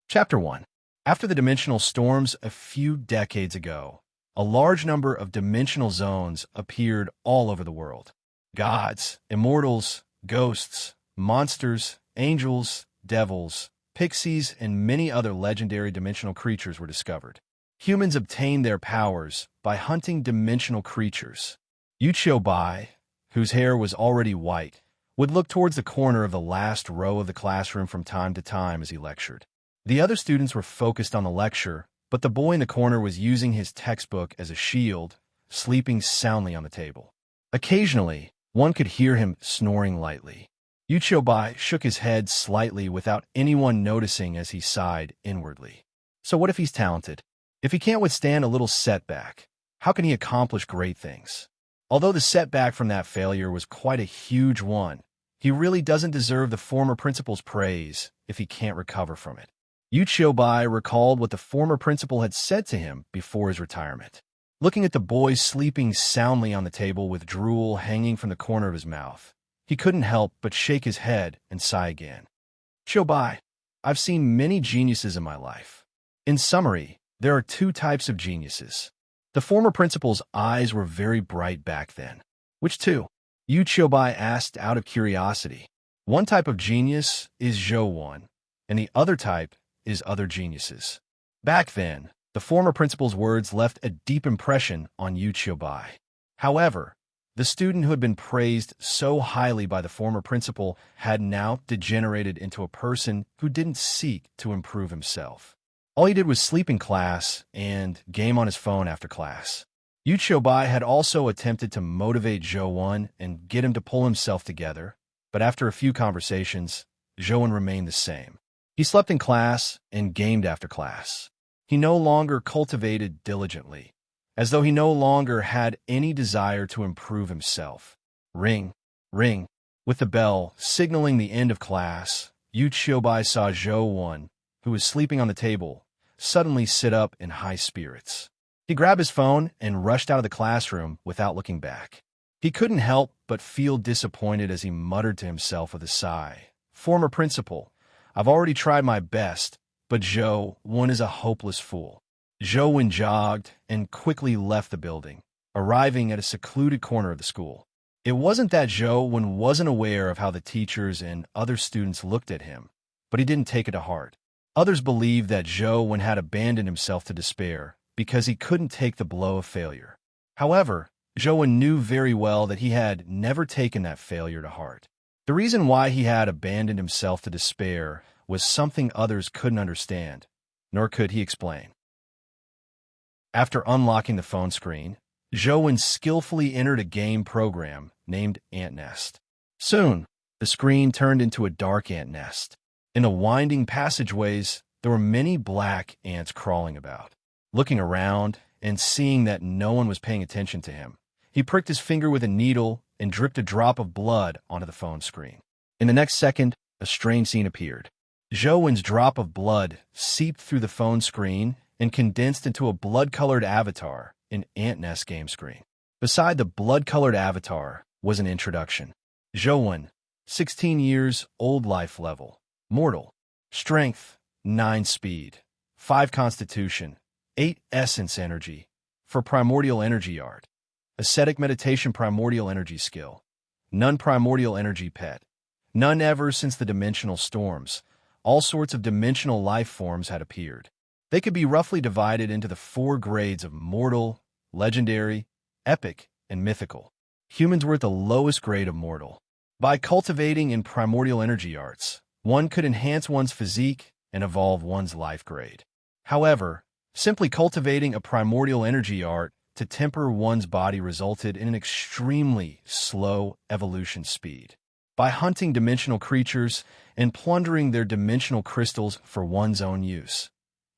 Chapter 1. After the dimensional storms a few decades ago, a large number of dimensional zones appeared all over the world. Gods, immortals, ghosts, monsters, angels, devils, pixies, and many other legendary dimensional creatures were discovered. Humans obtained their powers by hunting dimensional creatures. Bai, whose hair was already white, would look towards the corner of the last row of the classroom from time to time as he lectured. The other students were focused on the lecture, but the boy in the corner was using his textbook as a shield, sleeping soundly on the table. Occasionally, one could hear him snoring lightly. Bai shook his head slightly without anyone noticing as he sighed inwardly. So what if he's talented? If he can't withstand a little setback, how can he accomplish great things? Although the setback from that failure was quite a huge one, he really doesn't deserve the former principal's praise if he can't recover from it. Bai recalled what the former principal had said to him before his retirement. Looking at the boy sleeping soundly on the table with drool hanging from the corner of his mouth, he couldn't help but shake his head and sigh again. Bai, I've seen many geniuses in my life. In summary, there are two types of geniuses. The former principal's eyes were very bright back then. Which two? Bai asked out of curiosity. One type of genius is Zhou, and the other type is other geniuses. Back then, the former principal's words left a deep impression on Bai. However, the student who had been praised so highly by the former principal had now degenerated into a person who didn't seek to improve himself. All he did was sleep in class and game on his phone after class. Bai had also attempted to motivate Zhou and get him to pull himself together, but after a few conversations, Zhou remained the same. He slept in class and gamed after class. He no longer cultivated diligently, as though he no longer had any desire to improve himself. Ring, ring. With the bell signaling the end of class, Bai saw Zhou, who was sleeping on the table, suddenly sit up in high spirits. He grabbed his phone and rushed out of the classroom without looking back. He couldn't help but feel disappointed as he muttered to himself with a sigh. Former principal, I've already tried my best, but Zhou is a hopeless fool. Zhou jogged and quickly left the building, arriving at a secluded corner of the school. It wasn't that Zhou wasn't aware of how the teachers and other students looked at him, but he didn't take it to heart. Others believed that Zhou had abandoned himself to despair because he couldn't take the blow of failure. However, Zhou knew very well that he had never taken that failure to heart. The reason why he had abandoned himself to despair was something others couldn't understand, nor could he explain. After unlocking the phone screen, Zhou skillfully entered a game program named Ant Nest. Soon, the screen turned into a dark ant nest. In the winding passageways, there were many black ants crawling about. Looking around and seeing that no one was paying attention to him, he pricked his finger with a needle and dripped a drop of blood onto the phone screen. In the next second, a strange scene appeared. Zhou's drop of blood seeped through the phone screen and condensed into a blood-colored avatar in Ant Nest game screen. Beside the blood-colored avatar was an introduction. Zhou, 16 years old, life level, mortal, strength, 9 speed, 5 constitution, 8 essence energy, for primordial energy art. Ascetic meditation primordial energy skill. None primordial energy pet. None ever since the dimensional storms. All sorts of dimensional life forms had appeared. They could be roughly divided into the 4 grades of mortal, legendary, epic, and mythical. Humans were at the lowest grade of mortal. By cultivating in primordial energy arts, one could enhance one's physique and evolve one's life grade. However, simply cultivating a primordial energy art to temper one's body resulted in an extremely slow evolution speed. By hunting dimensional creatures and plundering their dimensional crystals for one's own use,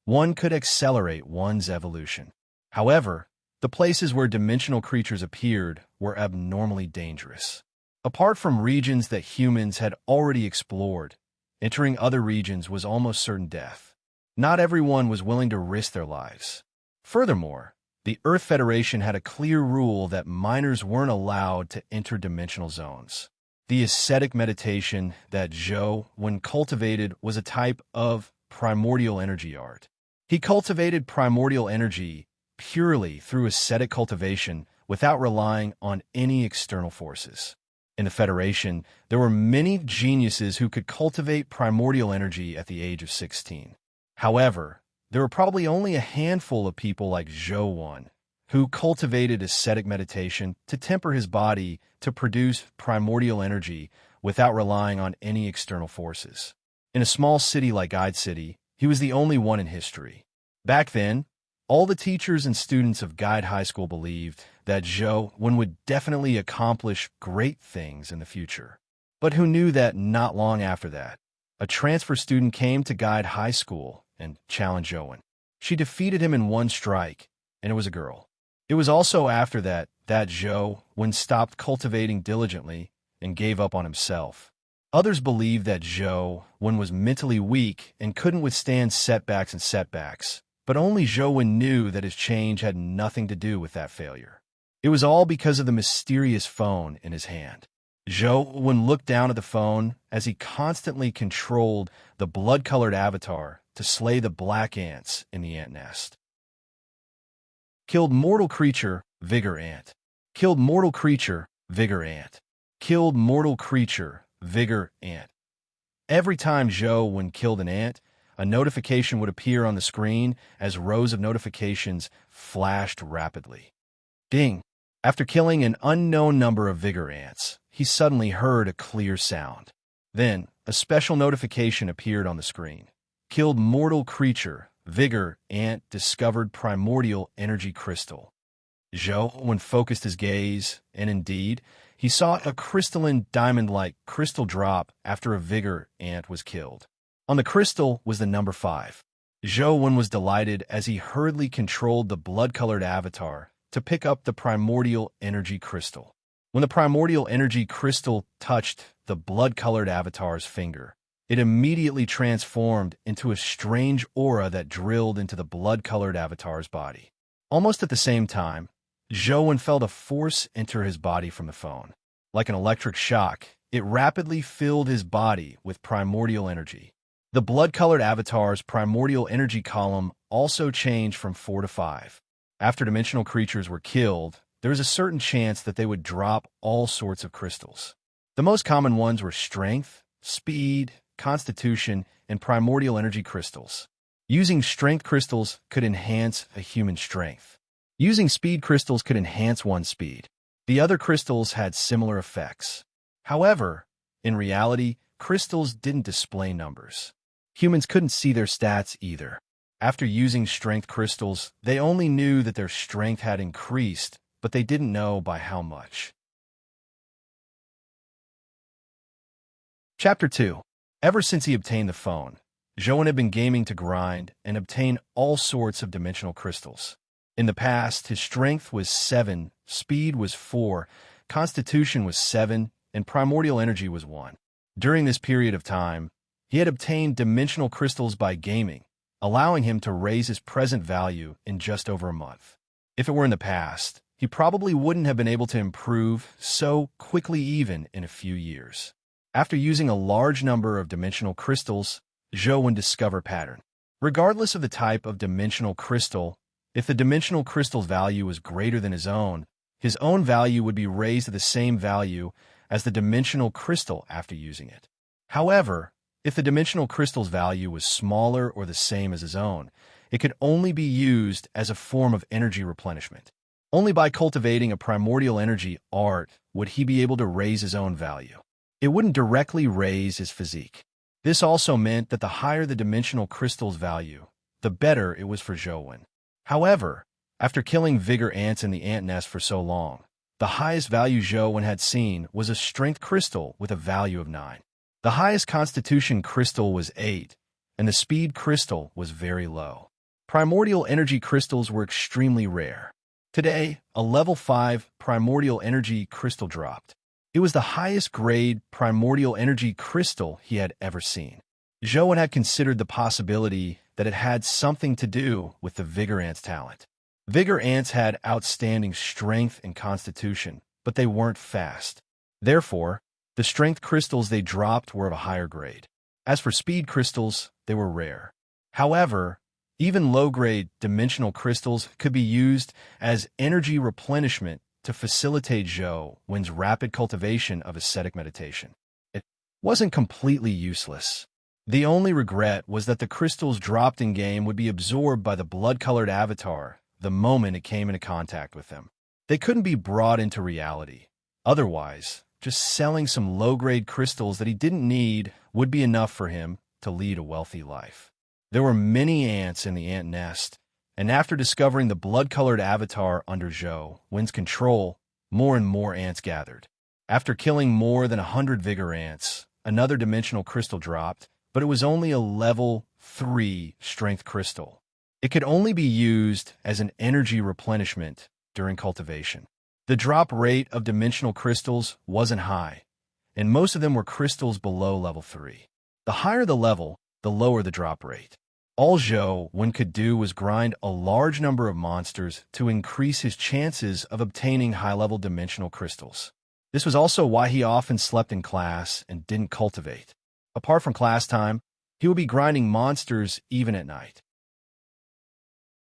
one could accelerate one's evolution. However, the places where dimensional creatures appeared were abnormally dangerous. Apart from regions that humans had already explored, entering other regions was almost certain death. Not everyone was willing to risk their lives. Furthermore, the Earth Federation had a clear rule that minors weren't allowed to enter dimensional zones. The ascetic meditation that Zhou, when cultivated, was a type of primordial energy art. He cultivated primordial energy purely through ascetic cultivation without relying on any external forces. In the Federation, there were many geniuses who could cultivate primordial energy at the age of 16. However, there were probably only a handful of people like Zhou Wen, who cultivated ascetic meditation to temper his body to produce primordial energy without relying on any external forces. In a small city like Guide City, he was the only one in history. Back then, all the teachers and students of Guide High School believed that Zhou Wen would definitely accomplish great things in the future. But who knew that not long after that, a transfer student came to Guide High School and challenged Zhou Wen. She defeated him in one strike, and it was a girl. It was also after that Zhou Wen stopped cultivating diligently and gave up on himself. Others believed that Zhou Wen was mentally weak and couldn't withstand setbacks, but only Zhou Wen knew that his change had nothing to do with that failure. It was all because of the mysterious phone in his hand. Zhou Wen looked down at the phone as he constantly controlled the blood-colored avatar to slay the black ants in the ant nest. Killed mortal creature, vigor ant. Killed mortal creature, vigor ant. Killed mortal creature, vigor ant. Every time Zhou Wen killed an ant, a notification would appear on the screen as rows of notifications flashed rapidly. Ding! After killing an unknown number of vigor ants, he suddenly heard a clear sound. Then, a special notification appeared on the screen. Killed mortal creature, vigor ant discovered primordial energy crystal. Zhou Wen focused his gaze, and indeed, he saw a crystalline diamond-like crystal drop after a vigor ant was killed. On the crystal was the number 5. Zhou Wen was delighted as he hurriedly controlled the blood-colored avatar to pick up the primordial energy crystal. When the primordial energy crystal touched the blood-colored avatar's finger, it immediately transformed into a strange aura that drilled into the blood-colored avatar's body. Almost at the same time, Zhou Wen felt a force enter his body from the phone. Like an electric shock, it rapidly filled his body with primordial energy. The blood-colored avatar's primordial energy column also changed from 4 to 5. After dimensional creatures were killed, there was a certain chance that they would drop all sorts of crystals. The most common ones were strength, speed, constitution, and primordial energy crystals. Using strength crystals could enhance a human's strength. Using speed crystals could enhance one's speed. The other crystals had similar effects. However, in reality, crystals didn't display numbers. Humans couldn't see their stats either. After using strength crystals, they only knew that their strength had increased, but they didn't know by how much. Chapter 2. Ever since he obtained the phone, Zhou Wen had been gaming to grind and obtain all sorts of dimensional crystals. In the past, his strength was 7, speed was 4, constitution was 7, and primordial energy was 1. During this period of time, he had obtained dimensional crystals by gaming, allowing him to raise his present value in just over a month. If it were in the past, he probably wouldn't have been able to improve so quickly even in a few years. After using a large number of dimensional crystals, Zhou Wen discovered a pattern. Regardless of the type of dimensional crystal, if the dimensional crystal's value was greater than his own value would be raised to the same value as the dimensional crystal after using it. However, if the dimensional crystal's value was smaller or the same as his own, it could only be used as a form of energy replenishment. Only by cultivating a primordial energy art would he be able to raise his own value. It wouldn't directly raise his physique. This also meant that the higher the dimensional crystal's value, the better it was for Zhou Wen. However, after killing vigor ants in the ant nest for so long, the highest value Zhou Wen had seen was a strength crystal with a value of 9. The highest constitution crystal was 8, and the speed crystal was very low. Primordial energy crystals were extremely rare. Today, a level 5 primordial energy crystal dropped. It was the highest grade primordial energy crystal he had ever seen. Zhou Wen had considered the possibility that it had something to do with the vigor ant's talent. Vigor ants had outstanding strength and constitution, but they weren't fast. Therefore, the strength crystals they dropped were of a higher grade. As for speed crystals, they were rare. However, even low-grade dimensional crystals could be used as energy replenishment to facilitate Zhou Wen's rapid cultivation of ascetic meditation. It wasn't completely useless. The only regret was that the crystals dropped in-game would be absorbed by the blood-colored avatar the moment it came into contact with them. They couldn't be brought into reality. Otherwise, just selling some low-grade crystals that he didn't need would be enough for him to lead a wealthy life. There were many ants in the ant nest, and after discovering the blood-colored avatar under Zhou Wen's control, more and more ants gathered. After killing more than 100 vigor ants, another dimensional crystal dropped, but it was only a level 3 strength crystal. It could only be used as an energy replenishment during cultivation. The drop rate of dimensional crystals wasn't high, and most of them were crystals below level 3. The higher the level, the lower the drop rate. All Zhou Wen could do was grind a large number of monsters to increase his chances of obtaining high-level dimensional crystals. This was also why he often slept in class and didn't cultivate. Apart from class time, he would be grinding monsters even at night.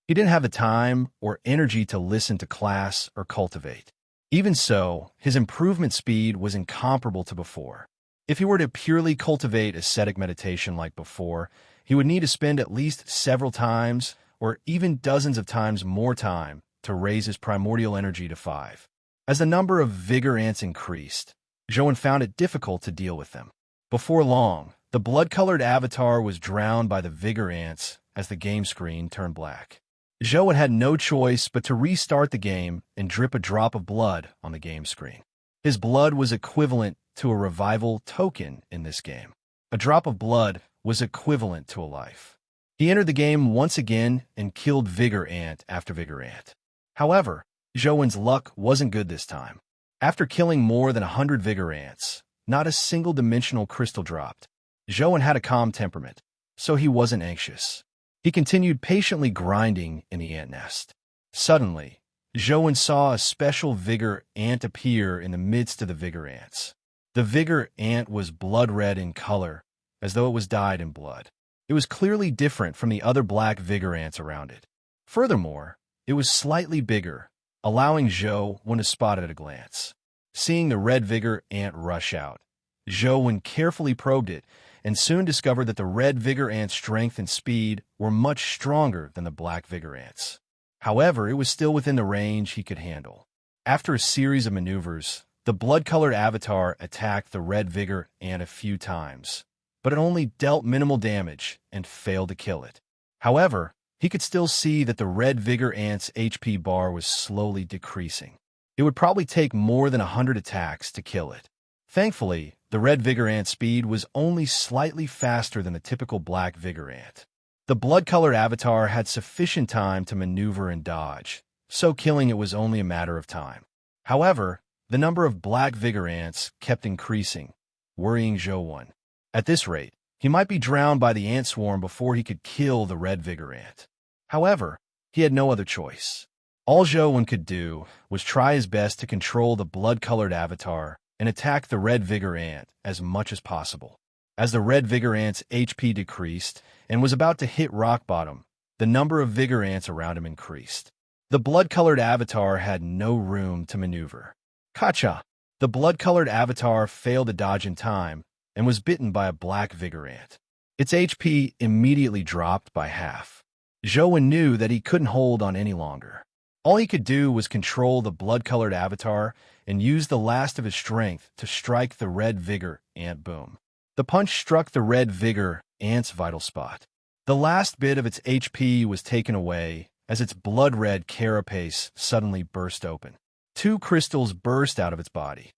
He didn't have the time or energy to listen to class or cultivate. Even so, his improvement speed was incomparable to before. If he were to purely cultivate ascetic meditation like before, he would need to spend at least several times or even dozens of times more time to raise his primordial energy to 5. As the number of vigor ants increased, Zhou Wen found it difficult to deal with them. Before long, the blood-colored avatar was drowned by the vigor ants as the game screen turned black. Zhou Wen had no choice but to restart the game and drip a drop of blood on the game screen. His blood was equivalent to a revival token in this game. A drop of blood was equivalent to a life. He entered the game once again and killed vigor ant after vigor ant. However, Zhou Wen's luck wasn't good this time. After killing more than 100 vigor ants, not a single dimensional crystal dropped. Zhou Wen had a calm temperament, so he wasn't anxious. He continued patiently grinding in the ant nest. Suddenly, Zhou Wen saw a special vigor ant appear in the midst of the vigor ants. The vigor ant was blood-red in color, as though it was dyed in blood. It was clearly different from the other black vigor ants around it. Furthermore, it was slightly bigger, allowing Zhou Wen to spot it at a glance. Seeing the red vigor ant rush out, Zhou Wen carefully probed it and soon discovered that the red vigor ant's strength and speed were much stronger than the black vigor ants. However, it was still within the range he could handle. After a series of maneuvers, the blood-colored avatar attacked the red vigor ant a few times, but it only dealt minimal damage and failed to kill it. However, he could still see that the red vigor ant's HP bar was slowly decreasing. It would probably take more than 100 attacks to kill it. Thankfully, the red vigor ant's speed was only slightly faster than the typical black vigor ant. The blood-colored avatar had sufficient time to maneuver and dodge, so killing it was only a matter of time. However, the number of black vigor ants kept increasing, worrying Zhou Wen. At this rate, he might be drowned by the ant swarm before he could kill the red vigor ant. However, he had no other choice. All Zhou Wen could do was try his best to control the blood-colored avatar and attack the red vigor ant as much as possible. As the red vigor ant's HP decreased and was about to hit rock bottom, the number of vigor ants around him increased. The blood-colored avatar had no room to maneuver. Gotcha! The blood-colored avatar failed to dodge in time and was bitten by a black vigor ant. Its HP immediately dropped by half. Zhou Wen knew that he couldn't hold on any longer. All he could do was control the blood-colored avatar and use the last of his strength to strike the red vigor ant boom. The punch struck the red vigor ant's vital spot. The last bit of its HP was taken away as its blood-red carapace suddenly burst open. 2 crystals burst out of its body.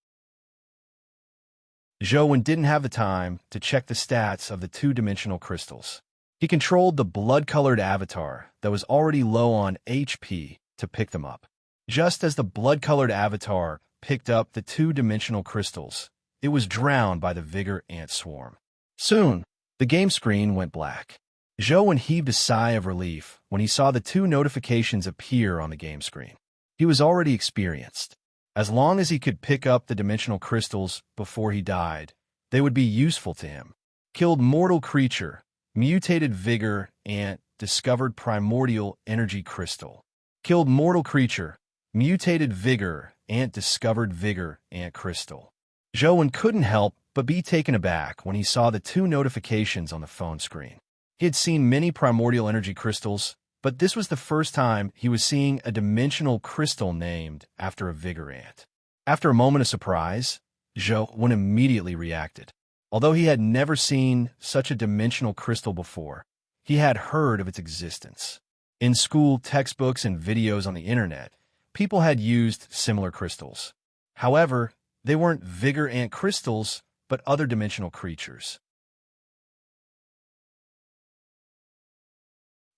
Zhou Wen didn't have the time to check the stats of the 2-dimensional crystals. He controlled the blood-colored avatar that was already low on HP to pick them up. Just as the blood-colored avatar picked up the 2-dimensional crystals, it was drowned by the vigor ant swarm. Soon, the game screen went black. Zhou Wen heaved a sigh of relief when he saw the 2 notifications appear on the game screen. He was already experienced. As long as he could pick up the dimensional crystals before he died, they would be useful to him. Killed mortal creature, mutated vigor ant discovered primordial energy crystal. Killed mortal creature, mutated vigor ant discovered vigor ant crystal. Zhou couldn't help but be taken aback when he saw the two notifications on the phone screen. He had seen many primordial energy crystals, but this was the first time he was seeing a dimensional crystal named after a vigor ant. After a moment of surprise, Zhou immediately reacted. Although he had never seen such a dimensional crystal before, he had heard of its existence. In school textbooks and videos on the internet, people had used similar crystals. However, they weren't vigor ant crystals, but other dimensional creatures.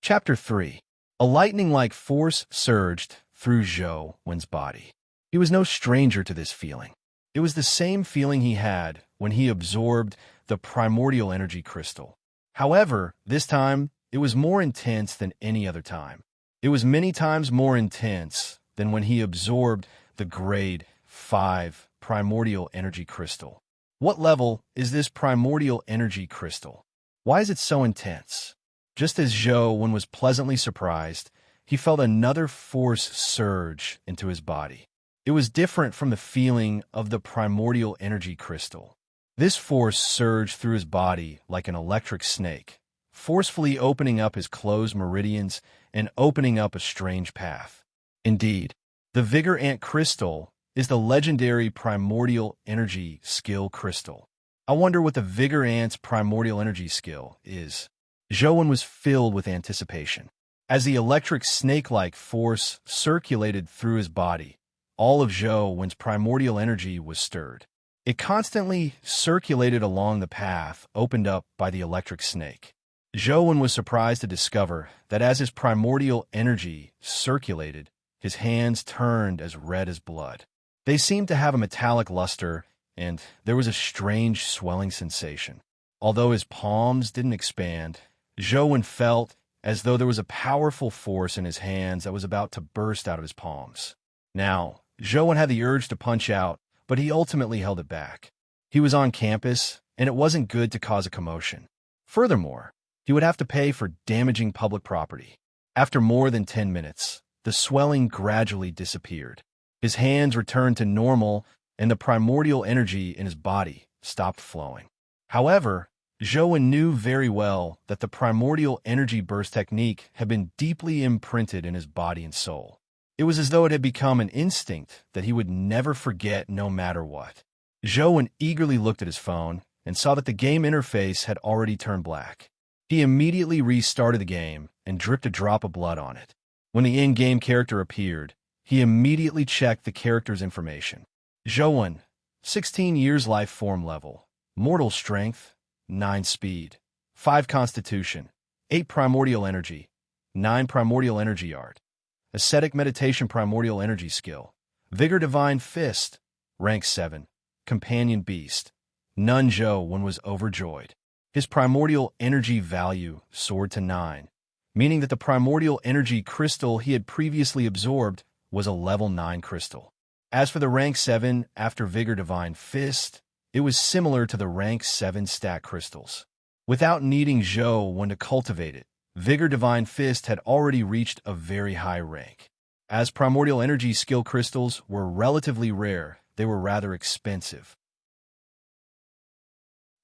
Chapter 3. A lightning-like force surged through Zhou body. He was no stranger to this feeling. It was the same feeling he had when he absorbed the primordial energy crystal. However, this time, it was more intense than any other time. It was many times more intense than when he absorbed the grade 5 primordial energy crystal. What level is this primordial energy crystal? Why is it so intense? Just as Zhou was pleasantly surprised, he felt another force surge into his body. It was different from the feeling of the primordial energy crystal. This force surged through his body like an electric snake, forcefully opening up his closed meridians and opening up a strange path. Indeed, the Vigor Ant Crystal is the legendary primordial energy skill crystal. I wonder what the Vigor Ant's primordial energy skill is. Zhou was filled with anticipation. As the electric snake-like force circulated through his body, all of Zhou's primordial energy was stirred. It constantly circulated along the path opened up by the electric snake. Zhou was surprised to discover that as his primordial energy circulated, his hands turned as red as blood. They seemed to have a metallic luster, and there was a strange swelling sensation. Although his palms didn't expand, Zhou felt as though there was a powerful force in his hands that was about to burst out of his palms. Now, Zhou had the urge to punch out, but he ultimately held it back. He was on campus, and it wasn't good to cause a commotion. Furthermore, he would have to pay for damaging public property. After more than 10 minutes, the swelling gradually disappeared. His hands returned to normal, and the primordial energy in his body stopped flowing. However, Zhou knew very well that the primordial energy burst technique had been deeply imprinted in his body and soul. It was as though it had become an instinct that he would never forget no matter what. Zhou eagerly looked at his phone and saw that the game interface had already turned black. He immediately restarted the game and dripped a drop of blood on it. When the in-game character appeared, he immediately checked the character's information. Zhou, 16 years life form level, mortal strength, 9 speed, 5 constitution, 8 primordial energy, 9 primordial energy art, ascetic meditation primordial energy skill, vigor divine fist, rank 7, companion beast. Nun Zhou was overjoyed. His primordial energy value soared to 9, meaning that the primordial energy crystal he had previously absorbed was a level 9 crystal. As for the rank 7 after vigor divine fist, it was similar to the rank 7 stat crystals. Without needing Zhou to cultivate it, Vigor Divine Fist had already reached a very high rank. As primordial energy skill crystals were relatively rare, they were rather expensive.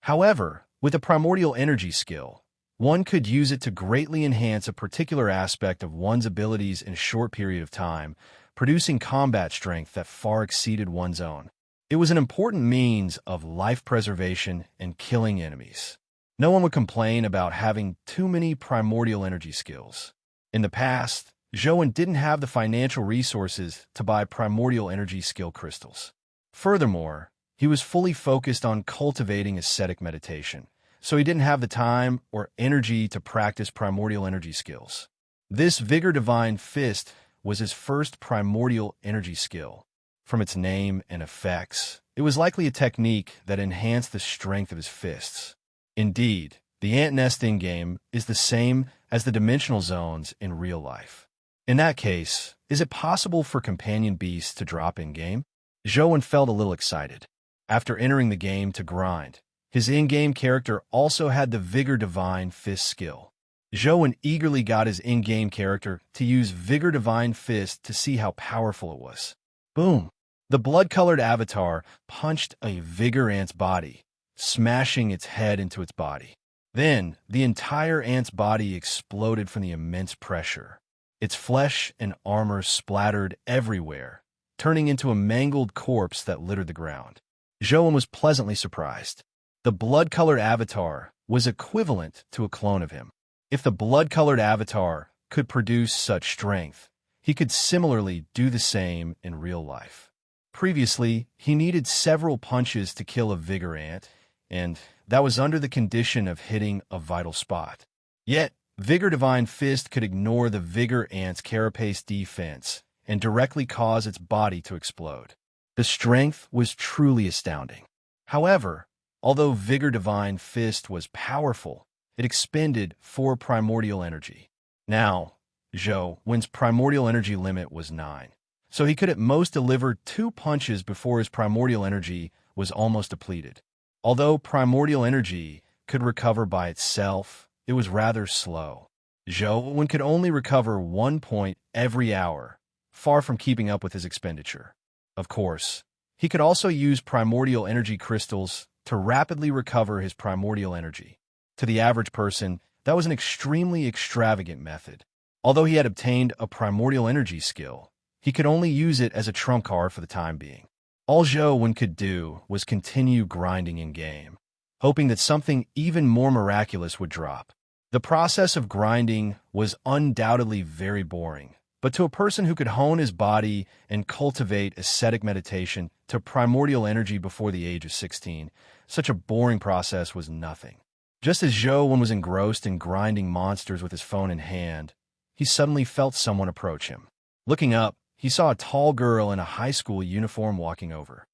However, with a primordial energy skill, one could use it to greatly enhance a particular aspect of one's abilities in a short period of time, producing combat strength that far exceeded one's own. It was an important means of life preservation and killing enemies. No one would complain about having too many primordial energy skills. In the past, Zhou didn't have the financial resources to buy primordial energy skill crystals. Furthermore, he was fully focused on cultivating ascetic meditation, so he didn't have the time or energy to practice primordial energy skills. This Vigor Divine Fist was his first primordial energy skill. From its name and effects, it was likely a technique that enhanced the strength of his fists. Indeed, the ant nest in-game is the same as the dimensional zones in real life. In that case, is it possible for companion beasts to drop in-game? Zhou felt a little excited. After entering the game to grind, His in-game character also had the Vigor Divine Fist skill. Zhou eagerly got his in-game character to use Vigor Divine Fist to see how powerful it was. Boom! The blood-colored avatar punched a Vigor ant's body, smashing its head into its body. Then, the entire ant's body exploded from the immense pressure. Its flesh and armor splattered everywhere, turning into a mangled corpse that littered the ground. Zhou was pleasantly surprised. The blood-colored avatar was equivalent to a clone of him. If the blood-colored avatar could produce such strength, he could similarly do the same in real life. Previously, he needed several punches to kill a Vigor ant, and that was under the condition of hitting a vital spot. Yet, Vigor Divine Fist could ignore the Vigor ant's carapace defense and directly cause its body to explode. The strength was truly astounding. However, although Vigor Divine Fist was powerful, it expended 4 primordial energy. Now, Zhou's primordial energy limit was 9, so he could at most deliver 2 punches before his primordial energy was almost depleted. Although primordial energy could recover by itself, it was rather slow. Zhou could only recover 1 point every hour, far from keeping up with his expenditure. Of course, he could also use primordial energy crystals to rapidly recover his primordial energy. To the average person, that was an extremely extravagant method. Although he had obtained a primordial energy skill, he could only use it as a trump card for the time being. All Zhou could do was continue grinding in-game, hoping that something even more miraculous would drop. The process of grinding was undoubtedly very boring, but to a person who could hone his body and cultivate ascetic meditation to primordial energy before the age of 16, such a boring process was nothing. Just as Zhou was engrossed in grinding monsters with his phone in hand, he suddenly felt someone approach him. Looking up, he saw a tall girl in a high school uniform walking over.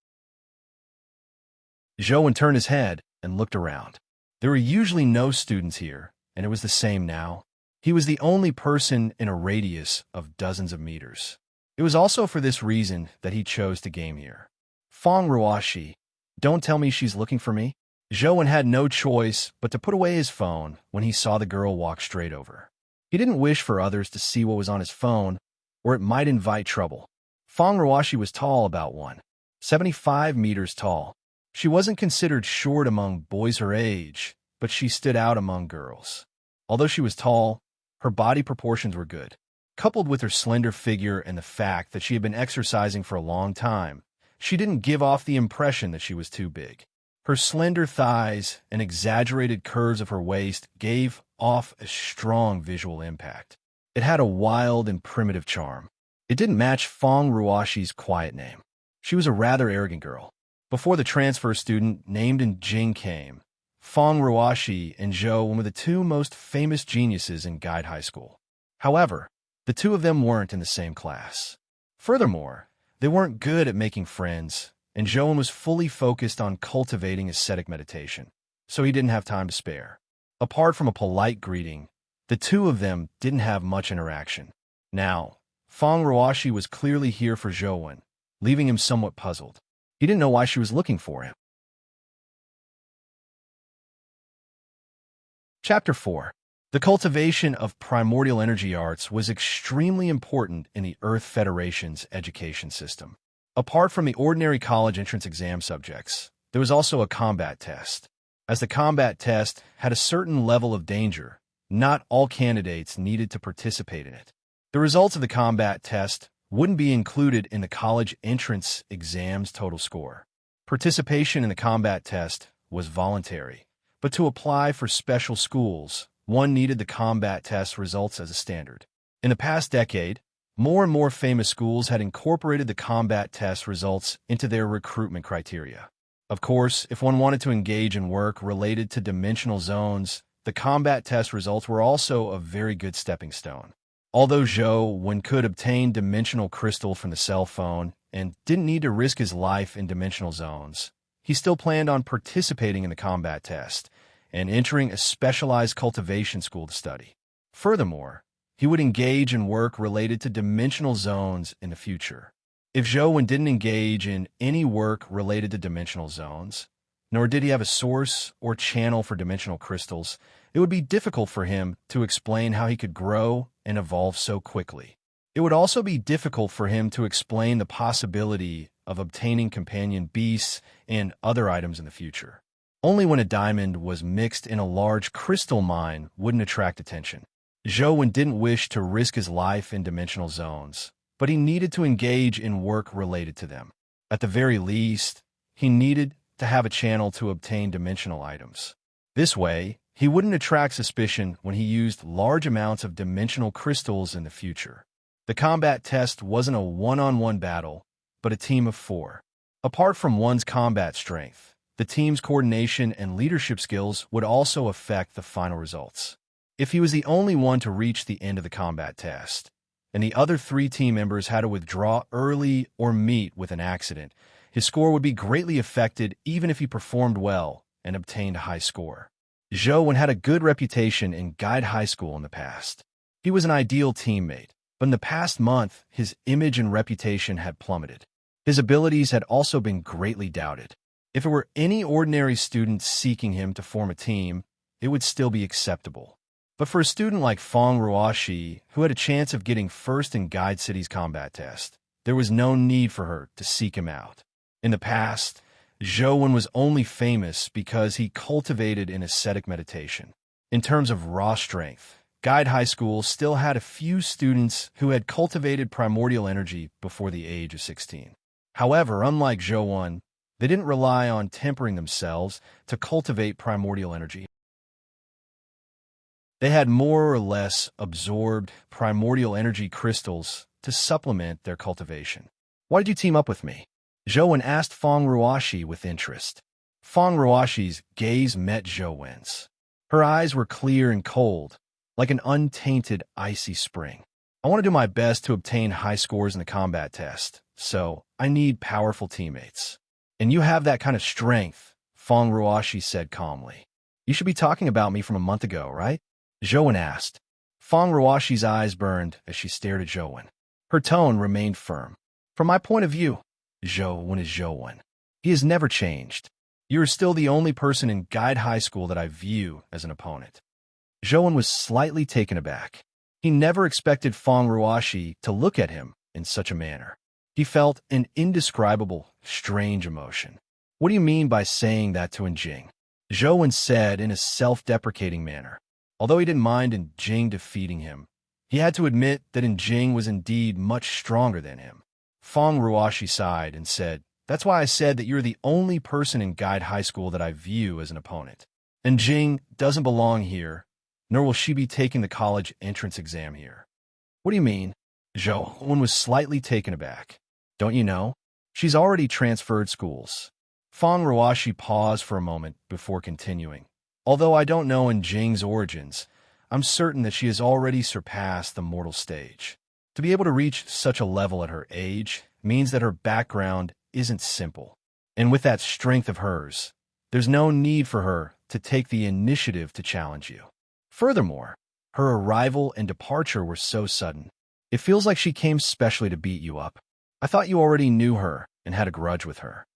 Zhou turned his head and looked around. There were usually no students here, and it was the same now. He was the only person in a radius of dozens of meters. It was also for this reason that he chose to game here. Feng Ruoshi, don't tell me she's looking for me? Zhou had no choice but to put away his phone when he saw the girl walk straight over. He didn't wish for others to see what was on his phone, or it might invite trouble. Feng Ruoshi was tall, about 1.75 meters tall. She wasn't considered short among boys her age, but she stood out among girls. Although she was tall, her body proportions were good. Coupled with her slender figure and the fact that she had been exercising for a long time, she didn't give off the impression that she was too big. Her slender thighs and exaggerated curves of her waist gave off a strong visual impact. It had a wild and primitive charm. It didn't match Feng Ruoshi's quiet name. She was a rather arrogant girl. Before the transfer student named Jing came, Feng Ruoshi and Zhou were the 2 most famous geniuses in Guide High School. However, the 2 of them weren't in the same class. Furthermore, they weren't good at making friends, and Zhou was fully focused on cultivating ascetic meditation, so he didn't have time to spare. Apart from a polite greeting, the 2 of them didn't have much interaction. Now, Feng Ruoshi was clearly here for Zhou, leaving him somewhat puzzled. He didn't know why she was looking for him. Chapter 4. The cultivation of primordial energy arts was extremely important in the Earth Federation's education system. Apart from the ordinary college entrance exam subjects, there was also a combat test. As the combat test had a certain level of danger, not all candidates needed to participate in it. The results of the combat test wouldn't be included in the college entrance exam's total score. Participation in the combat test was voluntary, but to apply for special schools, one needed the combat test results as a standard. In the past decade, more and more famous schools had incorporated the combat test results into their recruitment criteria. Of course, if one wanted to engage in work related to dimensional zones, the combat test results were also a very good stepping stone. Although Zhou could obtain dimensional crystal from the cell phone and didn't need to risk his life in dimensional zones, he still planned on participating in the combat test and entering a specialized cultivation school to study. Furthermore, he would engage in work related to dimensional zones in the future. If Zhou didn't engage in any work related to dimensional zones, nor did he have a source or channel for dimensional crystals, it would be difficult for him to explain how he could grow and evolve so quickly. It would also be difficult for him to explain the possibility of obtaining companion beasts and other items in the future. Only when a diamond was mixed in a large crystal mine wouldn't attract attention. Zhou didn't wish to risk his life in dimensional zones, but he needed to engage in work related to them. At the very least, he needed to have a channel to obtain dimensional items. This way, he wouldn't attract suspicion when he used large amounts of dimensional crystals in the future. The combat test wasn't a one-on-one battle, but a team of 4. Apart from one's combat strength, the team's coordination and leadership skills would also affect the final results. If he was the only one to reach the end of the combat test, and the other 3 team members had to withdraw early or meet with an accident, his score would be greatly affected even if he performed well and obtained a high score. Zhou had a good reputation in Guide High School in the past. He was an ideal teammate, but in the past month, his image and reputation had plummeted. His abilities had also been greatly doubted. If it were any ordinary student seeking him to form a team, it would still be acceptable. But for a student like Feng Ruoxi, who had a chance of getting first in Guide City's combat test, there was no need for her to seek him out. In the past, Zhou was only famous because he cultivated an ascetic meditation. In terms of raw strength, Guide High School still had a few students who had cultivated primordial energy before the age of 16. However, unlike Zhou, they didn't rely on tempering themselves to cultivate primordial energy. They had more or less absorbed primordial energy crystals to supplement their cultivation. "Why did you team up with me?" Zhou asked Feng Ruoxi with interest. Feng Ruoxi's gaze met Zhou's. Her eyes were clear and cold, like an untainted icy spring. "I want to do my best to obtain high scores in the combat test, so I need powerful teammates." "And you have that kind of strength," Feng Ruoxi said calmly. "You should be talking about me from a month ago, right?" Zhou asked. Feng Ruoxi's eyes burned as she stared at Zhou. Her tone remained firm. "From my point of view, Zhou is Zhou. He has never changed. You are still the only person in Guide High School that I view as an opponent." Zhou was slightly taken aback. He never expected Feng Ruoxi to look at him in such a manner. He felt an indescribable, strange emotion. "What do you mean by saying that to Jing?" Zhou said in a self-deprecating manner. Although he didn't mind Jing defeating him, he had to admit that Jing was indeed much stronger than him. Feng Ruoxi sighed and said, "That's why I said that you're the only person in Guide High School that I view as an opponent. And Jing doesn't belong here, nor will she be taking the college entrance exam here." "What do you mean?" Zhou was slightly taken aback. "Don't you know? She's already transferred schools." Feng Ruoxi paused for a moment before continuing. "Although I don't know Jing's origins, I'm certain that she has already surpassed the mortal stage. To be able to reach such a level at her age means that her background isn't simple. And with that strength of hers, there's no need for her to take the initiative to challenge you. Furthermore, her arrival and departure were so sudden. It feels like she came specially to beat you up. I thought you already knew her and had a grudge with her."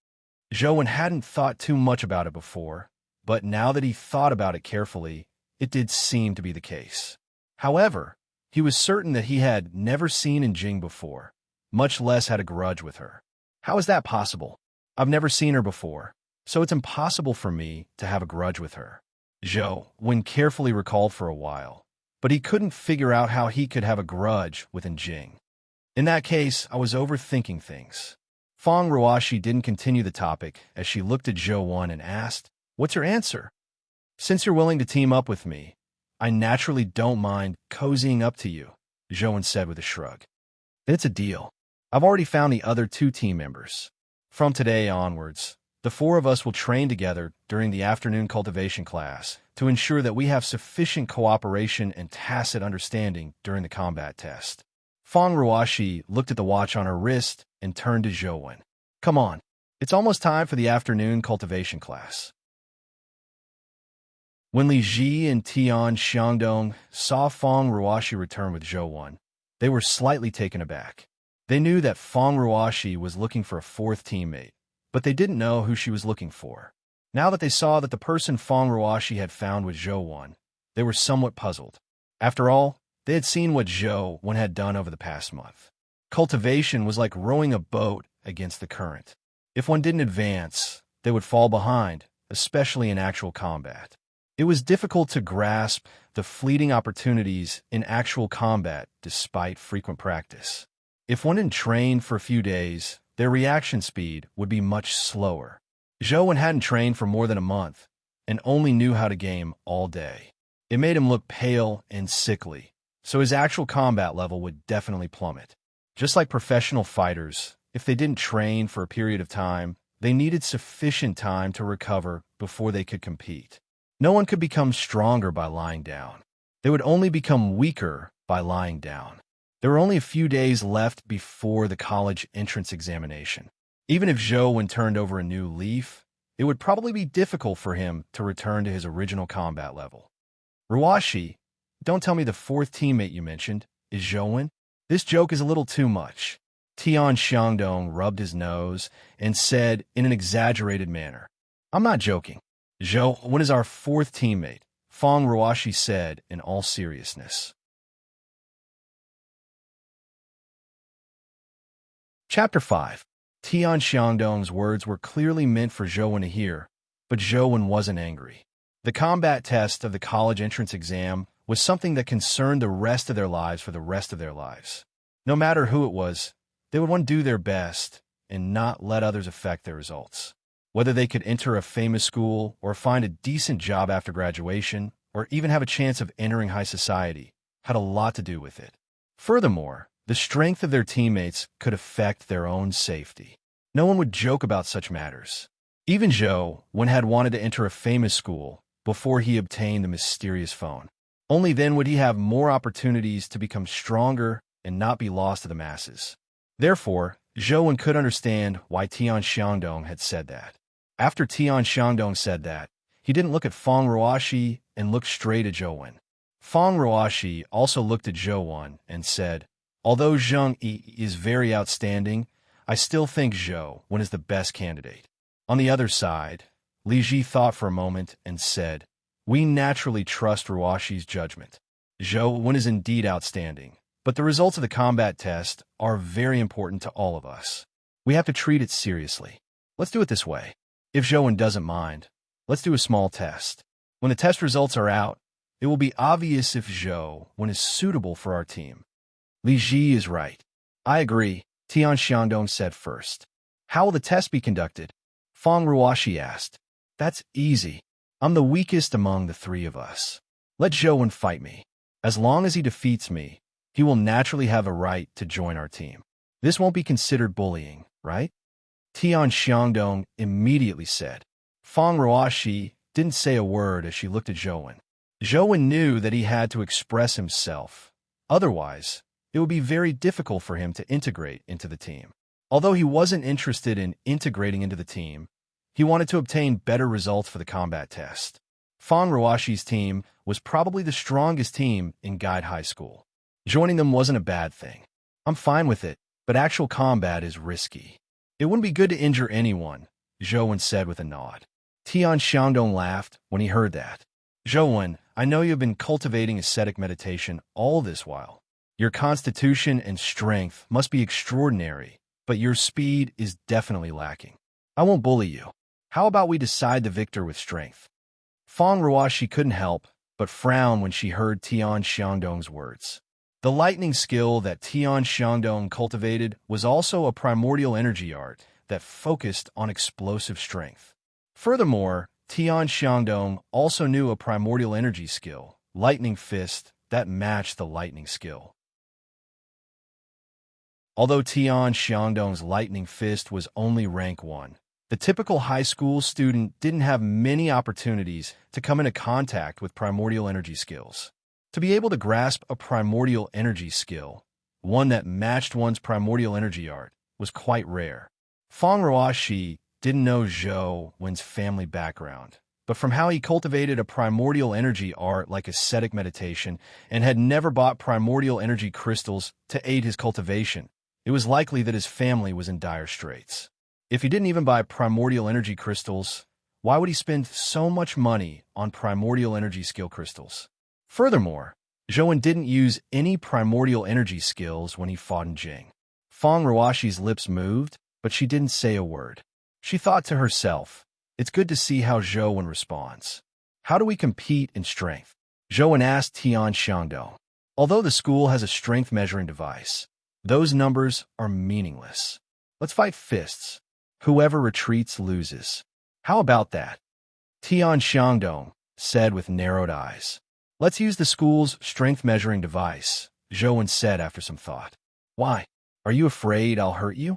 Zhou hadn't thought too much about it before, but now that he thought about it carefully, it did seem to be the case. However, he was certain that he had never seen Jing before, much less had a grudge with her. "How is that possible? I've never seen her before, so it's impossible for me to have a grudge with her." Zhou carefully recalled for a while, but he couldn't figure out how he could have a grudge with Jing. "In that case, I was overthinking things." Feng Ruoxi didn't continue the topic as she looked at Zhou and asked, "What's your answer?" "Since you're willing to team up with me, I naturally don't mind cozying up to you," Zhou said with a shrug. "Then it's a deal. I've already found the other 2 team members. From today onwards, the 4 of us will train together during the afternoon cultivation class to ensure that we have sufficient cooperation and tacit understanding during the combat test." Feng Ruoxi looked at the watch on her wrist and turned to Zhou. "Come on, it's almost time for the afternoon cultivation class." When Li Ji and Tian Xiangdong saw Feng Ruoxi return with Zhou, they were slightly taken aback. They knew that Feng Ruoxi was looking for a 4th teammate, but they didn't know who she was looking for. Now that they saw that the person Fong Ruoshi had found was Zhou Wen, they were somewhat puzzled. After all, they had seen what Zhou Wen had done over the past month. Cultivation was like rowing a boat against the current. If one didn't advance, they would fall behind, especially in actual combat. It was difficult to grasp the fleeting opportunities in actual combat despite frequent practice. If one didn't train for a few days, their reaction speed would be much slower. Zhou Wen hadn't trained for more than a month and only knew how to game all day. It made him look pale and sickly, so his actual combat level would definitely plummet. Just like professional fighters, if they didn't train for a period of time, they needed sufficient time to recover before they could compete. No one could become stronger by lying down. They would only become weaker by lying down. There were only a few days left before the college entrance examination. Even if Zhou Wen turned over a new leaf, it would probably be difficult for him to return to his original combat level. Ruoshi, don't tell me the fourth teammate you mentioned is Zhou Wen? This joke is a little too much. Tian Xiangdong rubbed his nose and said in an exaggerated manner, I'm not joking. Zhou Wen is our fourth teammate, Fong Ruoshi said in all seriousness. Chapter 5. Tian Xiangdong's words were clearly meant for Zhou Wen to hear, but Zhou Wen wasn't angry. The combat test of the college entrance exam was something that concerned the rest of their lives for the rest of their lives. No matter who it was, they would want to do their best and not let others affect their results. Whether they could enter a famous school or find a decent job after graduation, or even have a chance of entering high society, had a lot to do with it. Furthermore, the strength of their teammates could affect their own safety. No one would joke about such matters. Even Zhou Wen had wanted to enter a famous school before he obtained the mysterious phone. Only then would he have more opportunities to become stronger and not be lost to the masses. Therefore, Zhou Wen could understand why Tian Xiangdong had said that. After Tian Xiangdong said that, he didn't look at Fong Ruoshi and looked straight at Zhou Wen. Fong Ruoshi also looked at Zhou Wen and said, although Zheng Yi is very outstanding, I still think Zhou Wen is the best candidate. On the other side, Li Ji thought for a moment and said, we naturally trust Ruoshi's judgment. Zhou Wen is indeed outstanding, but the results of the combat test are very important to all of us. We have to treat it seriously. Let's do it this way. If Zhou Wen doesn't mind, let's do a small test. When the test results are out, it will be obvious if Zhou Wen is suitable for our team. Li Ji is right. I agree, Tian Xiangdong said first. How will the test be conducted? Fong Ruoshi asked. That's easy. I'm the weakest among the three of us. Let Zhou Wen fight me. As long as he defeats me, he will naturally have a right to join our team. This won't be considered bullying, right? Tian Xiangdong immediately said. Fong Ruoshi didn't say a word as she looked at Zhou Wen. Zhou Wen knew that he had to express himself. Otherwise, it would be very difficult for him to integrate into the team. Although he wasn't interested in integrating into the team, he wanted to obtain better results for the combat test. Fong Ruoshi's team was probably the strongest team in Guide High School. Joining them wasn't a bad thing. I'm fine with it, but actual combat is risky. It wouldn't be good to injure anyone, Zhou Wen said with a nod. Tian Xiangdong laughed when he heard that. Zhou Wen, I know you've been cultivating ascetic meditation all this while. Your constitution and strength must be extraordinary, but your speed is definitely lacking. I won't bully you. How about we decide the victor with strength? Fong Ruoshi couldn't help but frown when she heard Tian Xiangdong's words. The lightning skill that Tian Xiangdong cultivated was also a primordial energy art that focused on explosive strength. Furthermore, Tian Xiangdong also knew a primordial energy skill, Lightning Fist, that matched the lightning skill. Although Tian Xiangdong's Lightning Fist was only rank 1, the typical high school student didn't have many opportunities to come into contact with primordial energy skills. To be able to grasp a primordial energy skill, one that matched one's primordial energy art, was quite rare. Fong Ruoshi didn't know Zhou Wen's family background, but from how he cultivated a primordial energy art like ascetic meditation and had never bought primordial energy crystals to aid his cultivation, it was likely that his family was in dire straits. If he didn't even buy primordial energy crystals, Why would he spend so much money on primordial energy skill crystals? Furthermore, Zhou didn't use any primordial energy skills when he fought in Jing. Feng Ruoshi's lips moved, but she didn't say a word. She thought to herself, it's good to see how Zhou responds. How do we compete in strength? Zhou asked Tian Xiangdong. Although the school has a strength measuring device, those numbers are meaningless. Let's fight fists. Whoever retreats loses. How about that? Tian Xiangdong said with narrowed eyes. Let's use the school's strength measuring device, Zhou said after some thought. Why? Are you afraid I'll hurt you?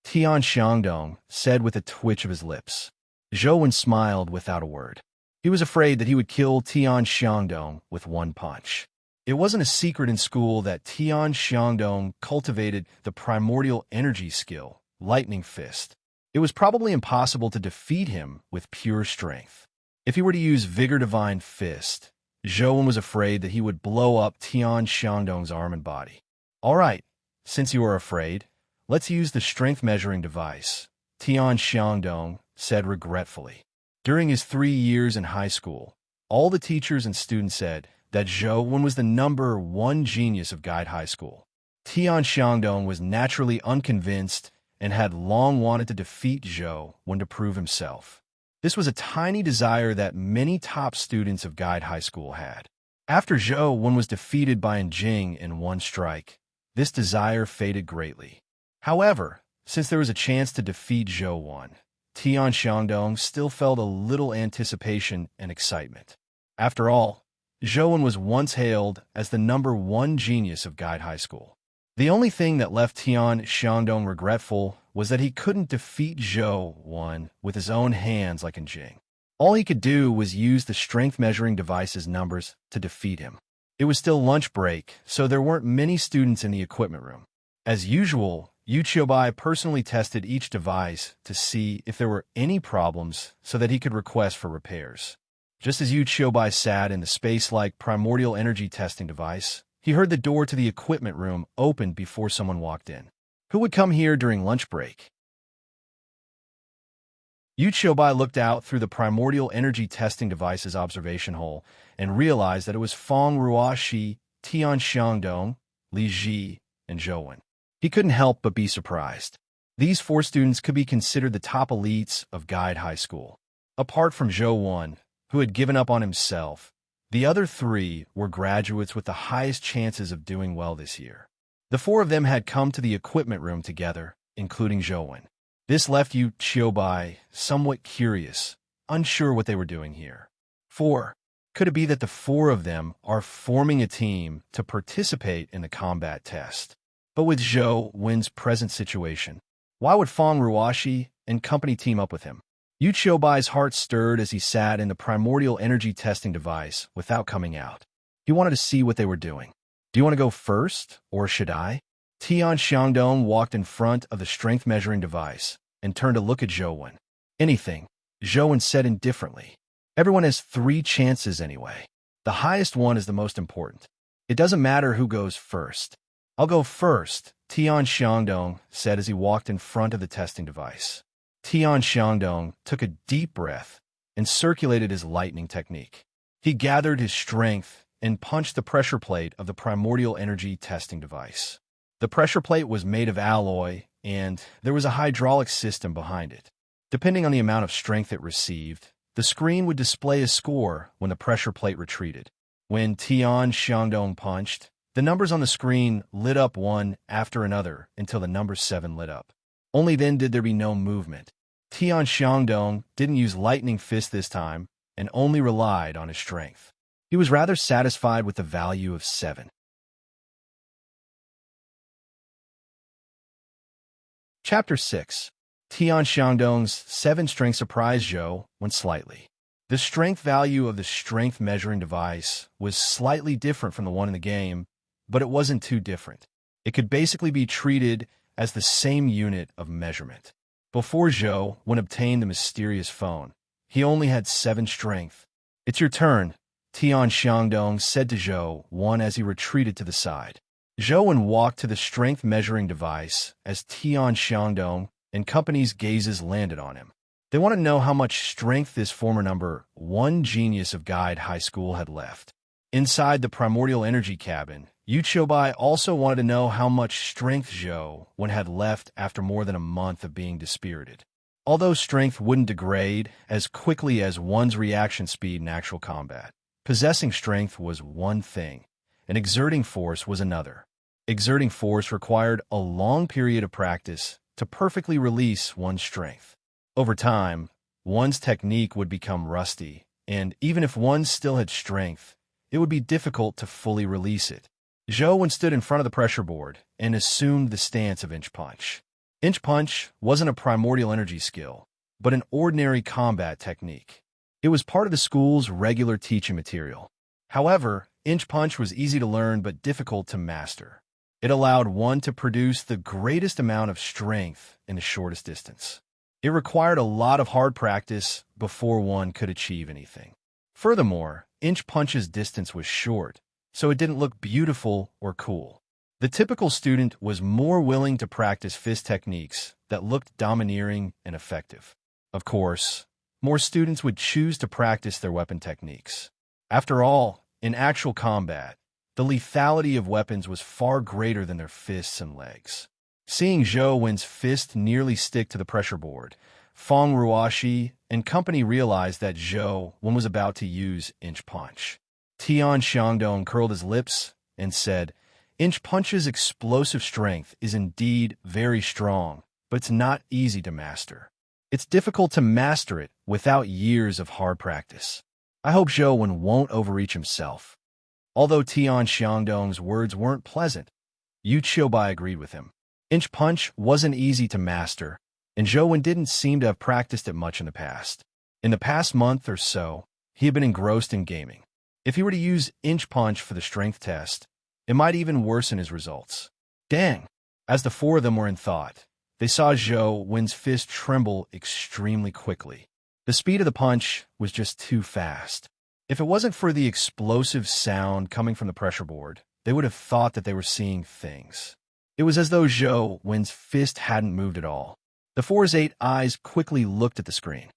Tian Xiangdong said with a twitch of his lips. Zhou smiled without a word. He was afraid that he would kill Tian Xiangdong with one punch. It wasn't a secret in school that Tian Xiangdong cultivated the primordial energy skill, Lightning Fist. It was probably impossible to defeat him with pure strength. If he were to use Vigor Divine Fist, Zhou was afraid that he would blow up Tian Xiangdong's arm and body. All right, since you are afraid, let's use the strength measuring device, Tian Xiangdong said regretfully. During his 3 years in high school, all the teachers and students said that Zhou was the #1 genius of Guide High School. Tian Xiangdong was naturally unconvinced and had long wanted to defeat Zhou to prove himself. This was a tiny desire that many top students of Guide High School had. After Zhou was defeated by Jing in one strike, this desire faded greatly. However, since there was a chance to defeat Zhou, Tian Xiangdong still felt a little anticipation and excitement. After all, Zhou was once hailed as the #1 genius of Guide High School. The only thing that left Tian Xiangdong regretful was that he couldn't defeat Zhou with his own hands like in Jing. All he could do was use the strength measuring device's numbers to defeat him. It was still lunch break, so there weren't many students in the equipment room. As usual, Yu Qiubai personally tested each device to see if there were any problems so that he could request for repairs. Just as Yu Qiubai sat in the space-like primordial energy testing device, he heard the door to the equipment room open before someone walked in. Who would come here during lunch break? Yu Qiubai looked out through the primordial energy testing device's observation hole and realized that it was Feng Ruoshi, Tian Xiangdong, Li Ji, and Zhou. He couldn't help but be surprised. These 4 students could be considered the top elites of Guide High School. Apart from Zhou, who had given up on himself, the other 3 were graduates with the highest chances of doing well this year. The 4 of them had come to the equipment room together, including Zhou. This left Yu Qiubai somewhat curious, unsure what they were doing here. 4. Could it be that the 4 of them are forming a team to participate in the combat test? But with Zhou's present situation, why would Feng Ruoshi and company team up with him? Yu Qiubai's heart stirred as he sat in the primordial energy testing device without coming out. He wanted to see what they were doing. Do you want to go first, or should I? Tian Xiangdong walked in front of the strength measuring device and turned to look at Zhou. Anything, Zhou said indifferently. Everyone has 3 chances anyway. The highest one is the most important. It doesn't matter who goes first. I'll go first, Tian Xiangdong said as he walked in front of the testing device. Tian Xiangdong took a deep breath and circulated his lightning technique. He gathered his strength and punched the pressure plate of the primordial energy testing device. The pressure plate was made of alloy, and there was a hydraulic system behind it. Depending on the amount of strength it received, the screen would display a score when the pressure plate retreated. When Tian Xiangdong punched, the numbers on the screen lit up one after another until the number 7 lit up. Only then did there be no movement. Tian Xiangdong didn't use Lightning Fist this time and only relied on his strength. He was rather satisfied with the value of 7. Chapter 6. Tian Xiangdong's 7 strength surprised Zhou slightly. The strength value of the strength measuring device was slightly different from the one in the game, but it wasn't too different. It could basically be treated as the same unit of measurement. Before Zhou obtained the mysterious phone, he only had 7 strength. It's your turn, Tian Xiangdong said to Zhou as he retreated to the side. Zhou walked to the strength measuring device as Tian Xiangdong and company's gazes landed on him. They want to know how much strength this former number one genius of Guide High School had left. Inside the primordial energy cabin, Yu Chobai also wanted to know how much strength Zhou Wen had left after more than a month of being dispirited. Although strength wouldn't degrade as quickly as one's reaction speed in actual combat, possessing strength was one thing, and exerting force was another. Exerting force required a long period of practice to perfectly release one's strength. Over time, one's technique would become rusty, and even if one still had strength, it would be difficult to fully release it. Zhou Wen stood in front of the pressure board and assumed the stance of Inch Punch. Inch Punch wasn't a primordial energy skill, but an ordinary combat technique. It was part of the school's regular teaching material. However, Inch Punch was easy to learn but difficult to master. It allowed one to produce the greatest amount of strength in the shortest distance. It required a lot of hard practice before one could achieve anything. Furthermore, Inch Punch's distance was short, so it didn't look beautiful or cool. The typical student was more willing to practice fist techniques that looked domineering and effective. Of course, more students would choose to practice their weapon techniques. After all, in actual combat, the lethality of weapons was far greater than their fists and legs. Seeing Zhou Wen's fist nearly stick to the pressure board, Feng Ruoxi and company realized that Zhou Wen was about to use Inch Punch. Tian Xiangdong curled his lips and said, "Inch Punch's explosive strength is indeed very strong, but it's not easy to master. It's difficult to master it without years of hard practice. I hope Zhou Wen won't overreach himself." Although Tian Xiangdong's words weren't pleasant, Yu Qiubai agreed with him. Inch Punch wasn't easy to master, and Zhou Wen didn't seem to have practiced it much in the past. In the past month or so, he had been engrossed in gaming. If he were to use Inch Punch for the strength test, it might even worsen his results. Dang! As the four of them were in thought, they saw Zhou Wen's fist tremble extremely quickly. The speed of the punch was just too fast. If it wasn't for the explosive sound coming from the pressure board, they would have thought that they were seeing things. It was as though Zhou Wen's fist hadn't moved at all. The four's 8 eyes quickly looked at the screen.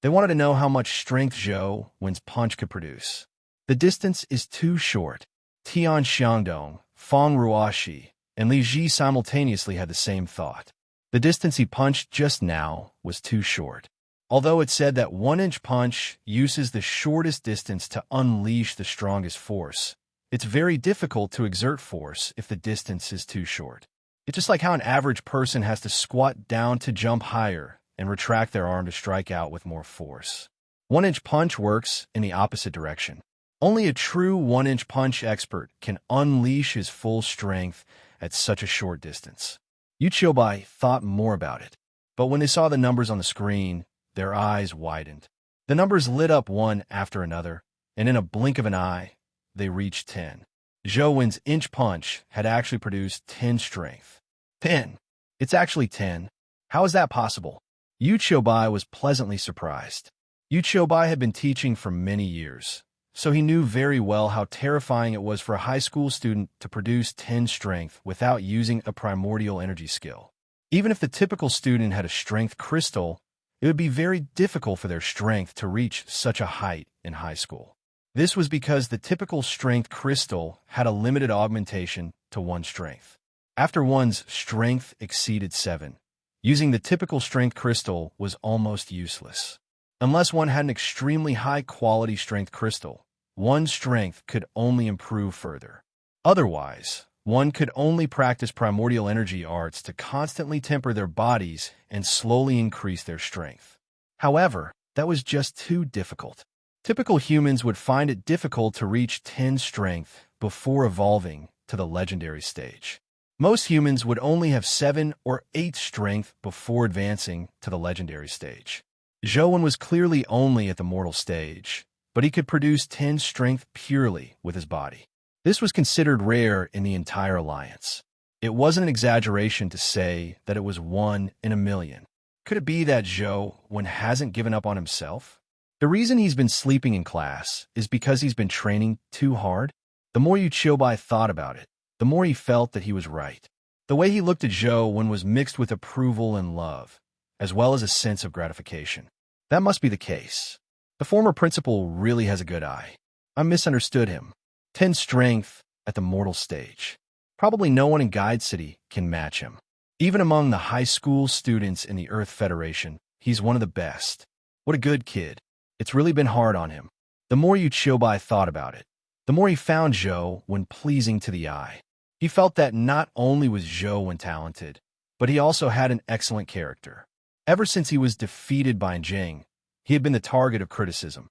They wanted to know how much strength Zhou Wen's punch could produce. The distance is too short. Tian Xiangdong, Feng Ruoxi, and Li Ji simultaneously had the same thought. The distance he punched just now was too short. Although it said that 1-inch punch uses the shortest distance to unleash the strongest force, it's very difficult to exert force if the distance is too short. It's just like how an average person has to squat down to jump higher and retract their arm to strike out with more force. 1-inch punch works in the opposite direction. Only a true 1-inch punch expert can unleash his full strength at such a short distance. Yu Qiubai thought more about it, but when they saw the numbers on the screen, their eyes widened. The numbers lit up one after another, and in a blink of an eye, they reached 10. Zhou Wen's Inch Punch had actually produced 10 strength. 10! It's actually 10. How is that possible? Yu Qiubai was pleasantly surprised. Yu Qiubai had been teaching for many years, so he knew very well how terrifying it was for a high school student to produce 10 strength without using a primordial energy skill. Even if the typical student had a strength crystal, it would be very difficult for their strength to reach such a height in high school. This was because the typical strength crystal had a limited augmentation to 1 strength. After one's strength exceeded 7, using the typical strength crystal was almost useless. Unless one had an extremely high-quality strength crystal, one's strength could only improve further. Otherwise, one could only practice primordial energy arts to constantly temper their bodies and slowly increase their strength. However, that was just too difficult. Typical humans would find it difficult to reach 10 strength before evolving to the legendary stage. Most humans would only have 7 or 8 strength before advancing to the legendary stage. Zhou Wen was clearly only at the mortal stage, but he could produce 10 strength purely with his body. This was considered rare in the entire alliance. It wasn't an exaggeration to say that it was 1 in a million. Could it be that Zhou Wen hasn't given up on himself? The reason he's been sleeping in class is because he's been training too hard. The more Yu Qiubai thought about it, the more he felt that he was right. The way he looked at Zhou Wen was mixed with approval and love, as well as a sense of gratification. That must be the case. The former principal really has a good eye. I misunderstood him. 10 strength at the mortal stage. Probably no one in Guide City can match him. Even among the high school students in the Earth Federation, he's one of the best. What a good kid. It's really been hard on him. The more Chobai thought about it, the more he found Zhou Wen pleasing to the eye. He felt that not only was Zhou Wen talented, but he also had an excellent character. Ever since he was defeated by Jing, he had been the target of criticism.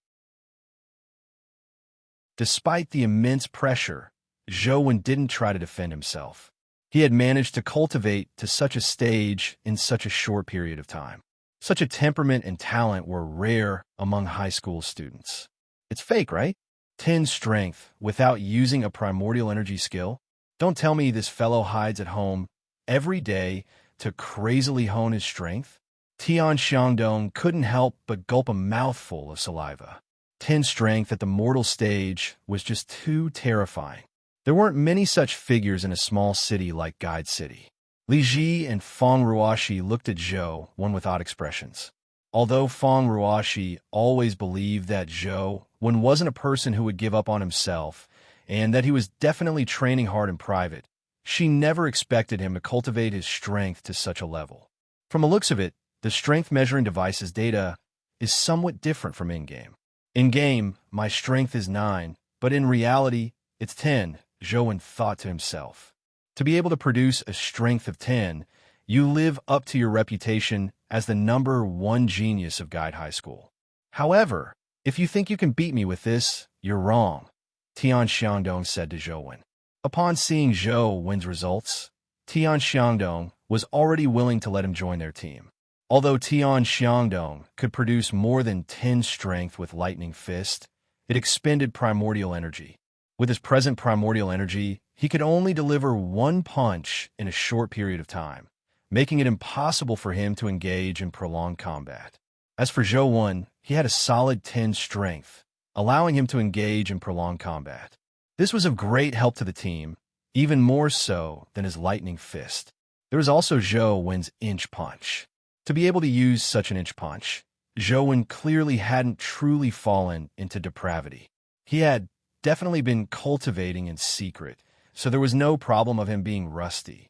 Despite the immense pressure, Zhou Wen didn't try to defend himself. He had managed to cultivate to such a stage in such a short period of time. Such a temperament and talent were rare among high school students. It's fake, right? 10 strength without using a primordial energy skill? Don't tell me this fellow hides at home every day to crazily hone his strength? Tian Xiangdong couldn't help but gulp a mouthful of saliva. 10 strength at the mortal stage was just too terrifying. There weren't many such figures in a small city like Guide City. Li Ji and Feng Ruoxi looked at Zhou Wen with odd expressions. Although Feng Ruoxi always believed that Zhou Wen wasn't a person who would give up on himself, and that he was definitely training hard in private, she never expected him to cultivate his strength to such a level. From the looks of it, the strength measuring device's data is somewhat different from in-game. In-game, my strength is 9, but in reality, it's 10, Zhou Wen thought to himself. To be able to produce a strength of 10, you live up to your reputation as the #1 genius of Guide High School. However, if you think you can beat me with this, you're wrong, Tian Xiangdong said to Zhou Wen. Upon seeing Zhou Wen's results, Tian Xiangdong was already willing to let him join their team. Although Tian Xiangdong could produce more than 10 strength with Lightning Fist, it expended primordial energy. With his present primordial energy, he could only deliver 1 punch in a short period of time, making it impossible for him to engage in prolonged combat. As for Zhou Wen, he had a solid 10 strength, allowing him to engage in prolonged combat. This was of great help to the team, even more so than his Lightning Fist. There was also Zhou Wen's Inch Punch. To be able to use such an inch punch, Zhou Wen clearly hadn't truly fallen into depravity. He had definitely been cultivating in secret, so there was no problem of him being rusty.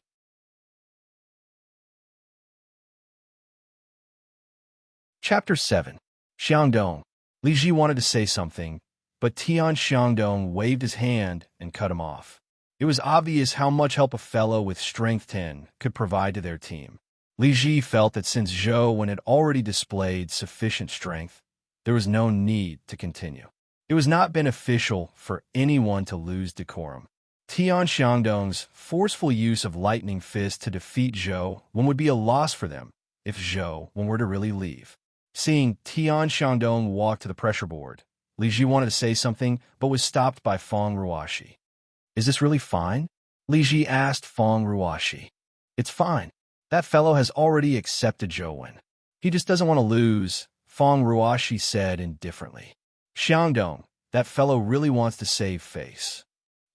Chapter 7. Xiangdong. Li Ji wanted to say something, but Tian Xiangdong waved his hand and cut him off. It was obvious how much help a fellow with strength 10 could provide to their team. Li Ji felt that since Zhou Wen had already displayed sufficient strength, there was no need to continue. It was not beneficial for anyone to lose decorum. Tian Xiangdong's forceful use of Lightning Fist to defeat Zhou Wen would be a loss for them if Zhou Wen were to really leave. Seeing Tian Xiangdong walk to the pressure board, Li Ji wanted to say something but was stopped by Feng Ruoxi. Is this really fine? Li Ji asked Feng Ruoxi. It's fine. That fellow has already accepted Zhou Wen. He just doesn't want to lose, Feng Ruoxi said indifferently. Xiangdong, that fellow really wants to save face.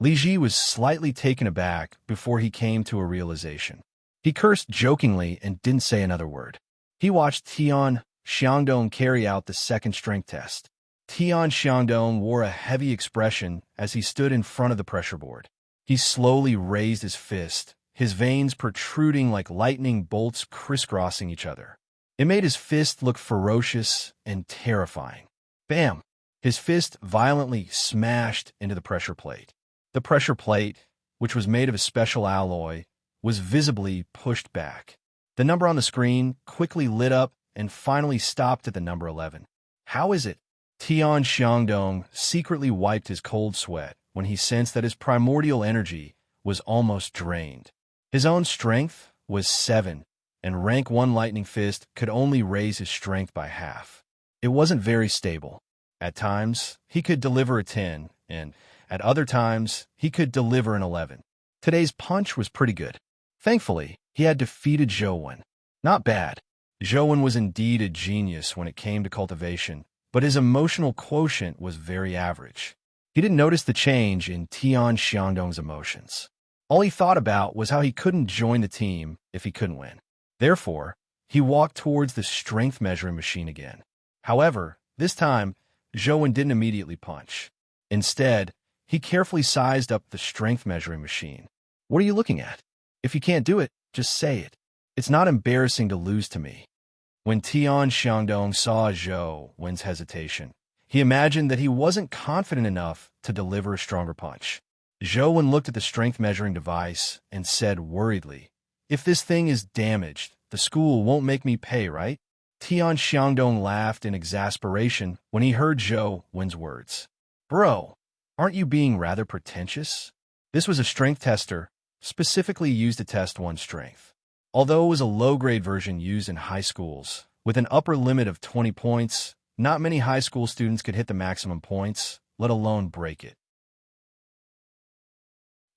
Li Ji was slightly taken aback before he came to a realization. He cursed jokingly and didn't say another word. He watched Tian Xiangdong carry out the second strength test. Tian Xiangdong wore a heavy expression as he stood in front of the pressure board. He slowly raised his fist, his veins protruding like lightning bolts crisscrossing each other. It made his fist look ferocious and terrifying. Bam! His fist violently smashed into the pressure plate. The pressure plate, which was made of a special alloy, was visibly pushed back. The number on the screen quickly lit up and finally stopped at the number 11. How is it? Tian Xiangdong secretly wiped his cold sweat when he sensed that his primordial energy was almost drained. His own strength was 7, and rank 1 Lightning Fist could only raise his strength by half. It wasn't very stable. At times, he could deliver a 10, and at other times, he could deliver an 11. Today's punch was pretty good. Thankfully, he had defeated Zhou Wen. Not bad. Zhou Wen was indeed a genius when it came to cultivation, but his emotional quotient was very average. He didn't notice the change in Tian Xiangdong's emotions. All he thought about was how he couldn't join the team if he couldn't win. Therefore, He walked towards the strength measuring machine again. However, this time, Zhou didn't immediately punch. Instead, he carefully sized up the strength measuring machine. What are you looking at? If you can't do it, just say it. It's not embarrassing to lose to me. When Tian Xiangdong saw Zhou Wen's hesitation, he imagined that he wasn't confident enough to deliver a stronger punch. Zhou Wen looked at the strength measuring device and said worriedly, "If this thing is damaged, the school won't make me pay, right?" Tian Xiangdong laughed in exasperation when he heard Zhou Wen's words. "Bro, aren't you being rather pretentious?" This was a strength tester, specifically used to test one's strength. Although it was a low-grade version used in high schools, with an upper limit of 20 points, not many high school students could hit the maximum points, let alone break it.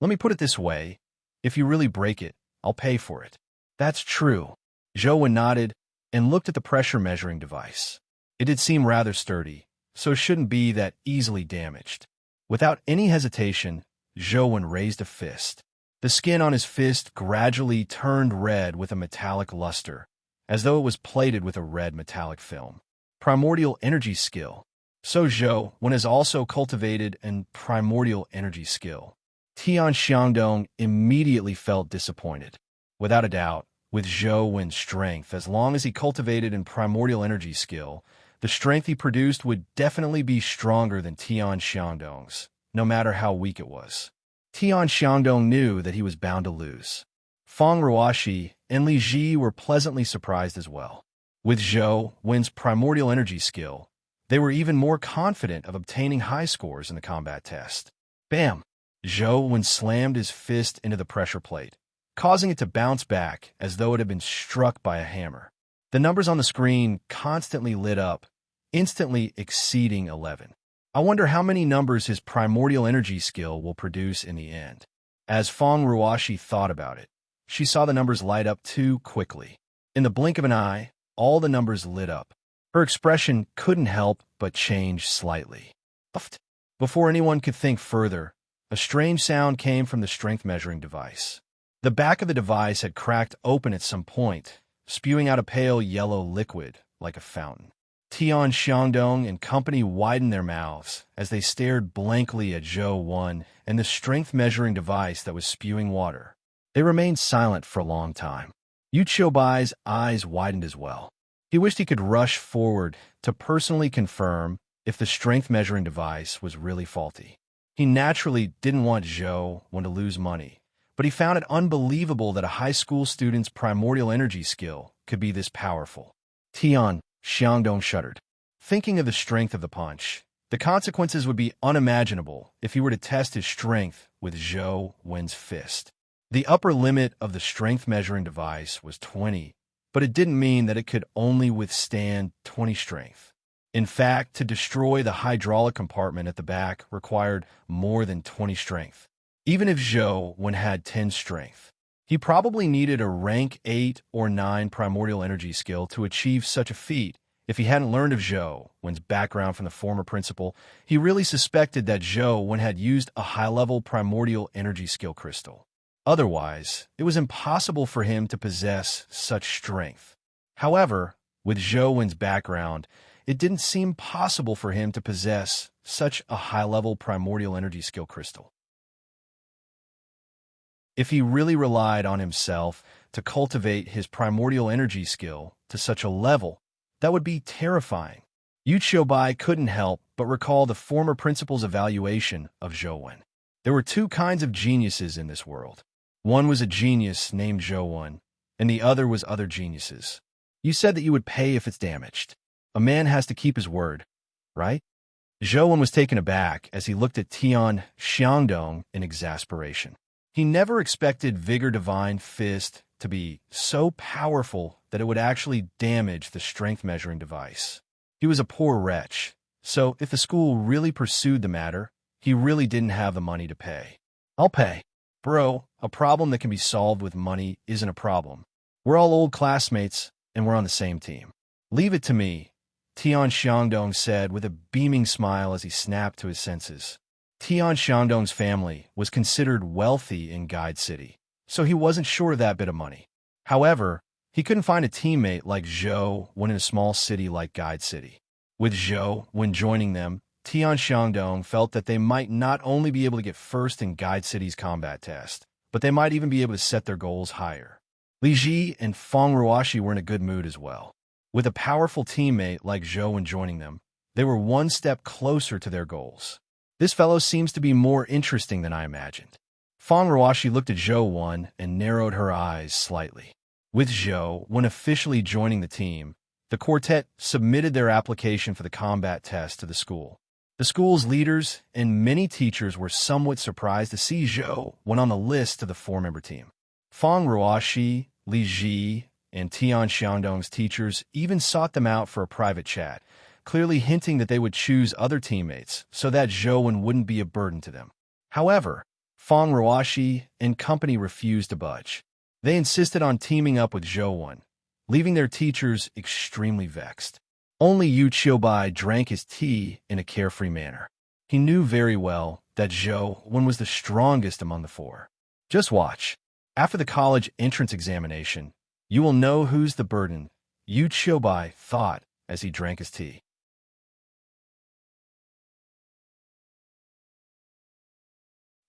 Let me put it this way, if you really break it, I'll pay for it. That's true. Zhou Wen nodded and looked at the pressure measuring device. It did seem rather sturdy, so it shouldn't be that easily damaged. Without any hesitation, Zhou Wen raised a fist. The skin on his fist gradually turned red with a metallic luster, as though it was plated with a red metallic film. Primordial energy skill. So Zhou Wen has also cultivated an primordial energy skill. Tian Xiangdong immediately felt disappointed. Without a doubt, with Zhou Wen's strength, as long as he cultivated an primordial energy skill, the strength he produced would definitely be stronger than Tian Xiangdong's, no matter how weak it was. Tian Xiangdong knew that he was bound to lose. Feng Ruoxi and Li Ji were pleasantly surprised as well. With Zhou Wen's primordial energy skill, they were even more confident of obtaining high scores in the combat test. Bam! Zhou Wen slammed his fist into the pressure plate, causing it to bounce back as though it had been struck by a hammer. The numbers on the screen constantly lit up, instantly exceeding 11. I wonder how many numbers his primordial energy skill will produce in the end. As Feng Ruoxi thought about it, she saw the numbers light up too quickly. In the blink of an eye, all the numbers lit up. Her expression couldn't help but change slightly. Before anyone could think further, a strange sound came from the strength measuring device. The back of the device had cracked open at some point, spewing out a pale yellow liquid like a fountain. Tian Xiangdong and company widened their mouths as they stared blankly at Zhou Wen and the strength measuring device that was spewing water. They remained silent for a long time. Yu Qiubai's eyes widened as well. He wished he could rush forward to personally confirm if the strength measuring device was really faulty. He naturally didn't want Zhou Wen to lose money, but he found it unbelievable that a high school student's primordial energy skill could be this powerful. Tian Xiangdong shuddered. Thinking of the strength of the punch, the consequences would be unimaginable if he were to test his strength with Zhou Wen's fist. The upper limit of the strength measuring device was 20, but it didn't mean that it could only withstand 20 strength. In fact, to destroy the hydraulic compartment at the back required more than 20 strength. Even if Zhou Wen had 10 strength, he probably needed a rank 8 or 9 primordial energy skill to achieve such a feat. If he hadn't learned of Zhou Wen's background from the former principal, he really suspected that Zhou Wen had used a high-level primordial energy skill crystal. Otherwise, it was impossible for him to possess such strength. However, with Zhou Wen's background, it didn't seem possible for him to possess such a high-level primordial energy skill crystal. If he really relied on himself to cultivate his primordial energy skill to such a level, that would be terrifying. Yu Qiubai couldn't help but recall the former principal's evaluation of Zhou Wen. There were two kinds of geniuses in this world. One was a genius named Zhou Wen, and the other was other geniuses. You said that you would pay if it's damaged. A man has to keep his word, right? Zhou Wen was taken aback as he looked at Tian Xiangdong in exasperation. He never expected Vigor Divine Fist to be so powerful that it would actually damage the strength measuring device. He was a poor wretch, so if the school really pursued the matter, he really didn't have the money to pay. I'll pay. Bro, a problem that can be solved with money isn't a problem. We're all old classmates, and we're on the same team. Leave it to me, Tian Xiangdong said with a beaming smile as he snapped to his senses. Tian Xiangdong's family was considered wealthy in Guide City, so he wasn't short of that bit of money. However, He couldn't find a teammate like Zhou when in a small city like Guide City. With Zhou, when joining them, Tian Xiangdong felt that they might not only be able to get first in Guide City's combat test, but they might even be able to set their goals higher. Li Ji and Feng Ruoxi were in a good mood as well. With a powerful teammate like Zhou when joining them, they were one step closer to their goals. This fellow seems to be more interesting than I imagined. Feng Ruoxi looked at Zhou one and narrowed her eyes slightly. With Zhou, when officially joining the team, the quartet submitted their application for the combat test to the school. The school's leaders and many teachers were somewhat surprised to see Zhou when on the list to the four-member team. Feng Ruoxi, Li Ji, and Tian Xiangdong's teachers even sought them out for a private chat, clearly hinting that they would choose other teammates so that Zhou wouldn't be a burden to them. However, Feng Ruoxi and company refused to budge. They insisted on teaming up with Zhou, leaving their teachers extremely vexed. Only Yu Qiubai drank his tea in a carefree manner. He knew very well that Zhou was the strongest among the four. Just watch. After the college entrance examination, you will know who's the burden, Yu Qiubai thought as he drank his tea.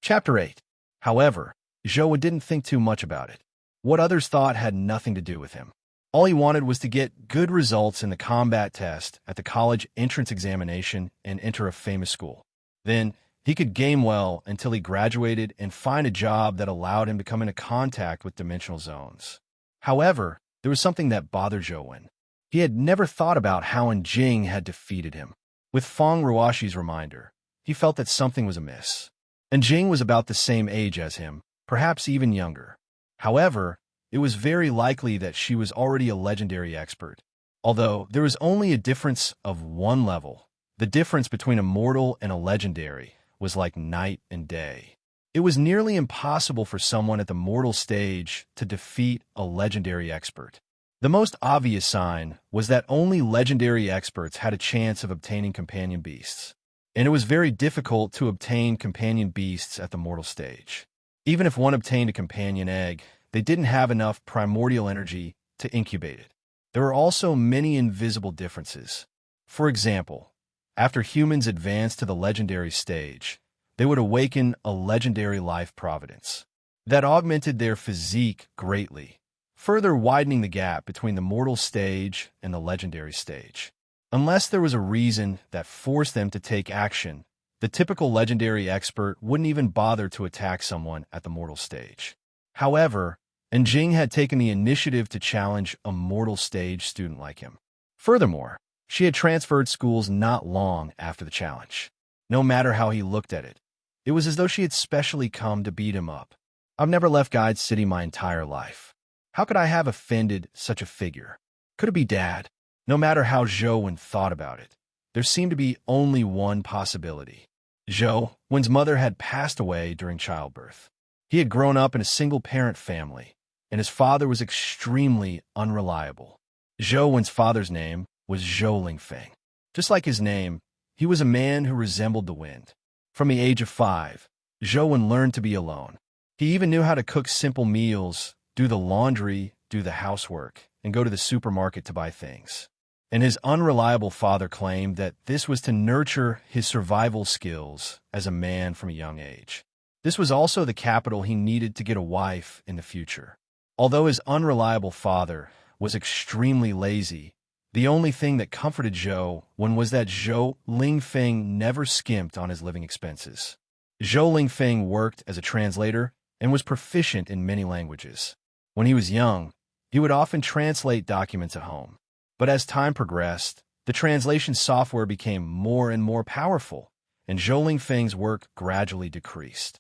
Chapter 8. However, Zhou didn't think too much about it. What others thought had nothing to do with him. All he wanted was to get good results in the combat test at the college entrance examination and enter a famous school. Then, he could game well until he graduated and find a job that allowed him to come into contact with dimensional zones. However, there was something that bothered Zhou. He had never thought about how Jing had defeated him. With Feng Ruoxi's reminder, he felt that something was amiss. Jing was about the same age as him, perhaps even younger. However, it was very likely that she was already a legendary expert. Although there was only a difference of one level, the difference between a mortal and a legendary was like night and day. It was nearly impossible for someone at the mortal stage to defeat a legendary expert. The most obvious sign was that only legendary experts had a chance of obtaining companion beasts, and it was very difficult to obtain companion beasts at the mortal stage. Even if one obtained a companion egg, they didn't have enough primordial energy to incubate it. There were also many invisible differences. For example, after humans advanced to the legendary stage, they would awaken a legendary life providence that augmented their physique greatly, further widening the gap between the mortal stage and the legendary stage. Unless there was a reason that forced them to take action, the typical legendary expert wouldn't even bother to attack someone at the mortal stage. However, Jing had taken the initiative to challenge a mortal stage student like him. Furthermore, she had transferred schools not long after the challenge. No matter how he looked at it, it was as though she had specially come to beat him up. I've never left Guide City my entire life. How could I have offended such a figure? Could it be Dad? No matter how Zhou thought about it, there seemed to be only one possibility. Zhou's mother had passed away during childbirth. He had grown up in a single-parent family, and his father was extremely unreliable. Zhou's father's name was Zhou Lingfeng. Just like his name, he was a man who resembled the wind. From the age of 5, Zhou learned to be alone. He even knew how to cook simple meals, do the laundry, do the housework, and go to the supermarket to buy things. And his unreliable father claimed that this was to nurture his survival skills as a man from a young age. This was also the capital he needed to get a wife in the future. Although his unreliable father was extremely lazy, the only thing that comforted Zhou was that Zhou Lingfeng never skimped on his living expenses. Zhou Lingfeng worked as a translator and was proficient in many languages. When he was young, he would often translate documents at home. But as time progressed, the translation software became more and more powerful, and Zhou Lingfeng's work gradually decreased.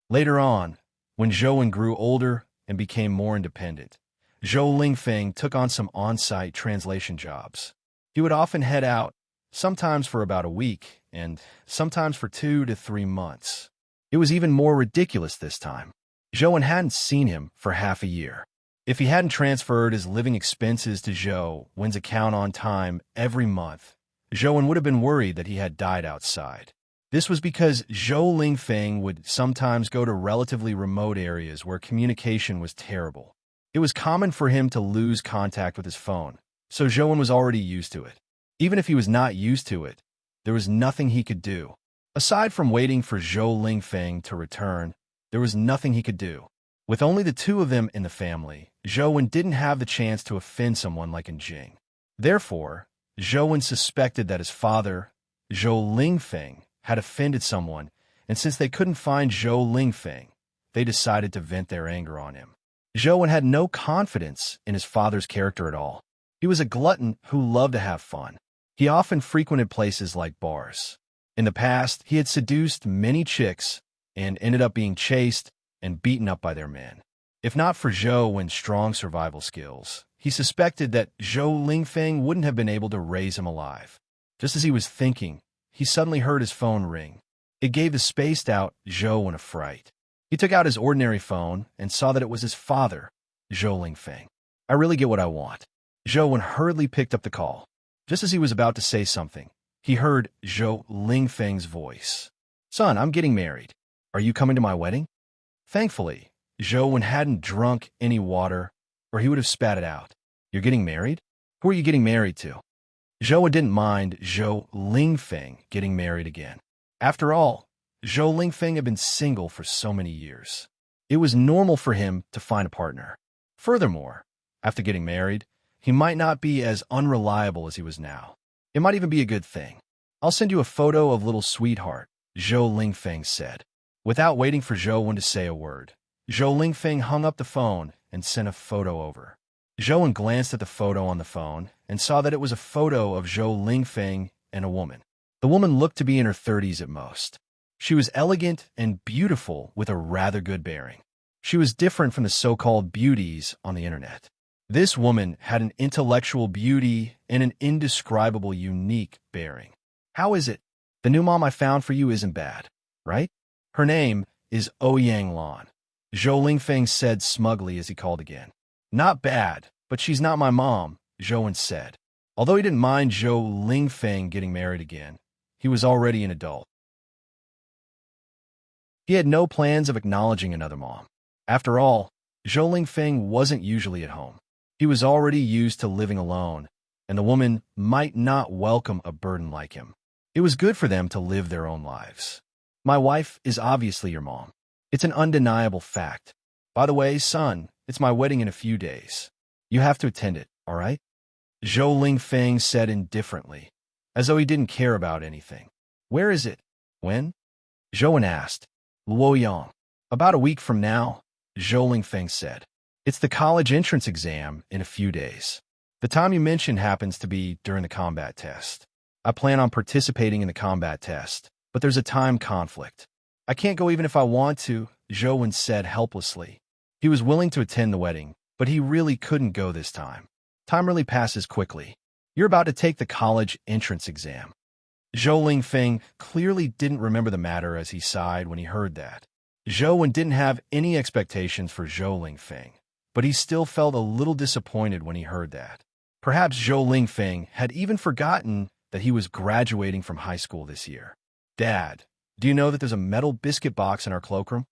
Later on, when Zhou grew older and became more independent, Zhou Lingfeng took on some on-site translation jobs. He would often head out, sometimes for about a week, and sometimes for 2 to 3 months. It was even more ridiculous this time. Zhou hadn't seen him for half a year. If he hadn't transferred his living expenses to Zhou's account on time every month, Zhou would have been worried that he had died outside. This was because Zhou Lingfeng would sometimes go to relatively remote areas where communication was terrible. It was common for him to lose contact with his phone, so Zhou was already used to it. Even if he was not used to it, there was nothing he could do. Aside from waiting for Zhou Lingfeng to return, there was nothing he could do. With only the two of them in the family, Zhou didn't have the chance to offend someone like Jing. Therefore, Zhou suspected that his father, Zhou Lingfeng, had offended someone, and since they couldn't find Zhou Lingfeng, they decided to vent their anger on him. Zhou had no confidence in his father's character at all. He was a glutton who loved to have fun. He often frequented places like bars. In the past, he had seduced many chicks and ended up being chased and beaten up by their men. If not for Zhou's strong survival skills, he suspected that Zhou Lingfeng wouldn't have been able to raise him alive. Just as he was thinking, he suddenly heard his phone ring. It gave the spaced-out Zhou a fright. He took out his ordinary phone and saw that it was his father, Zhou Lingfeng. "I really get what I want." Zhou hurriedly picked up the call. Just as he was about to say something, he heard Zhou Lingfeng's voice. "Son, I'm getting married. Are you coming to my wedding?" Thankfully, Zhou hadn't drunk any water, or he would have spat it out. "You're getting married? Who are you getting married to?" Zhou didn't mind Zhou Lingfeng getting married again. After all, Zhou Lingfeng had been single for so many years. It was normal for him to find a partner. Furthermore, after getting married, he might not be as unreliable as he was now. It might even be a good thing. "I'll send you a photo of little sweetheart," Zhou Lingfeng said. Without waiting for Zhou to say a word, Zhou Lingfeng hung up the phone and sent a photo over. Zhou glanced at the photo on the phone and saw that it was a photo of Zhou Lingfeng and a woman. The woman looked to be in her 30s at most. She was elegant and beautiful with a rather good bearing. She was different from the so-called beauties on the internet. This woman had an intellectual beauty and an indescribable unique bearing. "How is it? The new mom I found for you isn't bad, right? Her name is Ouyang Lan," Zhou Lingfeng said smugly as he called again. "Not bad, but she's not my mom," Zhou said. Although he didn't mind Zhou Lingfeng getting married again, he was already an adult. He had no plans of acknowledging another mom. After all, Zhou Lingfeng wasn't usually at home. He was already used to living alone, and the woman might not welcome a burden like him. It was good for them to live their own lives. "My wife is obviously your mom. It's an undeniable fact. By the way, son, it's my wedding in a few days. You have to attend it, all right?" Zhou Lingfeng said indifferently, as though he didn't care about anything. "Where is it? When?" Zhou asked. "Luoyang. About a week from now," Zhou Lingfeng said. "It's the college entrance exam in a few days. The time you mentioned happens to be during the combat test. I plan on participating in the combat test, but there's a time conflict. I can't go even if I want to," Zhou said helplessly. He was willing to attend the wedding, but he really couldn't go this time. Time really passes quickly. "You're about to take the college entrance exam." Zhou Lingfeng clearly didn't remember the matter as he sighed when he heard that. Zhou didn't have any expectations for Zhou Lingfeng, but he still felt a little disappointed when he heard that. Perhaps Zhou Lingfeng had even forgotten that he was graduating from high school this year. "Dad, do you know that there's a metal biscuit box in our cloakroom?"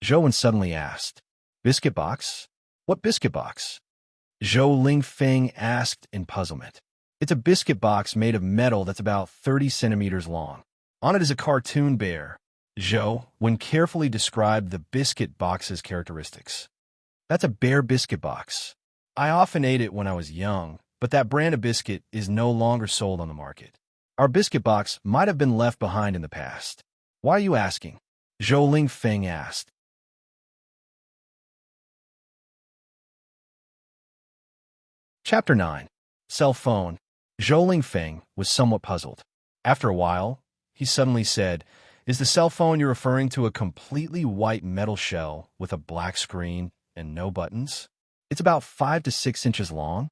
Zhou suddenly asked. "Biscuit box? What biscuit box?" Zhou Lingfeng asked in puzzlement. "It's a biscuit box made of metal that's about 30 centimeters long. On it is a cartoon bear." Zhou, when carefully described the biscuit box's characteristics. "That's a bear biscuit box. I often ate it when I was young, but that brand of biscuit is no longer sold on the market. Our biscuit box might have been left behind in the past." "Why are you asking?" Zhou Lingfeng asked. Chapter 9. Cell Phone. Zhou Lingfeng was somewhat puzzled. After a while, he suddenly said, "Is the cell phone you're referring to a completely white metal shell with a black screen and no buttons? It's about 5 to 6 inches long?"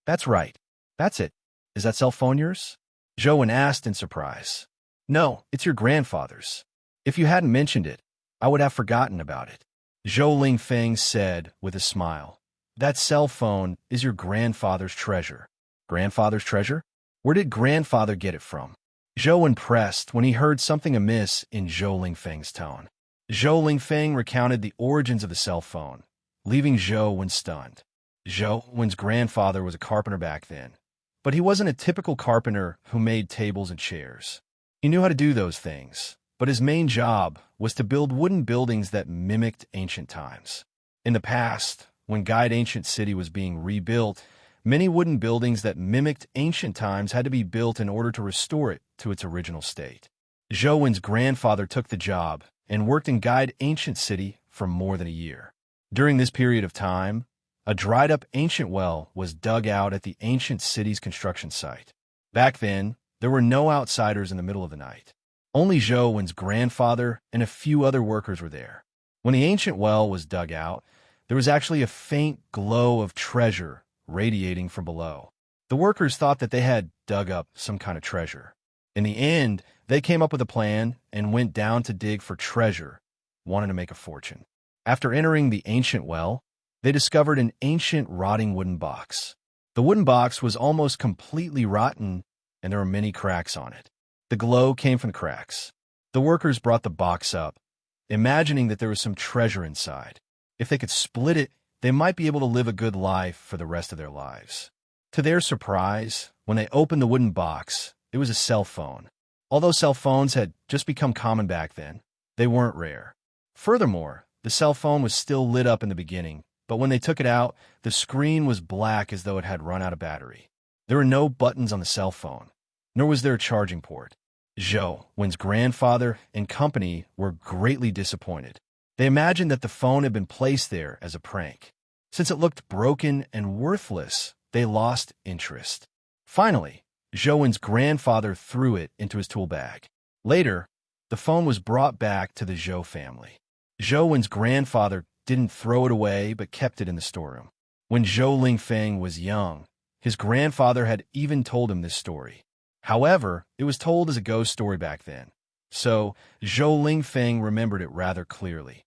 "That's right. That's it. Is that cell phone yours?" Zhou asked in surprise. "No, it's your grandfather's. If you hadn't mentioned it, I would have forgotten about it," Zhou Lingfeng said with a smile. "That cell phone is your grandfather's treasure." "Grandfather's treasure? Where did grandfather get it from?" Zhou impressed when he heard something amiss in Zhou Lingfeng's tone. Zhou Lingfeng recounted the origins of the cell phone, leaving Zhou Wen stunned. Zhou Wen's grandfather was a carpenter back then, but he wasn't a typical carpenter who made tables and chairs. He knew how to do those things, but his main job was to build wooden buildings that mimicked ancient times. In the past, when Guide Ancient City was being rebuilt, many wooden buildings that mimicked ancient times had to be built in order to restore it to its original state. Zhou Wen's grandfather took the job and worked in Guide Ancient City for more than a year. During this period of time, a dried-up ancient well was dug out at the ancient city's construction site. Back then, there were no outsiders in the middle of the night. Only Zhou Wen's grandfather and a few other workers were there. When the ancient well was dug out, there was actually a faint glow of treasure radiating from below. The workers thought that they had dug up some kind of treasure. In the end, they came up with a plan and went down to dig for treasure, wanting to make a fortune. After entering the ancient well, they discovered an ancient rotting wooden box. The wooden box was almost completely rotten, and there were many cracks on it. The glow came from the cracks. The workers brought the box up, imagining that there was some treasure inside. If they could split it, they might be able to live a good life for the rest of their lives. To their surprise, when they opened the wooden box, it was a cell phone. Although cell phones had just become common back then, they weren't rare. Furthermore, the cell phone was still lit up in the beginning, but when they took it out, the screen was black as though it had run out of battery. There were no buttons on the cell phone, nor was there a charging port. Zhou Wen's grandfather and company were greatly disappointed. They imagined that the phone had been placed there as a prank. Since it looked broken and worthless, they lost interest. Finally, Zhou Wen's grandfather threw it into his tool bag. Later, the phone was brought back to the Zhou family. Zhou Wen's grandfather didn't throw it away but kept it in the storeroom. When Zhou Lingfeng was young, his grandfather had even told him this story. However, it was told as a ghost story back then, so Zhou Lingfeng remembered it rather clearly.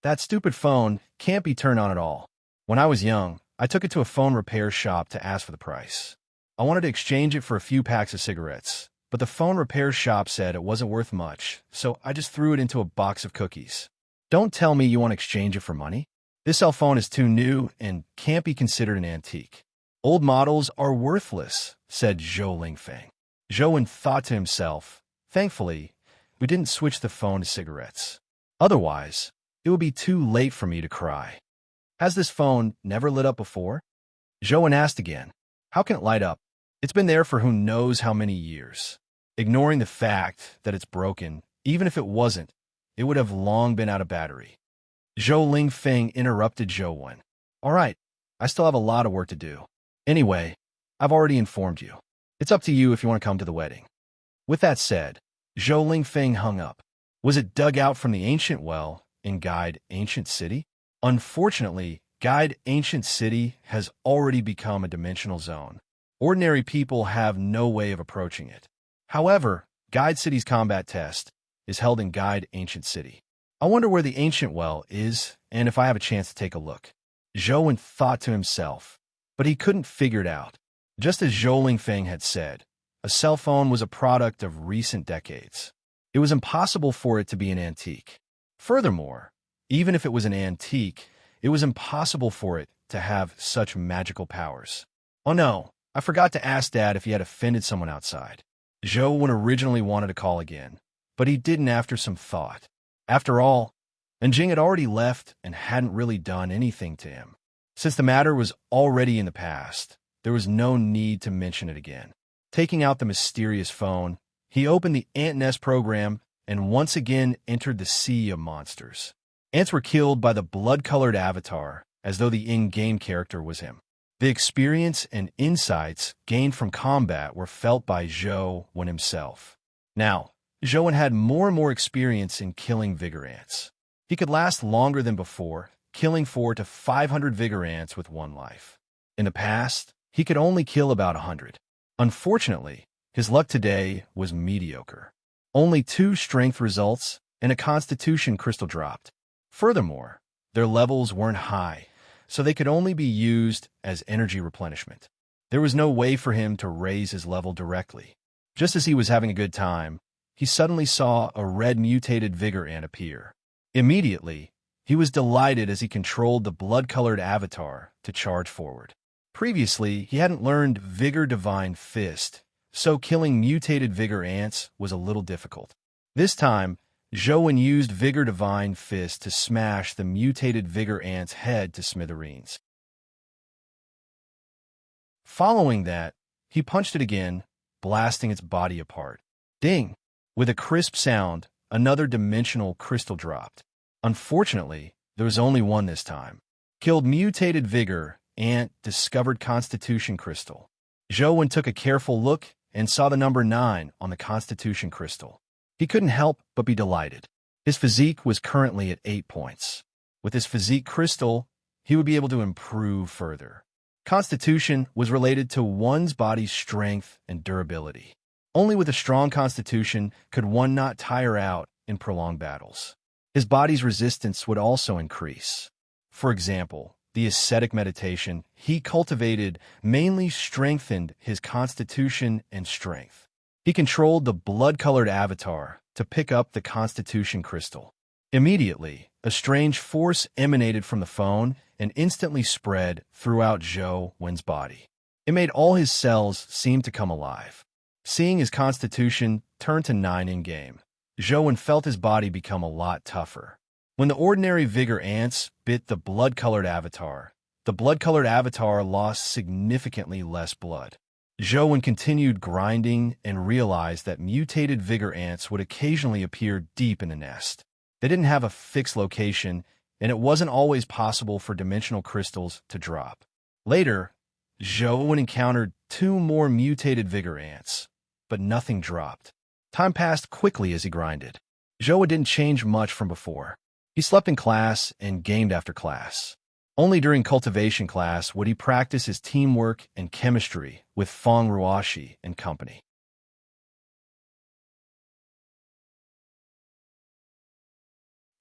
That stupid phone can't be turned on at all. When I was young, I took it to a phone repair shop to ask for the price. I wanted to exchange it for a few packs of cigarettes, but the phone repair shop said it wasn't worth much, so I just threw it into a box of cookies. Don't tell me you want to exchange it for money. This cell phone is too new and can't be considered an antique. Old models are worthless, said Zhou Lingfeng. Zhou Wen thought to himself, thankfully, we didn't switch the phone to cigarettes. Otherwise, it would be too late for me to cry. Has this phone never lit up before? Zhou Wen asked again. How can it light up? It's been there for who knows how many years. Ignoring the fact that it's broken, even if it wasn't, it would have long been out of battery. Zhou Lingfeng interrupted Zhou Wen. All right, I still have a lot of work to do. Anyway, I've already informed you. It's up to you if you want to come to the wedding. With that said, Zhou Lingfeng hung up. Was it dug out from the ancient well in Guide Ancient City? Unfortunately, Guide Ancient City has already become a dimensional zone. Ordinary people have no way of approaching it. However, Guide City's combat test is held in Guide Ancient City. I wonder where the ancient well is and if I have a chance to take a look. Zhou Wen thought to himself, but he couldn't figure it out. Just as Zhou Lingfeng had said, a cell phone was a product of recent decades. It was impossible for it to be an antique. Furthermore, even if it was an antique, it was impossible for it to have such magical powers. Oh no, I forgot to ask Dad if he had offended someone outside. Zhou Wen originally wanted to call again, but he didn't after some thought. After all, Jing had already left and hadn't really done anything to him. Since the matter was already in the past, there was no need to mention it again. Taking out the mysterious phone, he opened the ant nest program and once again entered the sea of monsters. Ants were killed by the blood-colored avatar, as though the in-game character was him. The experience and insights gained from combat were felt by Zhou Wen himself. Now, Zhou Wen had more and more experience in killing vigor ants. He could last longer than before, killing 400 to 500 vigor ants with one life. In the past, he could only kill about 100. Unfortunately, his luck today was mediocre. Only 2 strength results and a constitution crystal dropped. Furthermore, their levels weren't high, so they could only be used as energy replenishment. There was no way for him to raise his level directly. Just as he was having a good time, he suddenly saw a red mutated vigor ant appear. Immediately, He was delighted as he controlled the blood-colored avatar to charge forward. Previously, he hadn't learned Vigor Divine Fist, so killing mutated Vigor ants was a little difficult. This time, Zhou used Vigor Divine Fist to smash the mutated Vigor ant's head to smithereens. Following that, he punched it again, blasting its body apart. Ding! With a crisp sound, another dimensional crystal dropped. Unfortunately, there was only one this time. Killed mutated Vigor ant discovered Constitution crystal. Zhou took a careful look and saw the number 9 on the Constitution crystal. He couldn't help but be delighted. His physique was currently at 8 points. With his physique crystal, he would be able to improve further. Constitution was related to one's body's strength and durability. Only with a strong constitution could one not tire out in prolonged battles. His body's resistance would also increase. For example, the ascetic meditation he cultivated mainly strengthened his constitution and strength. He controlled the blood-colored avatar to pick up the Constitution crystal. Immediately, a strange force emanated from the phone and instantly spread throughout Zhou Wen's body. It made all his cells seem to come alive. Seeing his constitution turn to 9 in-game, Zhou Wen felt his body become a lot tougher. When the ordinary Vigor ants bit the blood-colored avatar, the blood-colored avatar lost significantly less blood. Zhou Wen continued grinding and realized that mutated Vigor ants would occasionally appear deep in the nest. They didn't have a fixed location, and it wasn't always possible for dimensional crystals to drop. Later, Zhou Wen encountered 2 more mutated Vigor ants, but nothing dropped. Time passed quickly as he grinded. Zhou Wen didn't change much from before. He slept in class and gamed after class. Only during cultivation class would he practice his teamwork and chemistry with Feng Ruoshi and company.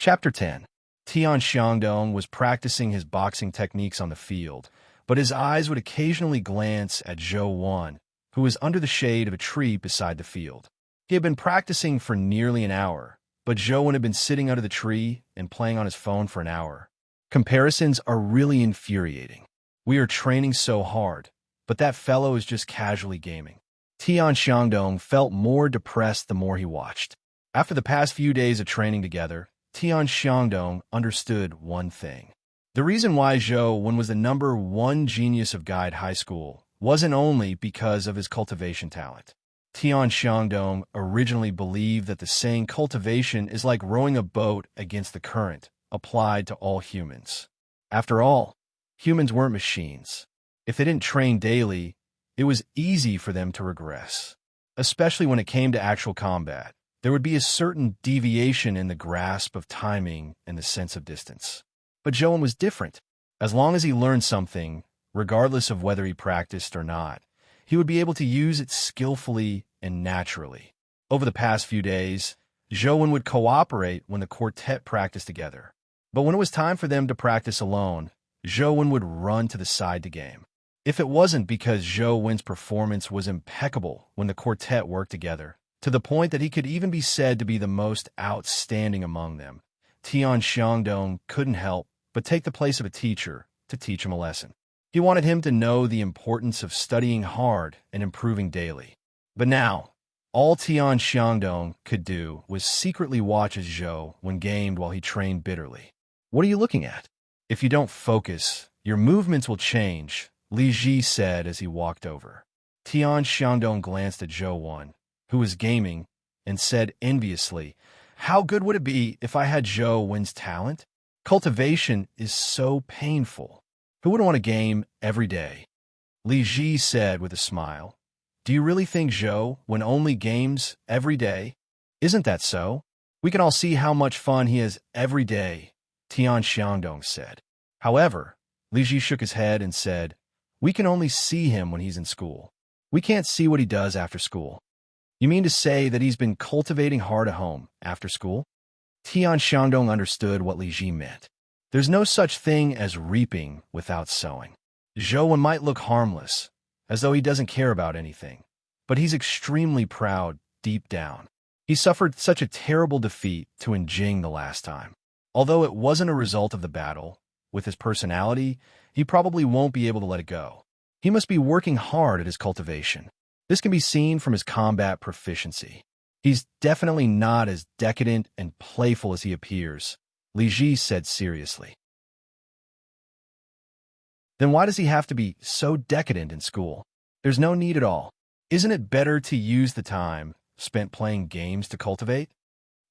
Chapter 10. Tian Xiangdong was practicing his boxing techniques on the field, but his eyes would occasionally glance at Zhou Wen, who was under the shade of a tree beside the field. He had been practicing for nearly an hour, but Zhou Wen had been sitting under the tree and playing on his phone for an hour. Comparisons are really infuriating. We are training so hard, but that fellow is just casually gaming. Tian Xiangdong felt more depressed the more he watched. After the past few days of training together, Tian Xiangdong understood one thing. The reason why Zhou Wen was the number 1 genius of Guide High School wasn't only because of his cultivation talent. Tian Xiangdong originally believed that the saying cultivation is like rowing a boat against the current, applied to all humans. After all, humans weren't machines. If they didn't train daily, it was easy for them to regress. Especially when it came to actual combat, there would be a certain deviation in the grasp of timing and the sense of distance. But Zhou Wen was different. As long as he learned something, regardless of whether he practiced or not, he would be able to use it skillfully and naturally. Over the past few days, Zhou Wen would cooperate when the quartet practiced together. But when it was time for them to practice alone, Zhou Wen would run to the side to game. If it wasn't because Zhou Wen's performance was impeccable when the quartet worked together, to the point that he could even be said to be the most outstanding among them, Tian Xiangdong couldn't help but take the place of a teacher to teach him a lesson. He wanted him to know the importance of studying hard and improving daily. But now, all Tian Xiangdong could do was secretly watch as Zhou Wen gamed while he trained bitterly. "What are you looking at? If you don't focus, your movements will change," Li Ji said as he walked over. Tian Xiangdong glanced at Zhou Wen, who was gaming, and said enviously, "How good would it be if I had Zhou Wen's talent? Cultivation is so painful. Who wouldn't want to game every day?" Li Ji said with a smile, "Do you really think Zhou Wen only games every day? Isn't that so? We can all see how much fun he has every day," Tian Xiangdong said. However, Li Ji shook his head and said, "We can only see him when he's in school. We can't see what he does after school." "You mean to say that he's been cultivating hard at home after school?" Tian Xiangdong understood what Li Ji meant. There's no such thing as reaping without sowing. Zhou Wen might look harmless, as though he doesn't care about anything, but he's extremely proud deep down. He suffered such a terrible defeat to Enjing the last time. Although it wasn't a result of the battle, with his personality, he probably won't be able to let it go. He must be working hard at his cultivation. This can be seen from his combat proficiency. He's definitely not as decadent and playful as he appears, Li Ji said seriously. Then why does he have to be so decadent in school? There's no need at all. Isn't it better to use the time spent playing games to cultivate?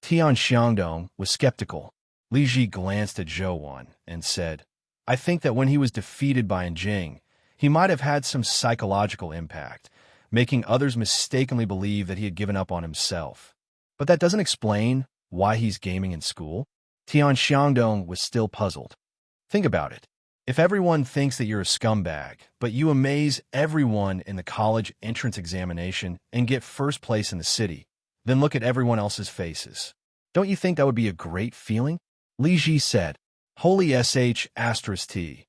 Tian Xiangdong was skeptical. Li Ji glanced at Zhou Wan and said, I think that when he was defeated by Jing, he might have had some psychological impact, making others mistakenly believe that he had given up on himself. But that doesn't explain why he's gaming in school. Tian Xiangdong was still puzzled. Think about it. If everyone thinks that you're a scumbag, but you amaze everyone in the college entrance examination and get first place in the city, then look at everyone else's faces. Don't you think that would be a great feeling? Li Ji said, Holy sh*t.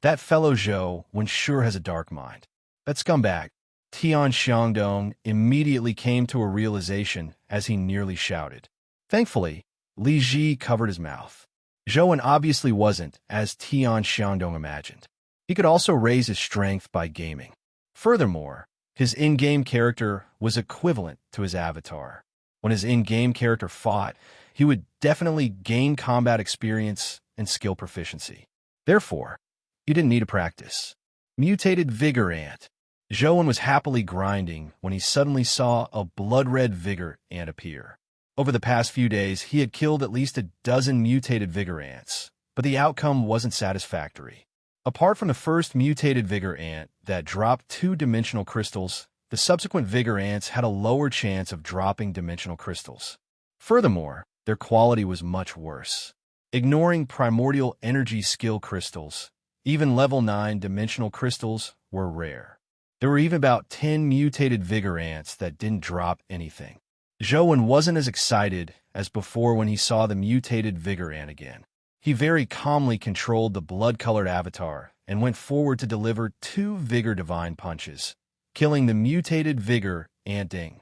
That fellow Zhou Wan sure has a dark mind. That scumbag. Tian Xiangdong immediately came to a realization as he nearly shouted. Thankfully, Li Ji covered his mouth. Zhou Wan obviously wasn't, as Tian Xiangdong imagined. He could also raise his strength by gaming. Furthermore, his in-game character was equivalent to his avatar. When his in-game character fought, he would definitely gain combat experience and skill proficiency. Therefore, you didn't need to practice. Mutated Vigor Ant. Zhou Wan was happily grinding when he suddenly saw a blood-red Vigor Ant appear. Over the past few days, he had killed at least a dozen mutated Vigor Ants, but the outcome wasn't satisfactory. Apart from the first mutated Vigor Ant that dropped 2-dimensional crystals, the subsequent Vigor Ants had a lower chance of dropping dimensional crystals. Furthermore, their quality was much worse. Ignoring primordial energy skill crystals, even level 9 dimensional crystals were rare. There were even about 10 mutated Vigor Ants that didn't drop anything. Zhou Wan wasn't as excited as before when he saw the mutated Vigor Ant again. He very calmly controlled the blood-colored avatar and went forward to deliver 2 Vigor Divine punches, killing the mutated Vigor Ant Ding.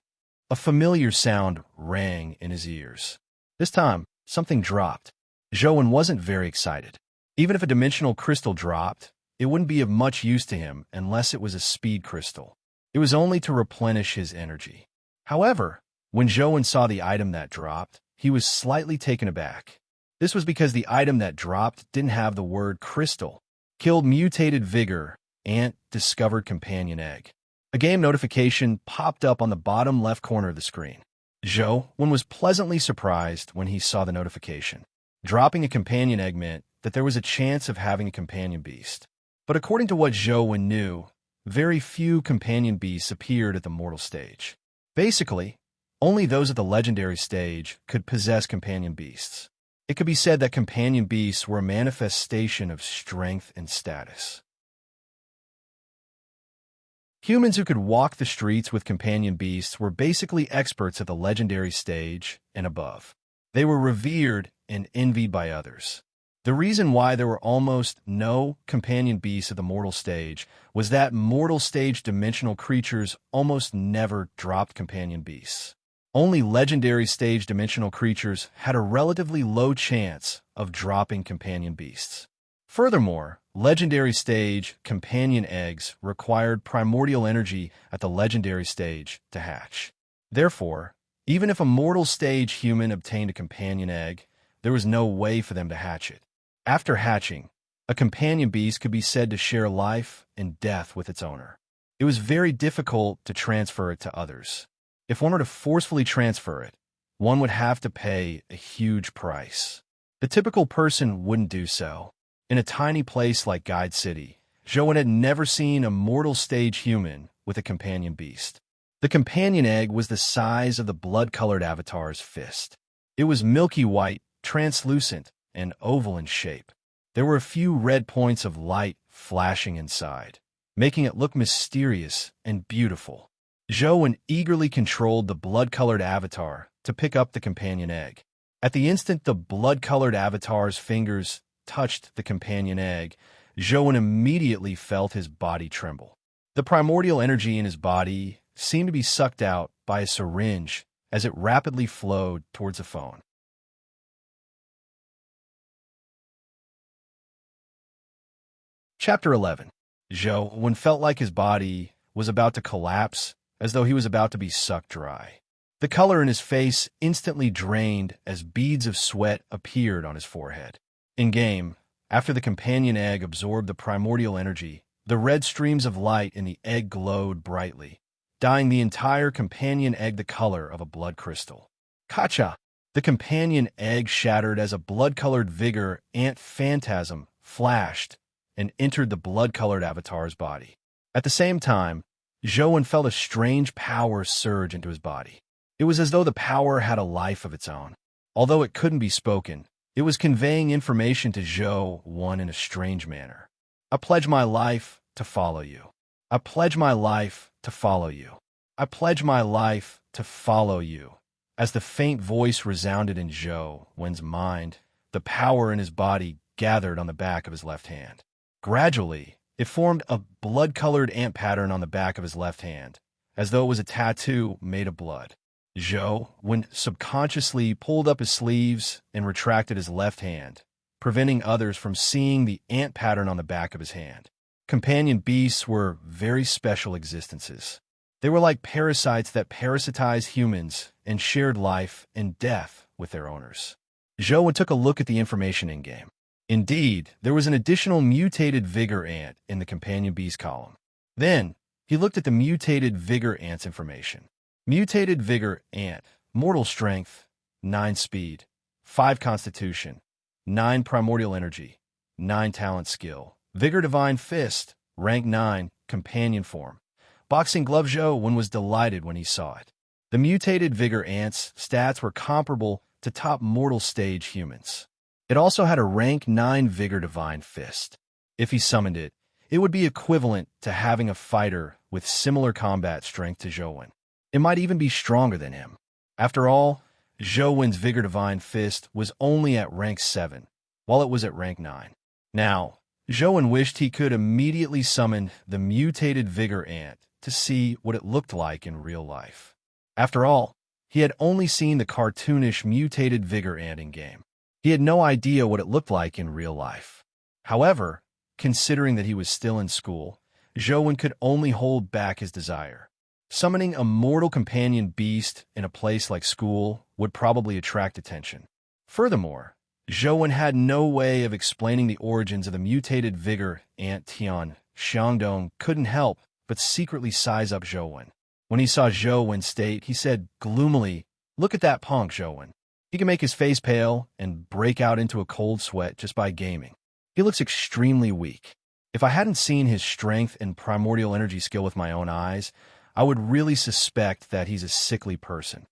A familiar sound rang in his ears. This time, something dropped. Zhou Wan wasn't very excited. Even if a dimensional crystal dropped, it wouldn't be of much use to him unless it was a speed crystal. It was only to replenish his energy. However, when Zhou Wan saw the item that dropped, he was slightly taken aback. This was because the item that dropped didn't have the word crystal. Killed mutated Vigor Ant discovered companion egg. A game notification popped up on the bottom left corner of the screen. Zhou Wan was pleasantly surprised when he saw the notification. Dropping a companion egg meant that there was a chance of having a companion beast. But according to what Zhou Wan knew, very few companion beasts appeared at the mortal stage. Basically, only those at the legendary stage could possess companion beasts. It could be said that companion beasts were a manifestation of strength and status. Humans who could walk the streets with companion beasts were basically experts at the legendary stage and above. They were revered and envied by others. The reason why there were almost no companion beasts at the mortal stage was that mortal stage dimensional creatures almost never dropped companion beasts. Only legendary stage dimensional creatures had a relatively low chance of dropping companion beasts. Furthermore, legendary stage companion eggs required primordial energy at the legendary stage to hatch. Therefore, even if a mortal stage human obtained a companion egg, there was no way for them to hatch it. After hatching, a companion beast could be said to share life and death with its owner. It was very difficult to transfer it to others. If one were to forcefully transfer it, one would have to pay a huge price. The typical person wouldn't do so. In a tiny place like Guide City, Zhou Wan had never seen a mortal stage human with a companion beast. The companion egg was the size of the blood-colored avatar's fist. It was milky white, translucent, and oval in shape. There were a few red points of light flashing inside, making it look mysterious and beautiful. Zhou Wan eagerly controlled the blood-colored avatar to pick up the companion egg. At the instant the blood-colored avatar's fingers touched the companion egg, Zhou Wan immediately felt his body tremble. The primordial energy in his body seemed to be sucked out by a syringe as it rapidly flowed towards a phone. Chapter 11. When felt like his body was about to collapse, as though he was about to be sucked dry. The color in his face instantly drained as beads of sweat appeared on his forehead. In-game, after the companion egg absorbed the primordial energy, the red streams of light in the egg glowed brightly, dyeing the entire companion egg the color of a blood crystal. Kacha! The companion egg shattered as a blood-colored vigor ant phantasm flashed and entered the blood-colored avatar's body. At the same time, Zhou felt a strange power surge into his body. It was as though the power had a life of its own. Although it couldn't be spoken, it was conveying information to Zhou in a strange manner. I pledge my life to follow you. I pledge my life to follow you. I pledge my life to follow you. As the faint voice resounded in Zhou's mind, the power in his body gathered on the back of his left hand. Gradually, it formed a blood-colored ant pattern on the back of his left hand, as though it was a tattoo made of blood. Zhou subconsciously pulled up his sleeves and retracted his left hand, preventing others from seeing the ant pattern on the back of his hand. Companion beasts were very special existences. They were like parasites that parasitized humans and shared life and death with their owners. Zhou took a look at the information in-game. Indeed, there was an additional mutated vigor ant in the companion beast column. Then, he looked at the mutated vigor ant's information. Mutated vigor ant, mortal strength, 9 speed, 5 constitution, 9 primordial energy, 9 talent skill, vigor divine fist, rank 9, companion form. Boxing glove. Zhou was delighted when he saw it. The mutated vigor ant's stats were comparable to top mortal stage humans. It also had a rank 9 vigor divine fist. If he summoned it, it would be equivalent to having a fighter with similar combat strength to Zhou. It might even be stronger than him. After all, Zhou's vigor divine fist was only at rank 7, while it was at rank 9. Now, Zhou wished he could immediately summon the mutated vigor ant to see what it looked like in real life. After all, he had only seen the cartoonish mutated vigor ant in-game. He had no idea what it looked like in real life. However, considering that he was still in school, Zhou could only hold back his desire. Summoning a mortal companion beast in a place like school would probably attract attention. Furthermore, Zhou had no way of explaining the origins of the mutated vigor ant. Tian Xiangdong couldn't help but secretly size up Zhou. When he saw Zhou's state, he said gloomily, "Look at that punk, Zhou. He can make his face pale and break out into a cold sweat just by gaming. He looks extremely weak. If I hadn't seen his strength and primordial energy skill with my own eyes, I would really suspect that he's a sickly person."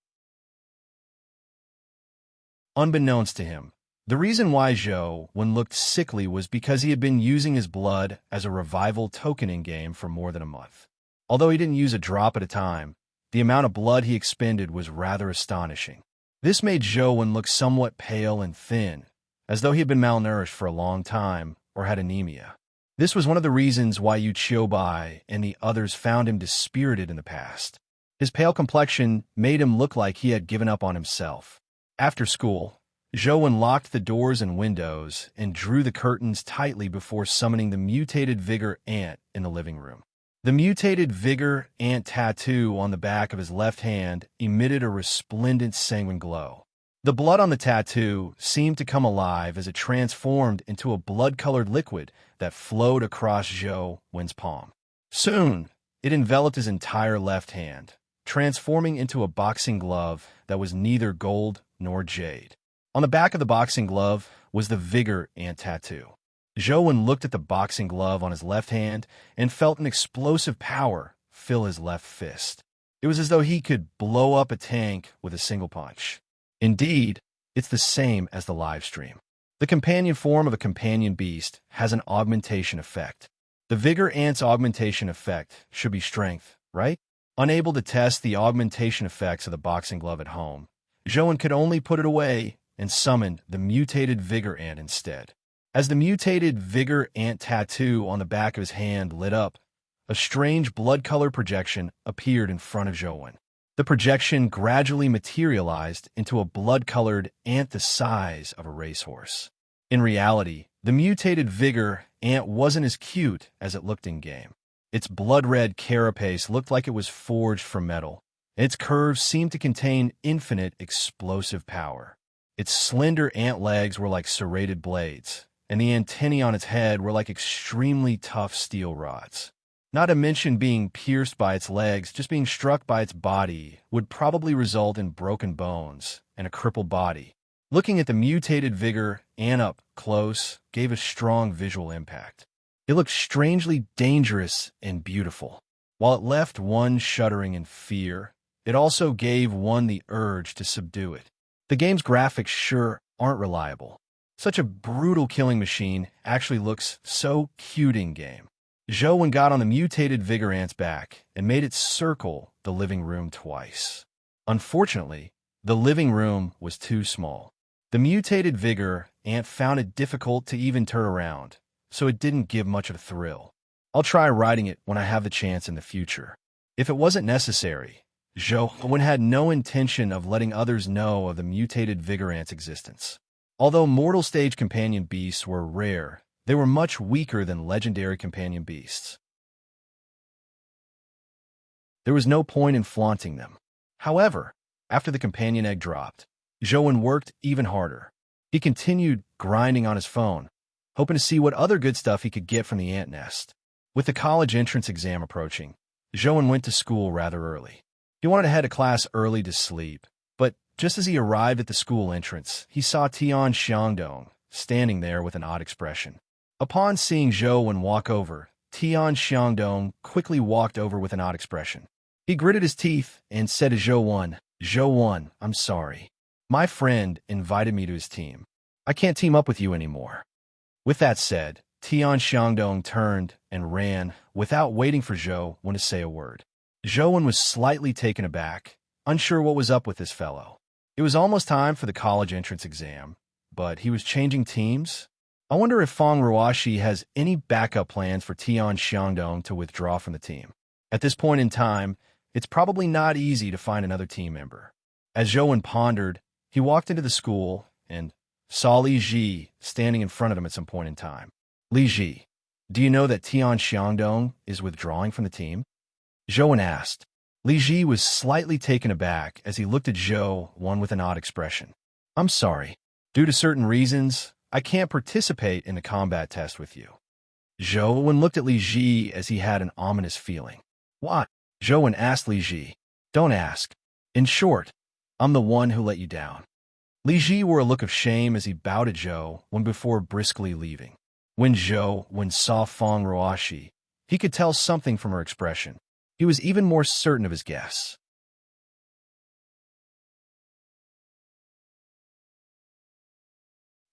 Unbeknownst to him, the reason why Zhou looked sickly was because he had been using his blood as a revival token in-game for more than a month. Although he didn't use a drop at a time, the amount of blood he expended was rather astonishing. This made Zhou look somewhat pale and thin, as though he had been malnourished for a long time or had anemia. This was one of the reasons why Yu Qiubai and the others found him dispirited in the past. His pale complexion made him look like he had given up on himself. After school, Zhou locked the doors and windows and drew the curtains tightly before summoning the mutated vigor ant in the living room. The mutated vigor ant tattoo on the back of his left hand emitted a resplendent sanguine glow. The blood on the tattoo seemed to come alive as it transformed into a blood-colored liquid that flowed across Zhou's palm. Soon, it enveloped his entire left hand, transforming into a boxing glove that was neither gold nor jade. On the back of the boxing glove was the vigor ant tattoo. Zhou looked at the boxing glove on his left hand and felt an explosive power fill his left fist. It was as though he could blow up a tank with a single punch. Indeed, it's the same as the live stream. The companion form of a companion beast has an augmentation effect. The vigor ant's augmentation effect should be strength, right? Unable to test the augmentation effects of the boxing glove at home, Zhou could only put it away and summoned the mutated vigor ant instead. As the mutated vigor ant tattoo on the back of his hand lit up, a strange blood color projection appeared in front of Zhou. The projection gradually materialized into a blood-colored ant the size of a racehorse. In reality, the mutated vigor ant wasn't as cute as it looked in-game. Its blood-red carapace looked like it was forged from metal. Its curves seemed to contain infinite explosive power. Its slender ant legs were like serrated blades, and the antennae on its head were like extremely tough steel rods. Not to mention being pierced by its legs, just being struck by its body would probably result in broken bones and a crippled body. Looking at the mutated vigor ant up close gave a strong visual impact. It looked strangely dangerous and beautiful. While it left one shuddering in fear, it also gave one the urge to subdue it. The game's graphics sure aren't reliable. Such a brutal killing machine actually looks so cute in-game. Zhou got on the mutated vigor ant's back and made it circle the living room twice. Unfortunately, the living room was too small. The mutated vigor ant found it difficult to even turn around, so it didn't give much of a thrill. I'll try riding it when I have the chance in the future. If it wasn't necessary, Zhou had no intention of letting others know of the mutated vigor ant's existence. Although mortal stage companion beasts were rare, they were much weaker than legendary companion beasts. There was no point in flaunting them. However, after the companion egg dropped, Zhou worked even harder. He continued grinding on his phone, hoping to see what other good stuff he could get from the ant nest. With the college entrance exam approaching, Zhou went to school rather early. He wanted to head to class early to sleep, but just as he arrived at the school entrance, he saw Tian Xiangdong standing there with an odd expression. Upon seeing Zhou walk over, Tian Xiangdong quickly walked over with an odd expression. He gritted his teeth and said to Zhou, I'm sorry. My friend invited me to his team. I can't team up with you anymore. With that said, Tian Xiangdong turned and ran without waiting for Zhou to say a word. Zhou was slightly taken aback, unsure what was up with this fellow. It was almost time for the college entrance exam, but he was changing teams. I wonder if Feng Ruoxi has any backup plans for Tian Xiangdong to withdraw from the team. At this point in time, it's probably not easy to find another team member. As Zhou pondered, he walked into the school and saw Li Ji standing in front of him at some point in time. Li Ji, do you know that Tian Xiangdong is withdrawing from the team? Zhou asked. Li Ji was slightly taken aback as he looked at Zhou with an odd expression. I'm sorry. Due to certain reasons, I can't participate in the combat test with you. Zhou looked at Li Ji as he had an ominous feeling. What? Zhou asked Li Ji. Don't ask. In short, I'm the one who let you down. Li Ji wore a look of shame as he bowed to Zhou before briskly leaving. When Zhou saw Feng Ruoxi, he could tell something from her expression. He was even more certain of his guess.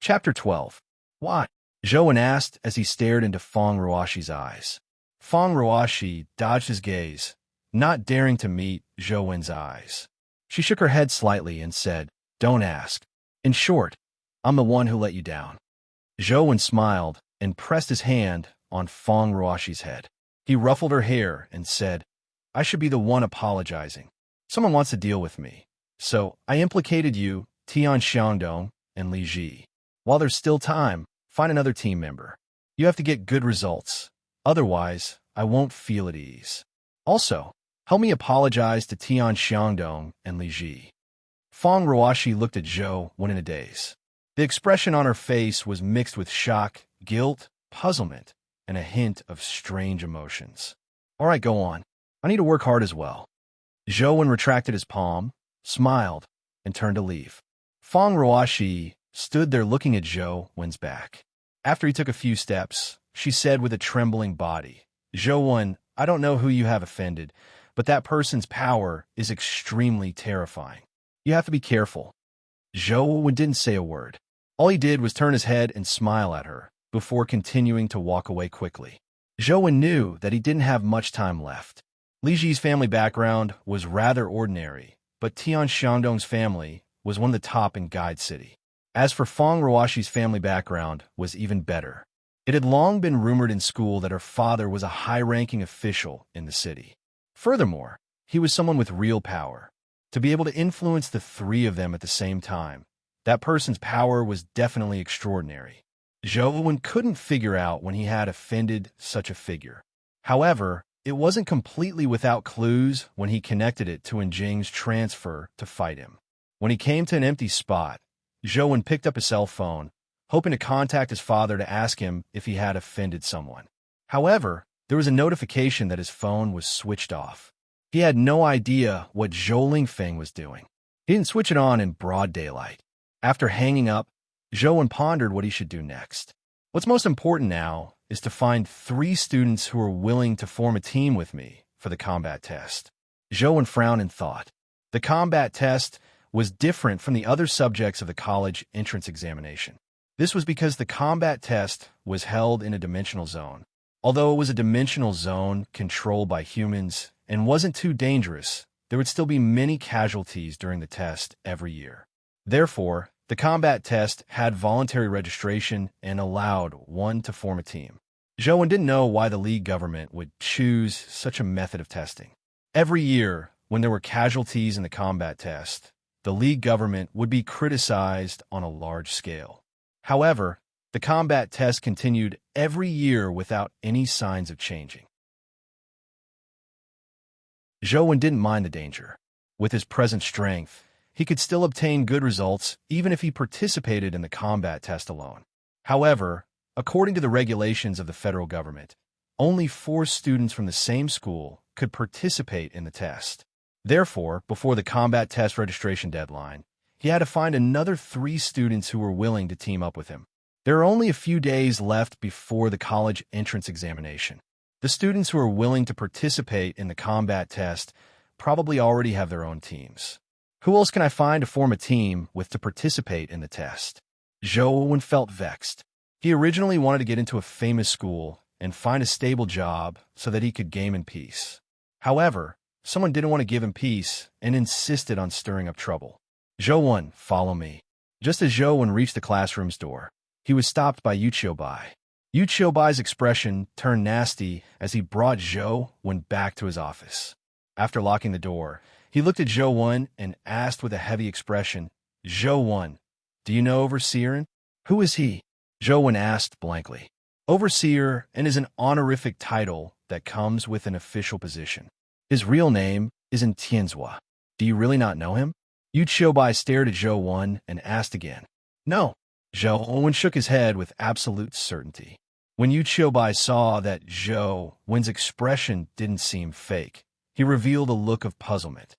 Chapter 12. What? Zhou asked as he stared into Feng Ruoxi's eyes. Feng Ruoxi dodged his gaze, not daring to meet Zhou's eyes. She shook her head slightly and said, Don't ask. In short, I'm the one who let you down. Zhou smiled and pressed his hand on Feng Ruoxi's head. He ruffled her hair and said, I should be the one apologizing. Someone wants to deal with me. So I implicated you, Tian Xiangdong, and Li Ji. While there's still time, find another team member. You have to get good results. Otherwise, I won't feel at ease. Also, help me apologize to Tian Xiangdong and Li Ji. Feng Ruoxi looked at Zhou in a daze. The expression on her face was mixed with shock, guilt, puzzlement, and a hint of strange emotions. All right, go on. I need to work hard as well. Zhou retracted his palm, smiled, and turned to leave. Feng Ruoxi stood there looking at Zhou's back. After he took a few steps, she said with a trembling body, Zhou, I don't know who you have offended, but that person's power is extremely terrifying. You have to be careful. Zhou didn't say a word. All he did was turn his head and smile at her, before continuing to walk away quickly. Zhou knew that he didn't have much time left. Li Ji's family background was rather ordinary, but Tian Xiangdong's family was one of the top in Guide City. As for Feng Ruoxi's family background was even better. It had long been rumored in school that her father was a high-ranking official in the city. Furthermore, he was someone with real power. To be able to influence the three of them at the same time, That person's power was definitely extraordinary. Zhou couldn't figure out when he had offended such a figure. However, it wasn't completely without clues when he connected it to Jing's transfer to fight him. When he came to an empty spot, Zhou picked up his cell phone, hoping to contact his father to ask him if he had offended someone. However, there was a notification that his phone was switched off. He had no idea what Zhou Lingfeng was doing. He didn't switch it on in broad daylight. After hanging up, Zhou pondered what he should do next. What's most important now is to find 3 students who are willing to form a team with me for the combat test. Zhou frowned in thought. The combat test was different from the other subjects of the college entrance examination. This was because the combat test was held in a dimensional zone. Although it was a dimensional zone controlled by humans and wasn't too dangerous, there would still be many casualties during the test every year. Therefore, the combat test had voluntary registration and allowed one to form a team. Zhou didn't know why the League government would choose such a method of testing. Every year, when there were casualties in the combat test, the League government would be criticized on a large scale. However, the combat test continued every year without any signs of changing. Zhou didn't mind the danger. With his present strength, he could still obtain good results even if he participated in the combat test alone. However, according to the regulations of the federal government, only 4 students from the same school could participate in the test. Therefore, before the combat test registration deadline, he had to find another 3 students who were willing to team up with him. There are only a few days left before the college entrance examination. The students who are willing to participate in the combat test probably already have their own teams. Who else can I find to form a team with to participate in the test? Zhou felt vexed. He originally wanted to get into a famous school and find a stable job so that he could game in peace. However, someone didn't want to give him peace and insisted on stirring up trouble. Zhou, follow me. Just as Zhou reached the classroom's door, he was stopped by Yu Qiubai. Yu Qiubai's expression turned nasty as he brought Zhou back to his office. After locking the door, he looked at Zhou and asked with a heavy expression, Zhou, do you know Overseer? Who is he? Zhou asked blankly. Overseer is an honorific title that comes with an official position. His real name is Tianzhua. Do you really not know him? Yu Qiubai stared at Zhou and asked again. No. Zhou shook his head with absolute certainty. When Yu Qiubai saw that Zhou's expression didn't seem fake, he revealed a look of puzzlement.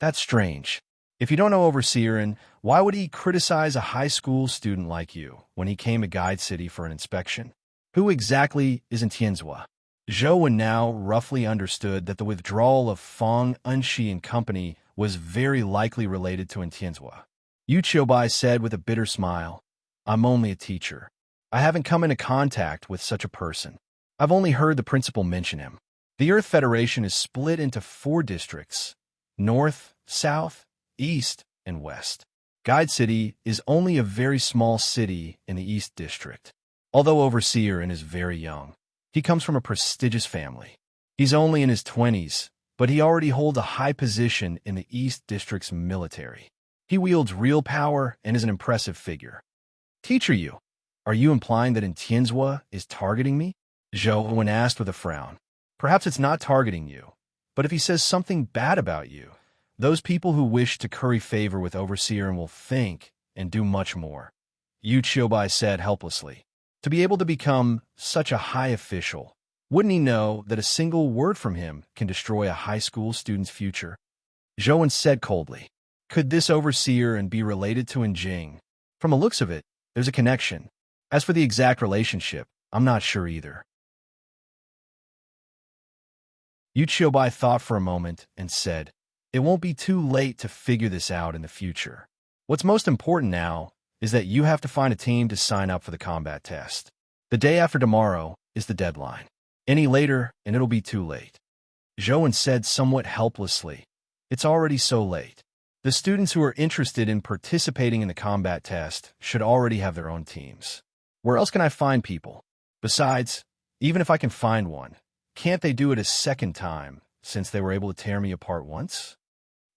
That's strange. If you don't know Overseer, why would he criticize a high school student like you when he came to Guide City for an inspection? Who exactly is Tianzhua? Zhou now roughly understood that the withdrawal of Feng Enshi and company was very likely related to Tianzhua. Yu Qiubai said with a bitter smile, I'm only a teacher. I haven't come into contact with such a person. I've only heard the principal mention him. The Earth Federation is split into 4 districts: North, South, East, and West. Guide City is only a very small city in the East District. Although Overseer is very young, he comes from a prestigious family. He's only in his 20s, but he already holds a high position in the East District's military. He wields real power and is an impressive figure. Teacher Yu, are you implying that Tianzhua is targeting me? Zhou asked with a frown. Perhaps it's not targeting you, but if he says something bad about you, those people who wish to curry favor with Overseer will think and do much more. Yu Qiubai said helplessly. To be able to become such a high official, wouldn't he know that a single word from him can destroy a high school student's future? Zhou said coldly. Could this Overseer be related to Jing? From the looks of it, there's a connection. As for the exact relationship, I'm not sure either. Yu Qiubai thought for a moment and said, it won't be too late to figure this out in the future. What's most important now is that you have to find a team to sign up for the combat test. The day after tomorrow is the deadline. Any later, and it'll be too late. Zhou said somewhat helplessly, it's already so late. The students who are interested in participating in the combat test should already have their own teams. Where else can I find people? Besides, even if I can find one, can't they do it a second time since they were able to tear me apart once?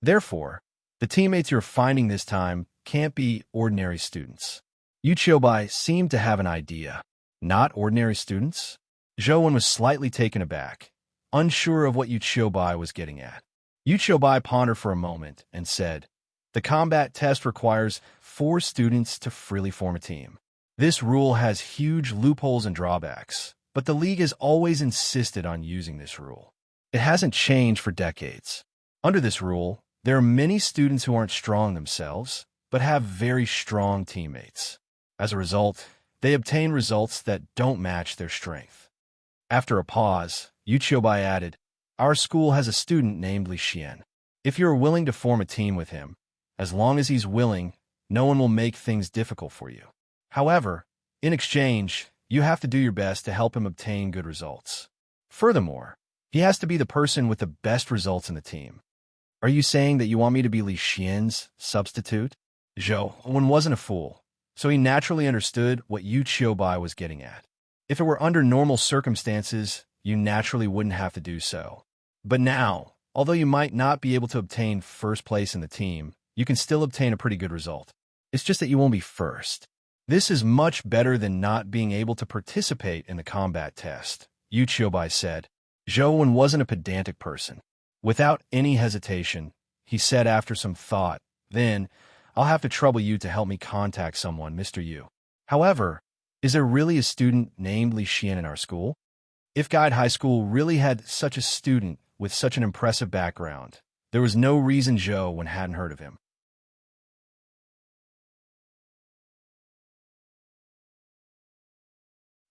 Therefore, the teammates you're finding this time can't be ordinary students. Yu Qiubai seemed to have an idea. Not ordinary students? Zhou was slightly taken aback, unsure of what Yu Qiubai was getting at. Yu Qiubai pondered for a moment and said, "The combat test requires 4 students to freely form a team. This rule has huge loopholes and drawbacks, but the League has always insisted on using this rule. It hasn't changed for decades. Under this rule, there are many students who aren't strong themselves, but have very strong teammates. As a result, they obtain results that don't match their strength." After a pause, Yu Qiubai added, "Our school has a student named Li Xian. If you're willing to form a team with him, as long as he's willing, no one will make things difficult for you. However, in exchange, you have to do your best to help him obtain good results. Furthermore, he has to be the person with the best results in the team." "Are you saying that you want me to be Li Xian's substitute?" Zhou wasn't a fool, so he naturally understood what Yu Qiubai was getting at. If it were under normal circumstances, you naturally wouldn't have to do so. But now, although you might not be able to obtain first place in the team, you can still obtain a pretty good result. It's just that you won't be first. This is much better than not being able to participate in the combat test, Yu Qiubai said. Zhou wasn't a pedantic person. Without any hesitation, he said after some thought, "Then, I'll have to trouble you to help me contact someone, Mr. Yu. However, is there really a student named Li Xian in our school?" If Guide High School really had such a student with such an impressive background, there was no reason Zhou hadn't heard of him.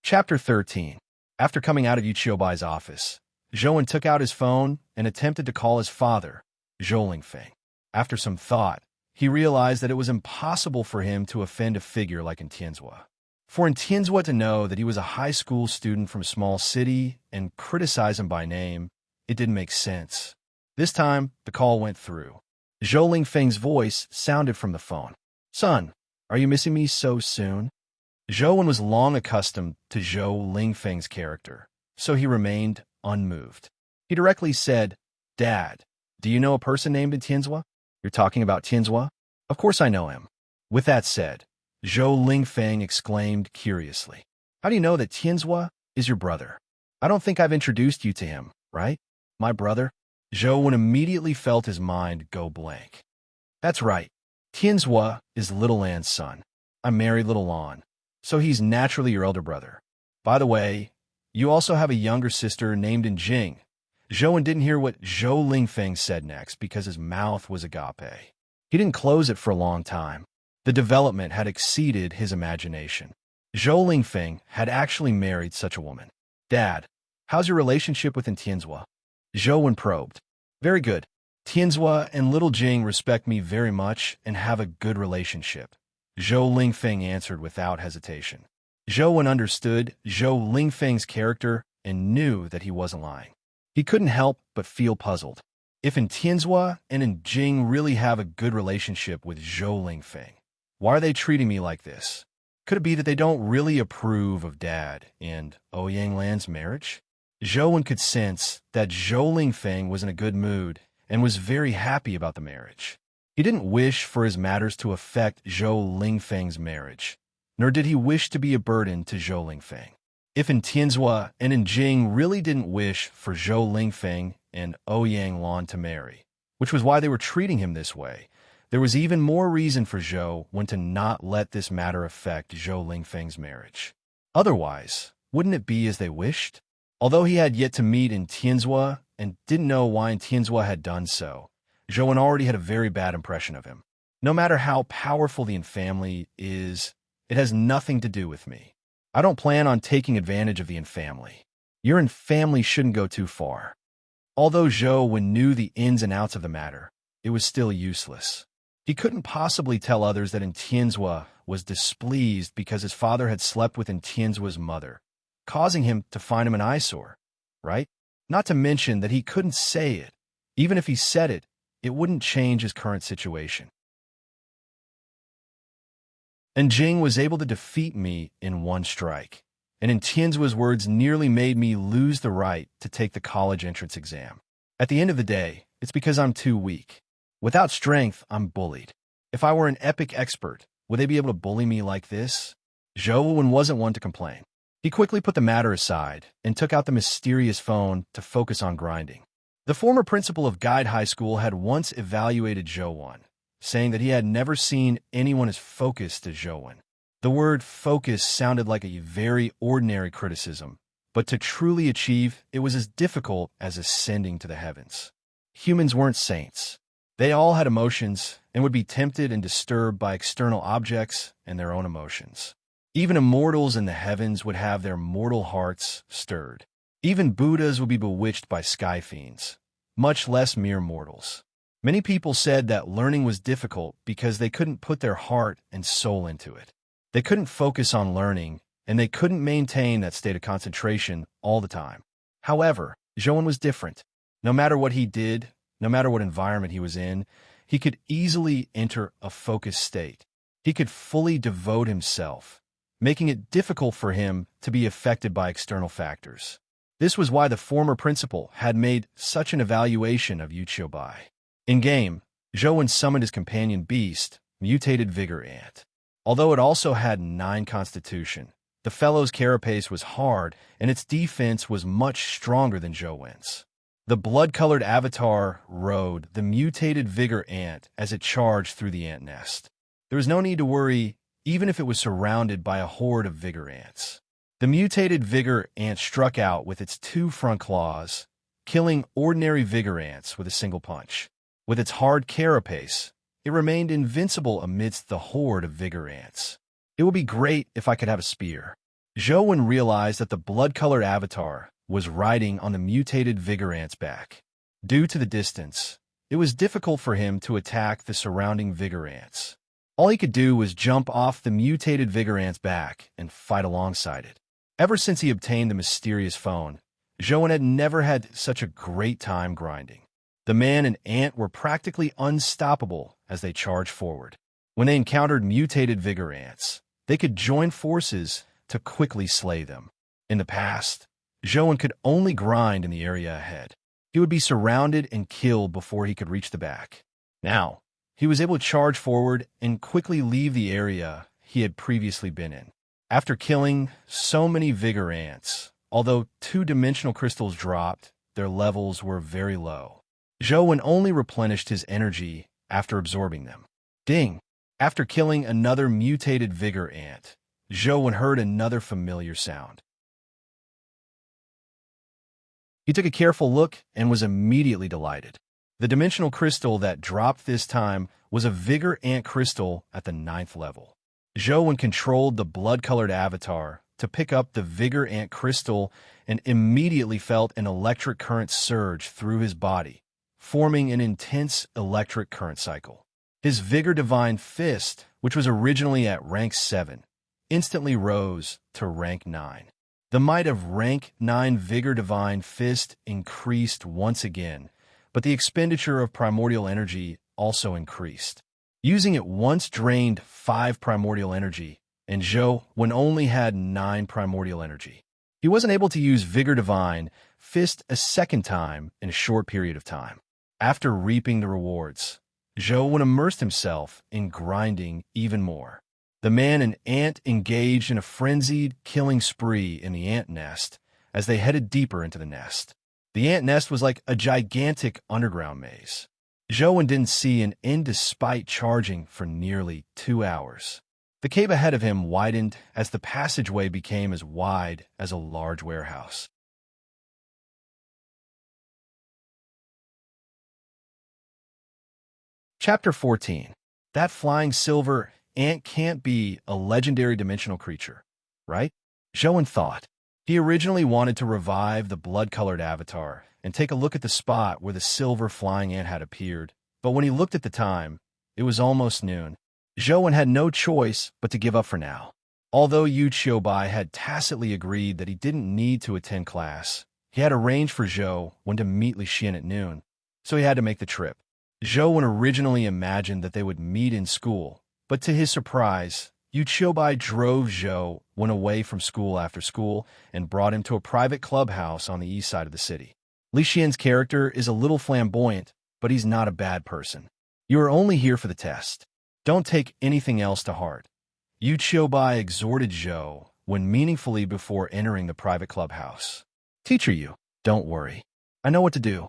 Chapter 13. After coming out of Yu Qiubai's office, Zhou took out his phone and attempted to call his father, Zhou Lingfeng. After some thought, he realized that it was impossible for him to offend a figure like Tianzua. For Tianzua to know that he was a high school student from a small city and criticize him by name, it didn't make sense. This time, the call went through. Zhou Lingfeng's voice sounded from the phone. "Son, are you missing me so soon?" Zhou was long accustomed to Zhou Lingfeng's character, so he remained unmoved. He directly said, "Dad, do you know a person named Tianzua?" "You're talking about Tianzua?" "Of course I know him." With that said, Zhou Lingfeng exclaimed curiously, "How do you know that Tianzua is your brother? I don't think I've introduced you to him, right?" "My brother?" Zhou immediately felt his mind go blank. "That's right. Tianzua is Little Lan's son. I married Little Lan, so he's naturally your elder brother. By the way, you also have a younger sister named Jing." Zhou didn't hear what Zhou Lingfeng said next because his mouth was agape. He didn't close it for a long time. The development had exceeded his imagination. Zhou Lingfeng had actually married such a woman. "Dad, how's your relationship with Tianzua?" Zhou probed. "Very good. Tianzua and little Jing respect me very much and have a good relationship," Zhou Lingfeng answered without hesitation. Zhou understood Zhou Lingfeng's character and knew that he wasn't lying. He couldn't help but feel puzzled. If Tianzua and Jing really have a good relationship with Zhou Lingfeng, why are they treating me like this? Could it be that they don't really approve of Dad and Ouyang Lan's marriage? Zhou could sense that Zhou Lingfeng was in a good mood and was very happy about the marriage. He didn't wish for his matters to affect Zhou Lingfeng's marriage, nor did he wish to be a burden to Zhou Lingfeng. If Tianzua and Jing really didn't wish for Zhou Lingfeng and Ouyang Lan to marry, which was why they were treating him this way, there was even more reason for Zhou to not let this matter affect Zhou Lingfeng's marriage. Otherwise, wouldn't it be as they wished? Although he had yet to meet Tianzua and didn't know why Tianzua had done so, Zhou already had a very bad impression of him. No matter how powerful the family is, it has nothing to do with me. I don't plan on taking advantage of the family. Your family shouldn't go too far. Although Zhou knew the ins and outs of the matter, it was still useless. He couldn't possibly tell others that Tianzua was displeased because his father had slept with Tianzua's mother, causing him to find him an eyesore, right? Not to mention that he couldn't say it. Even if he said it, it wouldn't change his current situation. And Jing was able to defeat me in one strike, and Tianzua's words nearly made me lose the right to take the college entrance exam. At the end of the day, it's because I'm too weak. Without strength, I'm bullied. If I were an epic expert, would they be able to bully me like this? Zhou wasn't one to complain. He quickly put the matter aside and took out the mysterious phone to focus on grinding. The former principal of Guide High School had once evaluated Zhou, saying that he had never seen anyone as focused as Zhou. The word focus sounded like a very ordinary criticism, but to truly achieve, it was as difficult as ascending to the heavens. Humans weren't saints. They all had emotions and would be tempted and disturbed by external objects and their own emotions. Even immortals in the heavens would have their mortal hearts stirred. Even Buddhas would be bewitched by sky fiends, much less mere mortals. Many people said that learning was difficult because they couldn't put their heart and soul into it. They couldn't focus on learning, and they couldn't maintain that state of concentration all the time. However, Zhou was different. No matter what he did, no matter what environment he was in, he could easily enter a focused state. He could fully devote himself, making it difficult for him to be affected by external factors. This was why the former principal had made such an evaluation of Yu Qiubai. In-game, Zhou summoned his companion beast, Mutated Vigor Ant. Although it also had 9 constitution, the fellow's carapace was hard and its defense was much stronger than Zhou's. The blood-colored avatar rode the Mutated Vigor Ant as it charged through the ant nest. There was no need to worry, even if it was surrounded by a horde of vigor ants. The Mutated Vigor Ant struck out with its 2 front claws, killing ordinary vigor ants with a single punch. With its hard carapace, it remained invincible amidst the horde of vigor ants. It would be great if I could have a spear. Zhou realized that the blood-colored avatar was riding on the Mutated Vigor Ant's back. Due to the distance, it was difficult for him to attack the surrounding vigor ants. All he could do was jump off the Mutated Vigor Ant's back and fight alongside it. Ever since he obtained the mysterious phone, Zhou had never had such a great time grinding. The man and ant were practically unstoppable as they charged forward. When they encountered Mutated Vigor Ants, they could join forces to quickly slay them. In the past, Zhou could only grind in the area ahead. He would be surrounded and killed before he could reach the back. Now, he was able to charge forward and quickly leave the area he had previously been in. After killing so many vigor ants, although 2-dimensional crystals dropped, their levels were very low. Zhou only replenished his energy after absorbing them. Ding! After killing another Mutated Vigor Ant, Zhou heard another familiar sound. He took a careful look and was immediately delighted. The dimensional crystal that dropped this time was a Vigor Ant crystal at the 9th level. Zhou controlled the blood-colored avatar to pick up the Vigor Ant crystal and immediately felt an electric current surge through his body, forming an intense electric current cycle. His Vigor Divine Fist, which was originally at rank 7, instantly rose to rank 9. The might of rank 9 Vigor Divine Fist increased once again, but the expenditure of primordial energy also increased. Using it once drained 5 primordial energy, and Zhou only had 9 primordial energy. He wasn't able to use Vigor Divine Fist a second time in a short period of time. After reaping the rewards, Zhou immersed himself in grinding even more. The man and ant engaged in a frenzied killing spree in the ant nest as they headed deeper into the nest. The ant nest was like a gigantic underground maze. Zhou didn't see an end despite charging for nearly 2 hours. The cave ahead of him widened as the passageway became as wide as a large warehouse. Chapter 14. That flying silver ant can't be a legendary dimensional creature, right? Zhou thought. He originally wanted to revive the blood-colored avatar and take a look at the spot where the silver flying ant had appeared, but when he looked at the time, it was almost noon. Zhou had no choice but to give up for now. Although Yu Qiubai had tacitly agreed that he didn't need to attend class, he had arranged for Zhou when to meet Li Xian at noon, so he had to make the trip. Zhou originally imagined that they would meet in school, but to his surprise, Yu Qiubai drove Zhou away from school after school and brought him to a private clubhouse on the east side of the city. Li Xian's character is a little flamboyant, but he's not a bad person. You are only here for the test. Don't take anything else to heart. Yu Qiubai exhorted Zhou when meaningfully before entering the private clubhouse. Teacher Yu, don't worry. I know what to do.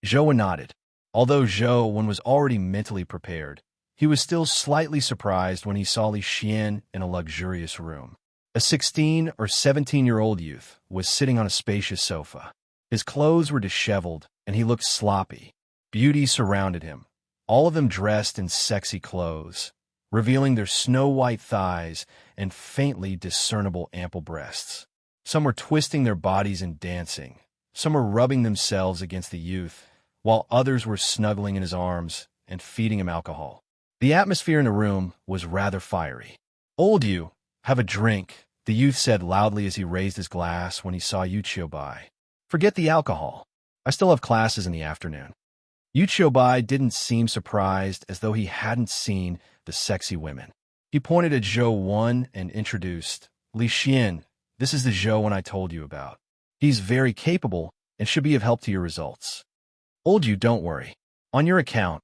Zhou nodded. Although Zhou was already mentally prepared, he was still slightly surprised when he saw Li Xian in a luxurious room. A 16 or 17-year-old youth was sitting on a spacious sofa. His clothes were disheveled, and he looked sloppy. Beauty surrounded him, all of them dressed in sexy clothes, revealing their snow-white thighs and faintly discernible ample breasts. Some were twisting their bodies and dancing. Some were rubbing themselves against the youth, while others were snuggling in his arms and feeding him alcohol. The atmosphere in the room was rather fiery. Old Yu, have a drink, the youth said loudly as he raised his glass when he saw Yu Qiubai. Forget the alcohol. I still have classes in the afternoon. Yu Qiubai didn't seem surprised, as though he hadn't seen the sexy women. He pointed at Zhou and introduced, Li Xian, this is the Zhou I told you about. He's very capable and should be of help to your results. Old Yu, don't worry. On your account,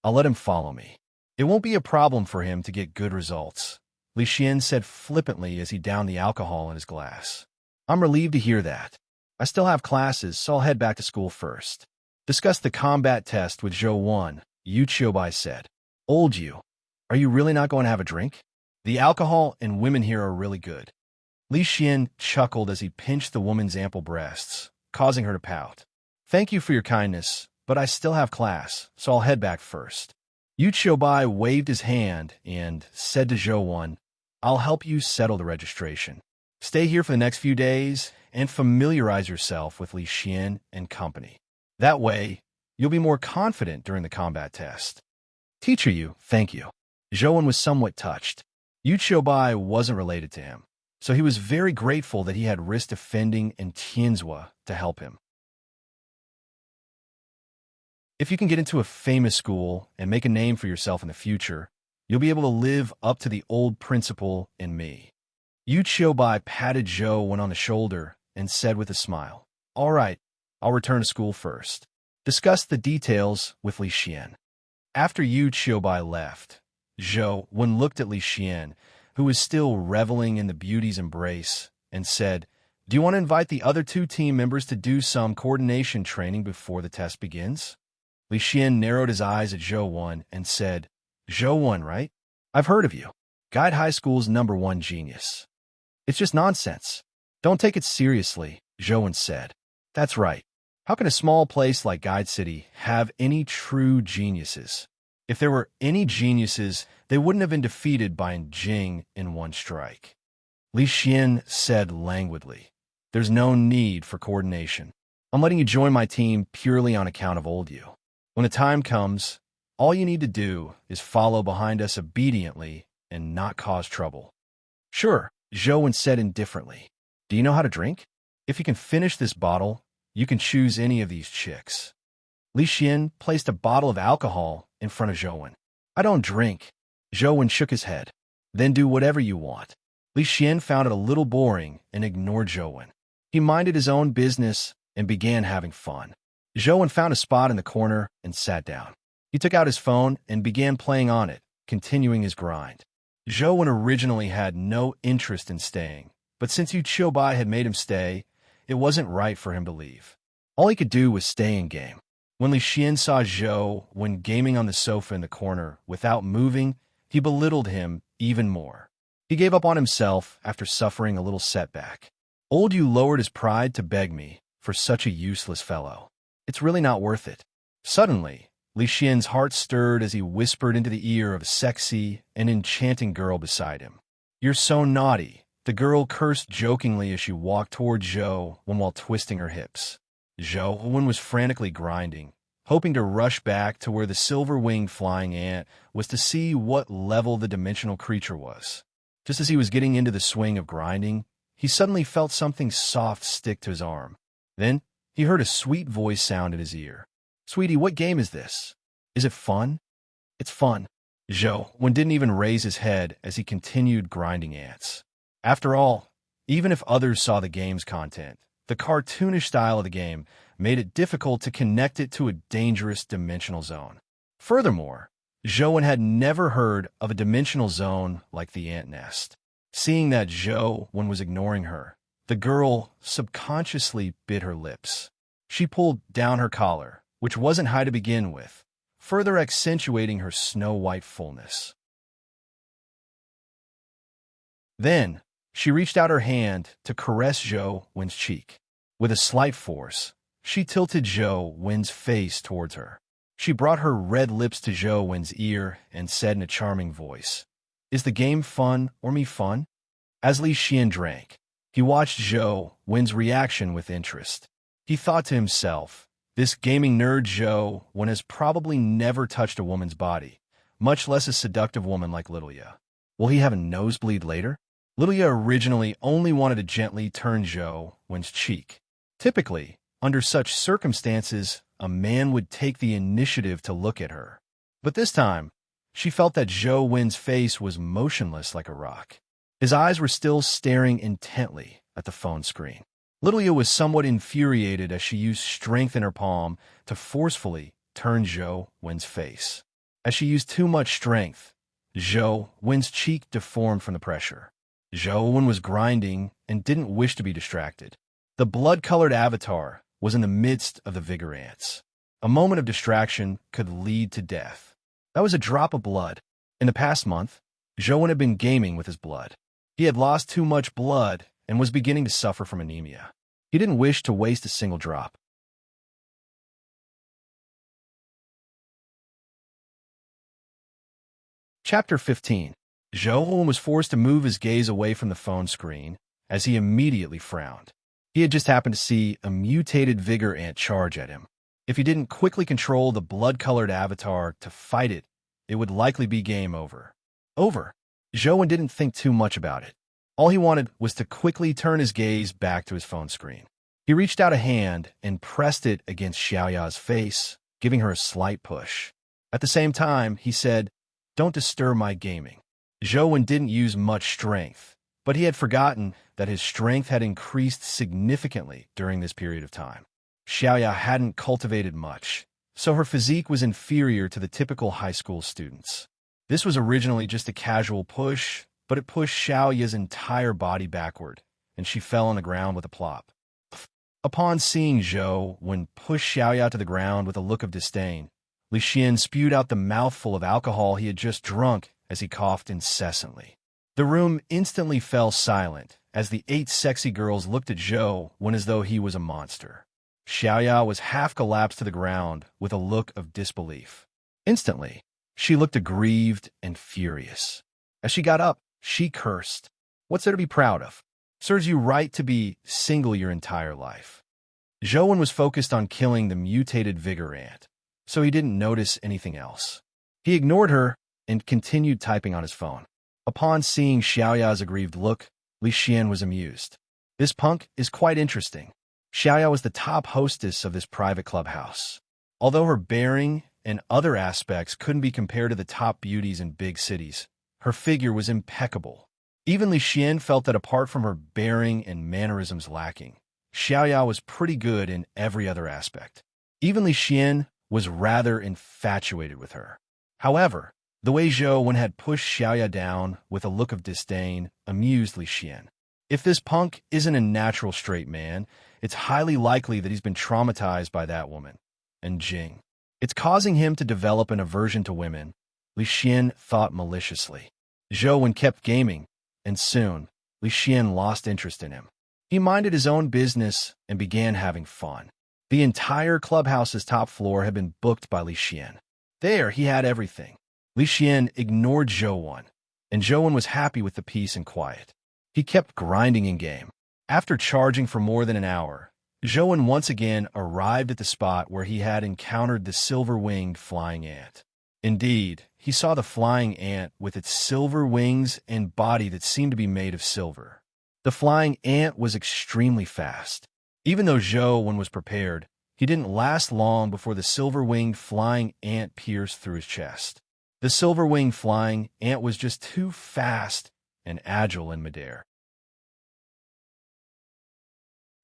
I'll let him follow me. It won't be a problem for him to get good results, Li Xian said flippantly as he downed the alcohol in his glass. I'm relieved to hear that. I still have classes, so I'll head back to school first. Discuss the combat test with Zhou, Yu Qiubai said. Old Yu, are you really not going to have a drink? The alcohol and women here are really good. Li Xian chuckled as he pinched the woman's ample breasts, causing her to pout. Thank you for your kindness, but I still have class, so I'll head back first. Yu Qiubai waved his hand and said to Zhou, I'll help you settle the registration. Stay here for the next few days and familiarize yourself with Li Xian and company. That way, you'll be more confident during the combat test. Teacher Yu, thank you. Zhou was somewhat touched. Yu Qiubai wasn't related to him, so he was very grateful that he had risked offending and Tianzhua to help him. If you can get into a famous school and make a name for yourself in the future, you'll be able to live up to the old principle in me. Yu Qiubai patted Zhou on the shoulder and said with a smile, All right, I'll return to school first. Discuss the details with Li Xian. After Yu Qiubai left, Zhou looked at Li Xian, who was still reveling in the beauty's embrace, and said, Do you want to invite the other 2 team members to do some coordination training before the test begins? Li Xian narrowed his eyes at Zhou and said, Zhou, right? I've heard of you. Guide High School's #1 genius. It's just nonsense. Don't take it seriously, Zhou said. That's right. How can a small place like Guide City have any true geniuses? If there were any geniuses, they wouldn't have been defeated by Jing in one strike. Li Xian said languidly, There's no need for coordination. I'm letting you join my team purely on account of Old Yu. When the time comes, all you need to do is follow behind us obediently and not cause trouble. Sure, Zhou said indifferently. Do you know how to drink? If you can finish this bottle, you can choose any of these chicks. Li Xian placed a bottle of alcohol in front of Zhou. I don't drink. Zhou shook his head. Then do whatever you want. Li Xian found it a little boring and ignored Zhou. He minded his own business and began having fun. Zhou found a spot in the corner and sat down. He took out his phone and began playing on it, continuing his grind. Zhou originally had no interest in staying, but since Yu Qiubai had made him stay, it wasn't right for him to leave. All he could do was stay in game. When Li Xian saw Zhou gaming on the sofa in the corner without moving, he belittled him even more. He gave up on himself after suffering a little setback. Old Yu lowered his pride to beg me for such a useless fellow. It's really not worth it. Suddenly, Li Xian's heart stirred as he whispered into the ear of a sexy and enchanting girl beside him. You're so naughty, the girl cursed jokingly as she walked toward Zhou while twisting her hips. Zhou was frantically grinding, hoping to rush back to where the silver-winged flying ant was to see what level the dimensional creature was. Just as he was getting into the swing of grinding, he suddenly felt something soft stick to his arm. Then, he heard a sweet voice sound in his ear. Sweetie, what game is this? Is it fun? It's fun. Zhou didn't even raise his head as he continued grinding ants. After all, even if others saw the game's content, the cartoonish style of the game made it difficult to connect it to a dangerous dimensional zone. Furthermore, Zhou had never heard of a dimensional zone like the ant nest. Seeing that Zhou was ignoring her, the girl subconsciously bit her lips. She pulled down her collar, which wasn't high to begin with, further accentuating her snow-white fullness. Then, she reached out her hand to caress Zhou's cheek. With a slight force, she tilted Zhou's face towards her. She brought her red lips to Zhou's ear and said in a charming voice, "Is the game fun or me fun?" As Li Xian drank, he watched Zhou's reaction with interest. He thought to himself, this gaming nerd Zhou has probably never touched a woman's body, much less a seductive woman like Lilia. Will he have a nosebleed later? Lilia originally only wanted to gently turn Zhou's cheek. Typically, under such circumstances, a man would take the initiative to look at her. But this time, she felt that Zhou's face was motionless like a rock. His eyes were still staring intently at the phone screen. Lilia was somewhat infuriated as she used strength in her palm to forcefully turn Zhou's face. As she used too much strength, Zhou's cheek deformed from the pressure. Zhou was grinding and didn't wish to be distracted. The blood-colored avatar was in the midst of the vigor ants. A moment of distraction could lead to death. That was a drop of blood. In the past month, Zhou had been gaming with his blood. He had lost too much blood and was beginning to suffer from anemia. He didn't wish to waste a single drop. Chapter 15. Zhou was forced to move his gaze away from the phone screen as he immediately frowned. He had just happened to see a mutated vigor ant charge at him. If he didn't quickly control the blood-colored avatar to fight it, it would likely be game over. Zhou didn't think too much about it. All he wanted was to quickly turn his gaze back to his phone screen. He reached out a hand and pressed it against Xiaoya's face, giving her a slight push. At the same time, he said, "Don't disturb my gaming." Zhou didn't use much strength, but he had forgotten that his strength had increased significantly during this period of time. Xiaoya hadn't cultivated much, so her physique was inferior to the typical high school students. This was originally just a casual push, but it pushed Xiaoya's entire body backward, and she fell on the ground with a plop. Upon seeing Zhou push Xiaoya to the ground with a look of disdain, Li Xian spewed out the mouthful of alcohol he had just drunk as he coughed incessantly. The room instantly fell silent as the 8 sexy girls looked at Zhou as though he was a monster. Xiaoya was half collapsed to the ground with a look of disbelief. Instantly, she looked aggrieved and furious. As she got up, she cursed. "What's there to be proud of? Serves you right to be single your entire life." Zhou was focused on killing the mutated vigor ant, so he didn't notice anything else. He ignored her and continued typing on his phone. Upon seeing Xiaoya's aggrieved look, Li Xian was amused. "This punk is quite interesting." Xiaoya was the top hostess of this private clubhouse. Although her bearing and other aspects couldn't be compared to the top beauties in big cities, her figure was impeccable. Even Li Xian felt that apart from her bearing and mannerisms lacking, Xiaoya was pretty good in every other aspect. Even Li Xian was rather infatuated with her. However, the way Zhou had pushed Xiaoya down with a look of disdain amused Li Xian. If this punk isn't a natural straight man, it's highly likely that he's been traumatized by that woman. And Jing. It's causing him to develop an aversion to women, Li Xian thought maliciously. Zhou kept gaming, and soon, Li Xian lost interest in him. He minded his own business and began having fun. The entire clubhouse's top floor had been booked by Li Xian. There, he had everything. Li Xian ignored Zhou, and Zhou was happy with the peace and quiet. He kept grinding in game. After charging for more than an hour, Zhou once again arrived at the spot where he had encountered the silver-winged flying ant. Indeed, he saw the flying ant with its silver wings and body that seemed to be made of silver. The flying ant was extremely fast. Even though Zhou was prepared, he didn't last long before the silver-winged flying ant pierced through his chest. The silver-winged flying ant was just too fast and agile in midair.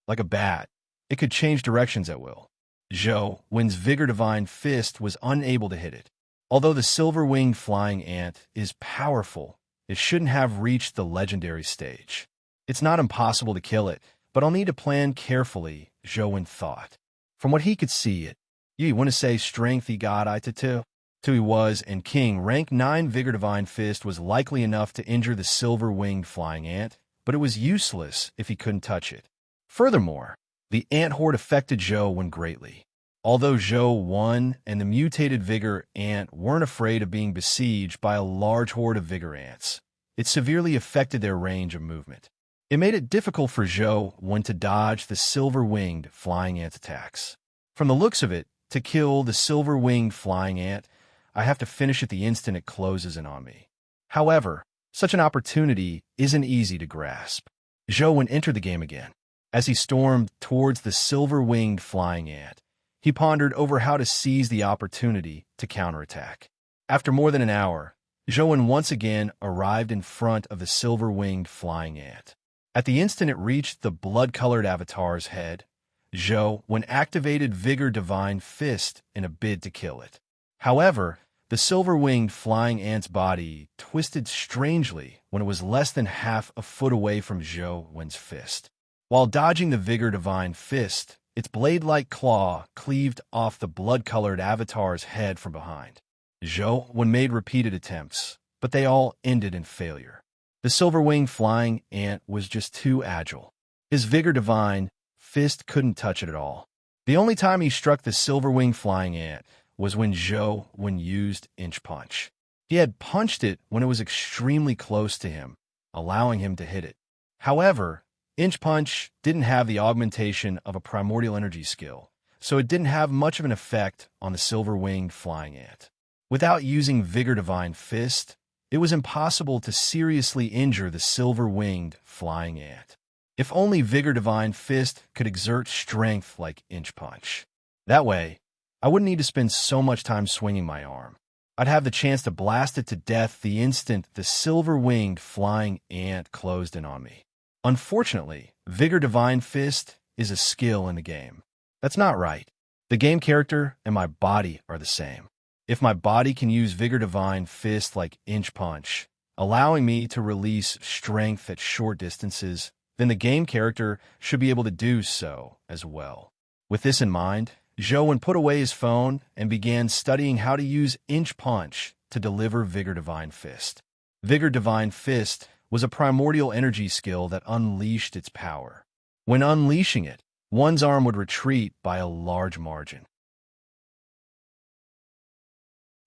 Like a bat, it could change directions at will. Zhou's vigor divine fist was unable to hit it. Although the silver-winged flying ant is powerful, it shouldn't have reached the legendary stage. It's not impossible to kill it, but I'll need to plan carefully, Zhou thought. From what he could see, you want to say strength he got I to two? Two he was, and King, rank 9 Vigor Divine Fist was likely enough to injure the silver-winged flying ant, but it was useless if he couldn't touch it. Furthermore, the ant horde affected Zhou greatly. Although Zhou won and the mutated Vigor ant weren't afraid of being besieged by a large horde of Vigor ants, it severely affected their range of movement. It made it difficult for Zhou to dodge the silver-winged flying ant attacks. From the looks of it, to kill the silver-winged flying ant, I have to finish it the instant it closes in on me. However, such an opportunity isn't easy to grasp. Zhou entered the game again. As he stormed towards the silver-winged flying ant, he pondered over how to seize the opportunity to counterattack. After more than an hour, Zhou once again arrived in front of the silver-winged flying ant. At the instant it reached the blood-colored avatar's head, Zhou activated Vigor Divine Fist in a bid to kill it. However, the silver-winged flying ant's body twisted strangely when it was less than half a foot away from Zhou's fist. While dodging the Vigor Divine Fist, its blade-like claw cleaved off the blood-colored avatar's head from behind. Zhou made repeated attempts, but they all ended in failure. The silver-winged flying ant was just too agile. His Vigor Divine Fist couldn't touch it at all. The only time he struck the silver-winged flying ant was when Zhou used Inch Punch. He had punched it when it was extremely close to him, allowing him to hit it. However, Inch Punch didn't have the augmentation of a primordial energy skill, so it didn't have much of an effect on the silver-winged flying ant. Without using Vigor Divine Fist, it was impossible to seriously injure the silver-winged flying ant. If only Vigor Divine Fist could exert strength like Inch Punch. That way, I wouldn't need to spend so much time swinging my arm. I'd have the chance to blast it to death the instant the silver-winged flying ant closed in on me. Unfortunately, Vigor Divine Fist is a skill in the game. That's not right. The game character and my body are the same. If my body can use Vigor Divine Fist like Inch Punch, allowing me to release strength at short distances, then the game character should be able to do so as well. With this in mind, Zhou put away his phone and began studying how to use Inch Punch to deliver Vigor Divine Fist. Vigor Divine Fist was a primordial energy skill that unleashed its power. When unleashing it, one's arm would retreat by a large margin.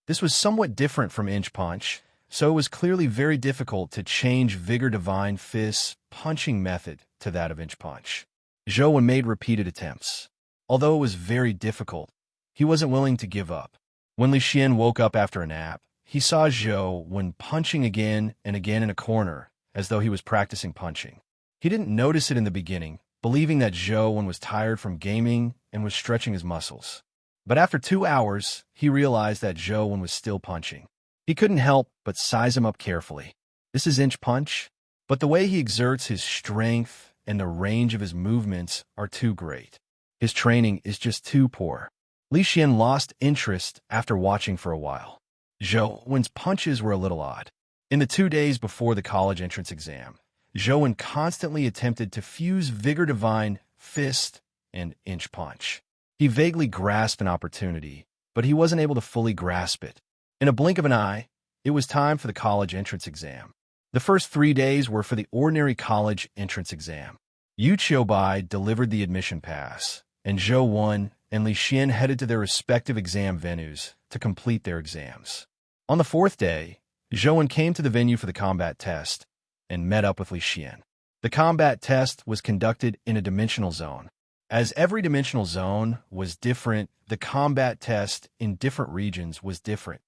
This was somewhat different from Inch Punch, so it was clearly very difficult to change Vigor Divine Fist's punching method to that of Inch Punch. Zhou made repeated attempts. Although it was very difficult, he wasn't willing to give up. When Li Xian woke up after a nap, he saw Zhou punching again and again in a corner, as though he was practicing punching. He didn't notice it in the beginning, believing that Zhou was tired from gaming and was stretching his muscles. But after 2 hours, he realized that Zhou was still punching. He couldn't help but size him up carefully. This is Inch Punch, but the way he exerts his strength and the range of his movements are too great. His training is just too poor. Li Xian lost interest after watching for a while. Zhou's punches were a little odd. In the 2 days before the college entrance exam, Zhou constantly attempted to fuse Vigor Divine Fist and Inch Punch. He vaguely grasped an opportunity, but he wasn't able to fully grasp it. In a blink of an eye, it was time for the college entrance exam. The first 3 days were for the ordinary college entrance exam. Yu Qiubai delivered the admission pass, and Zhou and Li Xian headed to their respective exam venues to complete their exams. On the 4th day, Zhou came to the venue for the combat test and met up with Li Xian. The combat test was conducted in a dimensional zone. As every dimensional zone was different, the combat test in different regions was different.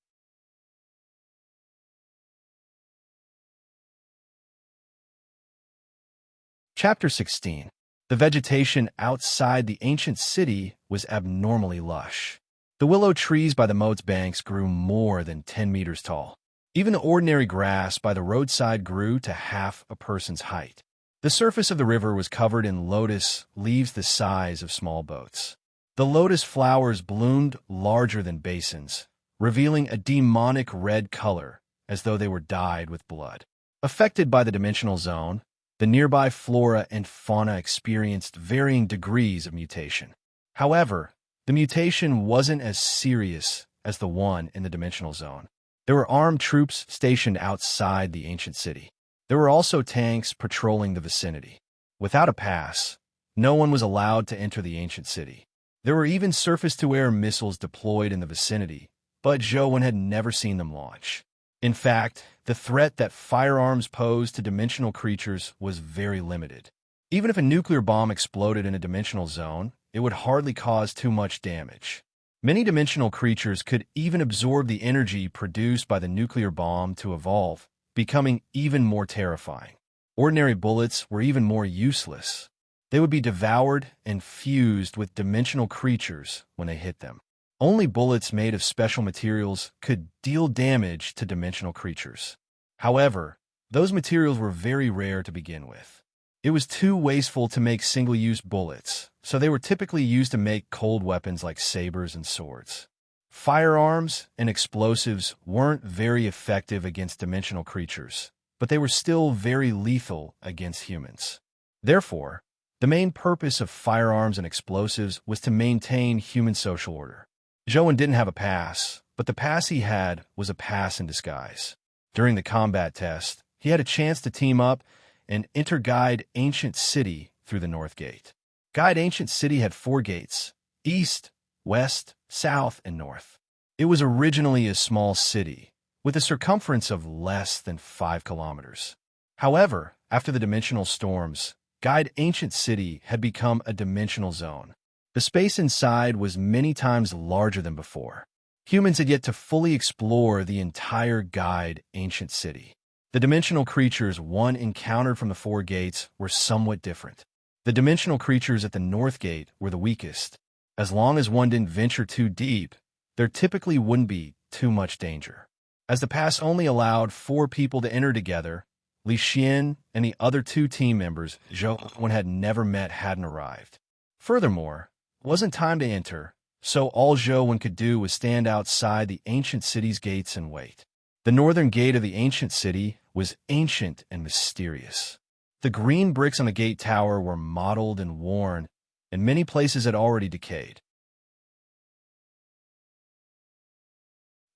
Chapter 16. The vegetation outside the ancient city was abnormally lush. The willow trees by the moat's banks grew more than 10 meters tall. Even the ordinary grass by the roadside grew to half a person's height. The surface of the river was covered in lotus leaves the size of small boats. The lotus flowers bloomed larger than basins, revealing a demonic red color as though they were dyed with blood. Affected by the dimensional zone, the nearby flora and fauna experienced varying degrees of mutation. However, the mutation wasn't as serious as the one in the dimensional zone. There were armed troops stationed outside the ancient city. There were also tanks patrolling the vicinity. Without a pass, no one was allowed to enter the ancient city. There were even surface-to-air missiles deployed in the vicinity, but Zhou had never seen them launch. In fact, the threat that firearms posed to dimensional creatures was very limited. Even if a nuclear bomb exploded in a dimensional zone, it would hardly cause too much damage. Many dimensional creatures could even absorb the energy produced by the nuclear bomb to evolve, becoming even more terrifying. Ordinary bullets were even more useless. They would be devoured and fused with dimensional creatures when they hit them. Only bullets made of special materials could deal damage to dimensional creatures. However, those materials were very rare to begin with. It was too wasteful to make single-use bullets, so they were typically used to make cold weapons like sabers and swords. Firearms and explosives weren't very effective against dimensional creatures, but they were still very lethal against humans. Therefore, the main purpose of firearms and explosives was to maintain human social order. Zhou didn't have a pass, but the pass he had was a pass in disguise. During the combat test, he had a chance to team up and enter Guide Ancient City through the North Gate. Guide Ancient City had 4 gates: east, west, south, and north. It was originally a small city, with a circumference of less than 5 kilometers. However, after the dimensional storms, Guide Ancient City had become a dimensional zone. The space inside was many times larger than before. Humans had yet to fully explore the entire Guide Ancient City. The dimensional creatures one encountered from the 4 gates were somewhat different. The dimensional creatures at the North Gate were the weakest. As long as one didn't venture too deep, there typically wouldn't be too much danger. As the pass only allowed 4 people to enter together, Li Xian and the other 2 team members Zhou had never met hadn't arrived. Furthermore, it wasn't time to enter, so all Zhou could do was stand outside the ancient city's gates and wait. The northern gate of the ancient city was ancient and mysterious. The green bricks on the gate tower were mottled and worn, and many places had already decayed.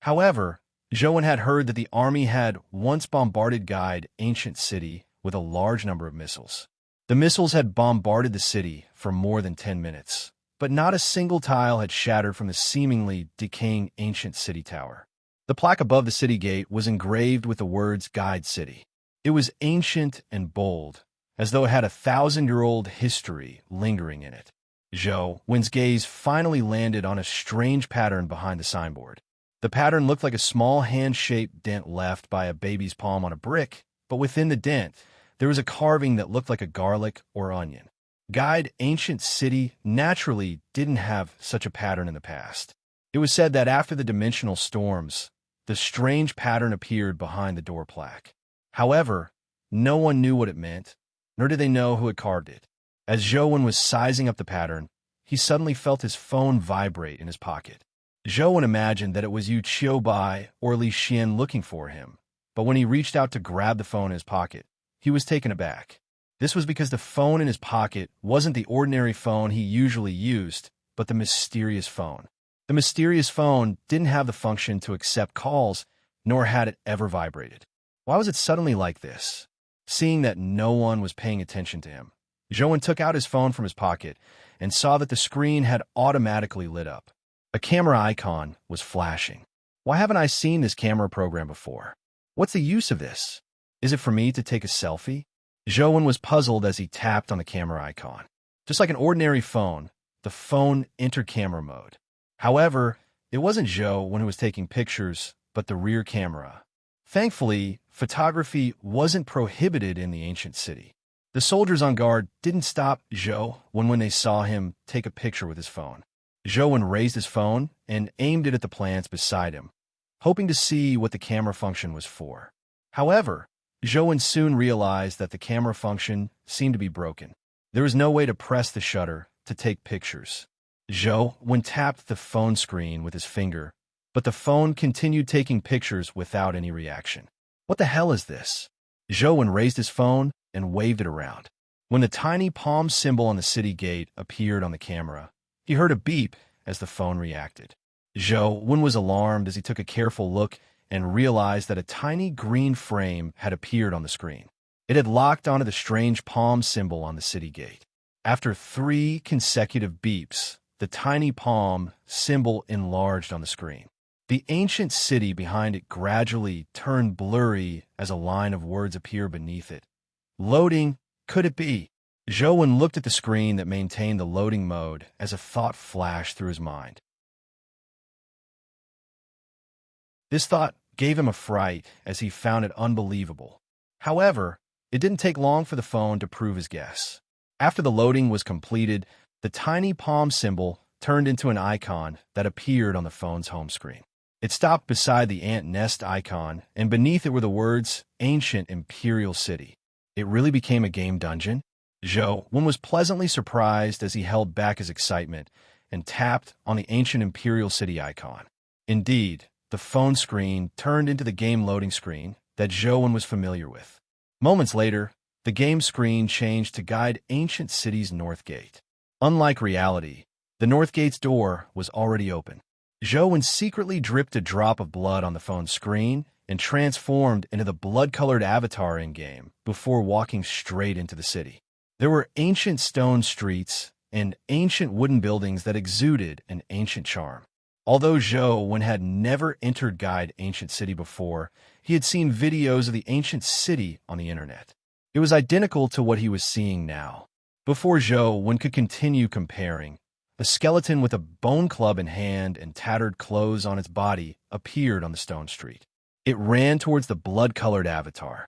However, Zhou had heard that the army had once bombarded Guide Ancient City with a large number of missiles. The missiles had bombarded the city for more than 10 minutes, but not a single tile had shattered from the seemingly decaying ancient city tower. The plaque above the city gate was engraved with the words Guide City. It was ancient and bold, as though it had a 1,000-year-old history lingering in it. Zhou's gaze finally landed on a strange pattern behind the signboard. The pattern looked like a small hand-shaped dent left by a baby's palm on a brick, but within the dent, there was a carving that looked like a garlic or onion. Guide Ancient City naturally didn't have such a pattern in the past. It was said that after the dimensional storms, the strange pattern appeared behind the door plaque. However, no one knew what it meant, nor did they know who had carved it. As Zhou was sizing up the pattern, he suddenly felt his phone vibrate in his pocket. Zhou imagined that it was Yu Qiubai or Li Xian looking for him, but when he reached out to grab the phone in his pocket, he was taken aback. This was because the phone in his pocket wasn't the ordinary phone he usually used, but the mysterious phone. The mysterious phone didn't have the function to accept calls, nor had it ever vibrated. Why was it suddenly like this? Seeing that no one was paying attention to him, Zhou took out his phone from his pocket and saw that the screen had automatically lit up. A camera icon was flashing. Why haven't I seen this camera program before? What's the use of this? Is it for me to take a selfie? Zhou was puzzled as he tapped on the camera icon. Just like an ordinary phone, the phone entered camera mode. However, it wasn't Zhou who was taking pictures, but the rear camera. Thankfully, photography wasn't prohibited in the ancient city. The soldiers on guard didn't stop Zhou when they saw him take a picture with his phone. Zhou raised his phone and aimed it at the plants beside him, hoping to see what the camera function was for. However, Zhou soon realized that the camera function seemed to be broken. There was no way to press the shutter to take pictures. Zhou tapped the phone screen with his finger, but the phone continued taking pictures without any reaction. What the hell is this? Zhou raised his phone and waved it around. When the tiny palm symbol on the city gate appeared on the camera, he heard a beep as the phone reacted. Zhou was alarmed as he took a careful look and realized that a tiny green frame had appeared on the screen. It had locked onto the strange palm symbol on the city gate. After 3 consecutive beeps, the tiny palm symbol enlarged on the screen. The ancient city behind it gradually turned blurry as a line of words appeared beneath it. Loading, could it be? Zhou looked at the screen that maintained the loading mode as a thought flashed through his mind. This thought gave him a fright as he found it unbelievable. However, it didn't take long for the phone to prove his guess. After the loading was completed, the tiny palm symbol turned into an icon that appeared on the phone's home screen. It stopped beside the ant nest icon, and beneath it were the words, Ancient Imperial City. It really became a game dungeon? Zhou was pleasantly surprised as he held back his excitement and tapped on the Ancient Imperial City icon. Indeed, the phone screen turned into the game loading screen that Zhou was familiar with. Moments later, the game screen changed to guide Ancient City's North Gate. Unlike reality, the North Gate's door was already open. Zhou secretly dripped a drop of blood on the phone's screen and transformed into the blood-colored avatar in-game before walking straight into the city. There were ancient stone streets and ancient wooden buildings that exuded an ancient charm. Although Zhou had never entered Guide Ancient City before, he had seen videos of the ancient city on the internet. It was identical to what he was seeing now. Before Zhou could continue comparing, a skeleton with a bone club in hand and tattered clothes on its body appeared on the stone street. It ran towards the blood-colored avatar.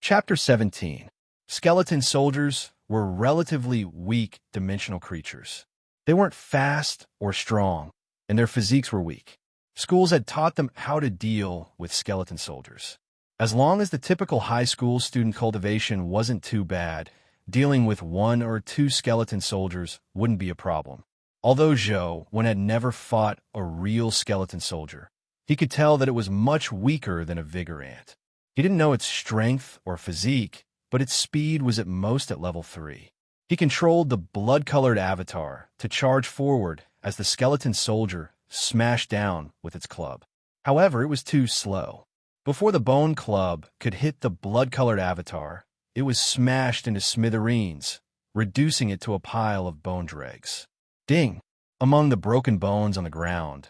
Chapter 17. Skeleton soldiers were relatively weak dimensional creatures. They weren't fast or strong, and their physiques were weak. Schools had taught them how to deal with skeleton soldiers. As long as the typical high school student cultivation wasn't too bad, dealing with 1 or 2 skeleton soldiers wouldn't be a problem. Although Zhou had never fought a real skeleton soldier, he could tell that it was much weaker than a vigor ant. He didn't know its strength or physique, but its speed was at most at level 3. He controlled the blood-colored avatar to charge forward as the skeleton soldier smashed down with its club. However, it was too slow. Before the bone club could hit the blood-colored avatar, it was smashed into smithereens, reducing it to a pile of bone dregs. Ding! Among the broken bones on the ground,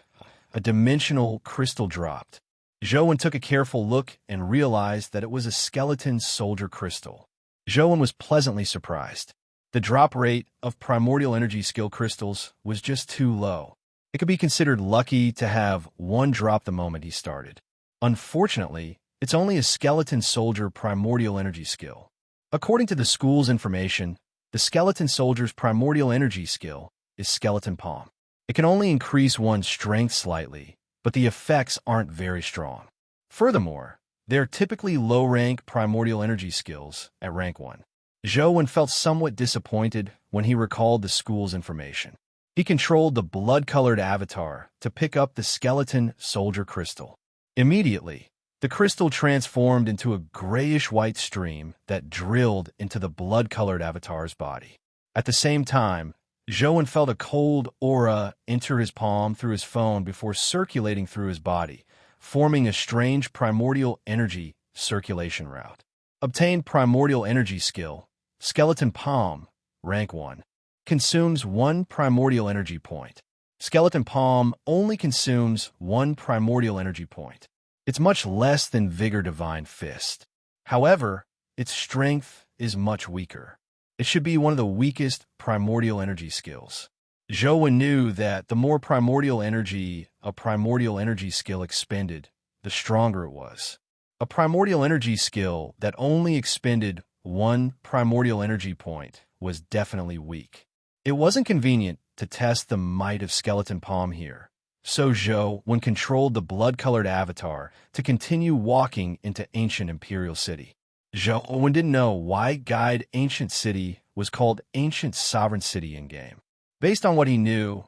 a dimensional crystal dropped. Zhou took a careful look and realized that it was a skeleton soldier crystal. Zhou was pleasantly surprised. The drop rate of primordial energy skill crystals was just too low. It could be considered lucky to have 1 drop the moment he started. Unfortunately, it's only a skeleton soldier primordial energy skill. According to the school's information, the skeleton soldier's primordial energy skill is Skeleton Palm. It can only increase one's strength slightly, but the effects aren't very strong. Furthermore, they're typically low-rank primordial energy skills at rank 1. Zhou felt somewhat disappointed when he recalled the school's information. He controlled the blood-colored avatar to pick up the skeleton soldier crystal. Immediately, the crystal transformed into a grayish-white stream that drilled into the blood-colored avatar's body. At the same time, Zhou felt a cold aura enter his palm through his phone before circulating through his body, forming a strange primordial energy circulation route. Obtained primordial energy skill, Skeleton Palm, rank 1. Consumes 1 primordial energy point. Skeleton Palm only consumes 1 primordial energy point. It's much less than Vigor Divine Fist. However, its strength is much weaker. It should be one of the weakest primordial energy skills. Zhou knew that the more primordial energy a primordial energy skill expended, the stronger it was. A primordial energy skill that only expended 1 primordial energy point was definitely weak. It wasn't convenient to test the might of Skeleton Palm here, so Zhou controlled the blood-colored avatar to continue walking into Ancient Imperial City. Zhou didn't know why Guide Ancient City was called Ancient Sovereign City in-game. Based on what he knew,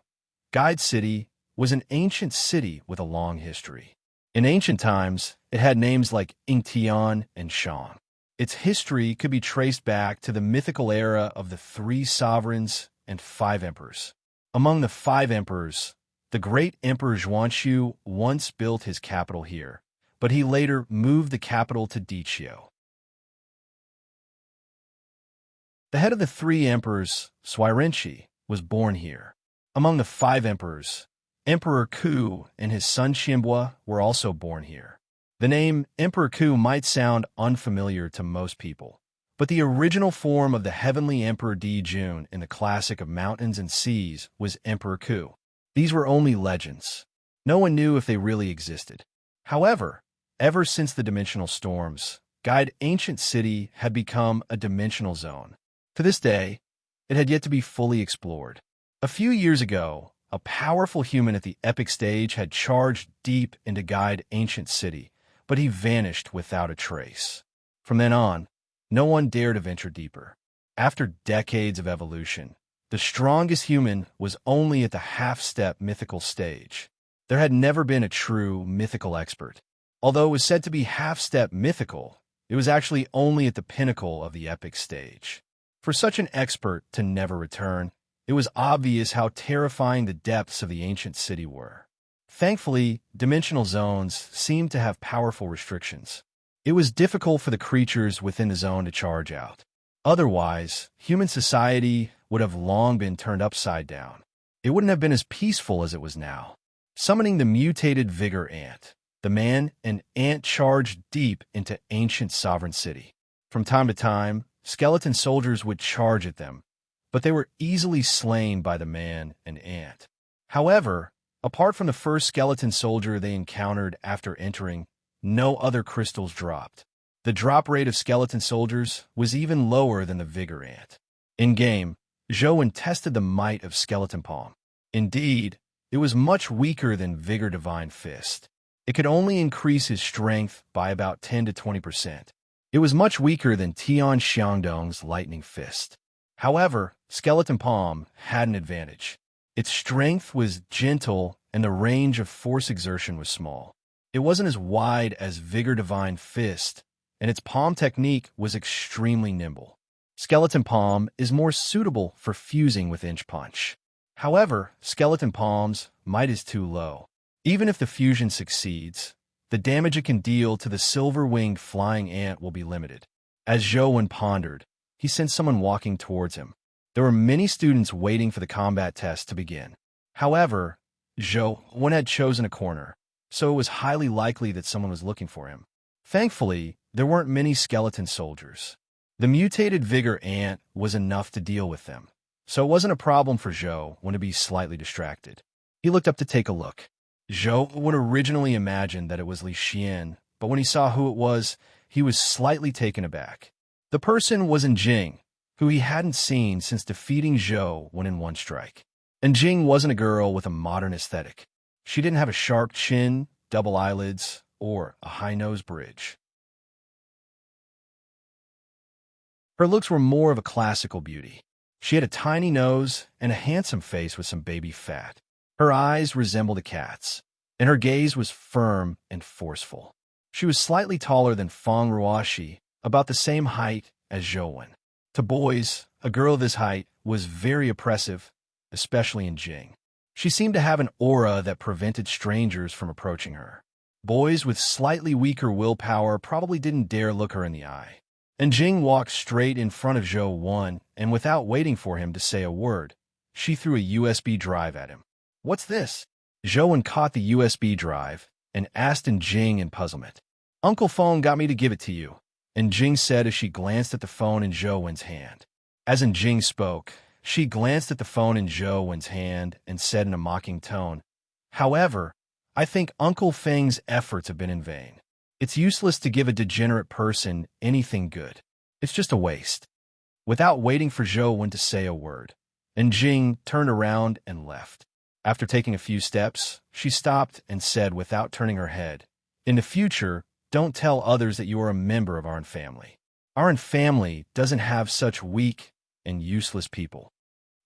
Guide City was an ancient city with a long history. In ancient times, it had names like Ingtian and Shang. Its history could be traced back to the mythical era of the 3 sovereigns and 5 emperors. Among the 5 emperors, the great Emperor Xuanxu once built his capital here, but he later moved the capital to Dichio. The head of the 3 emperors, Shuirenqi, was born here. Among the 5 emperors, Emperor Ku and his son Xianbua were also born here. The name Emperor Ku might sound unfamiliar to most people, but the original form of the heavenly Emperor Dijun in the classic of mountains and seas was Emperor Ku. These were only legends. No one knew if they really existed. However, ever since the dimensional storms, Guide Ancient City had become a dimensional zone. To this day, it had yet to be fully explored. A few years ago, a powerful human at the epic stage had charged deep into Guide Ancient City, but he vanished without a trace. From then on, no one dared to venture deeper. After decades of evolution, the strongest human was only at the half-step mythical stage. There had never been a true mythical expert. Although it was said to be half-step mythical, it was actually only at the pinnacle of the epic stage. For such an expert to never return, it was obvious how terrifying the depths of the ancient city were. Thankfully, dimensional zones seemed to have powerful restrictions. It was difficult for the creatures within the zone to charge out. Otherwise, human society would have long been turned upside down. It wouldn't have been as peaceful as it was now. Summoning the mutated vigor ant, the man and ant charged deep into ancient sovereign city. From time to time, skeleton soldiers would charge at them, but they were easily slain by the man and ant. However, apart from the first skeleton soldier they encountered after entering, no other crystals dropped. The drop rate of skeleton soldiers was even lower than the vigor ant. In-game, Zhou tested the might of skeleton palm. Indeed, it was much weaker than vigor divine fist. It could only increase his strength by about 10 to 20%. It was much weaker than Tian Xiangdong's lightning fist. However, skeleton palm had an advantage. Its strength was gentle and the range of force exertion was small. It wasn't as wide as vigor divine fist, and its palm technique was extremely nimble. Skeleton palm is more suitable for fusing with inch punch. However, skeleton palm's might is too low. Even if the fusion succeeds, the damage it can deal to the silver-winged flying ant will be limited. As Zhou pondered, he sensed someone walking towards him. There were many students waiting for the combat test to begin. However, Zhou had chosen a corner, so it was highly likely that someone was looking for him. Thankfully, there weren't many skeleton soldiers. The mutated vigor ant was enough to deal with them, so it wasn't a problem for Zhou to be slightly distracted. He looked up to take a look. Zhou would originally imagine that it was Li Xian, but when he saw who it was, he was slightly taken aback. The person was Jing, who he hadn't seen since defeating Zhou in one strike. And Jing wasn't a girl with a modern aesthetic. She didn't have a sharp chin, double eyelids, or a high nose bridge. Her looks were more of a classical beauty. She had a tiny nose and a handsome face with some baby fat. Her eyes resembled a cat's, and her gaze was firm and forceful. She was slightly taller than Feng Ruoxi, about the same height as Zhou. To boys, a girl this height was very oppressive, especially in Jing. She seemed to have an aura that prevented strangers from approaching her. Boys with slightly weaker willpower probably didn't dare look her in the eye. And Jing walked straight in front of Zhou, and without waiting for him to say a word, she threw a USB drive at him. "What's this?" Zhou caught the USB drive and asked Jing in puzzlement. "Uncle Feng got me to give it to you," and Jing said as she glanced at the phone in Zhou's hand. As Jing spoke, she glanced at the phone in Zhou's hand and said in a mocking tone, "However, I think Uncle Feng's efforts have been in vain. It's useless to give a degenerate person anything good. It's just a waste." Without waiting for Zhou to say a word, Jing turned around and left. After taking a few steps, she stopped and said without turning her head, "In the future, don't tell others that you are a member of our family. Our family doesn't have such weak and useless people.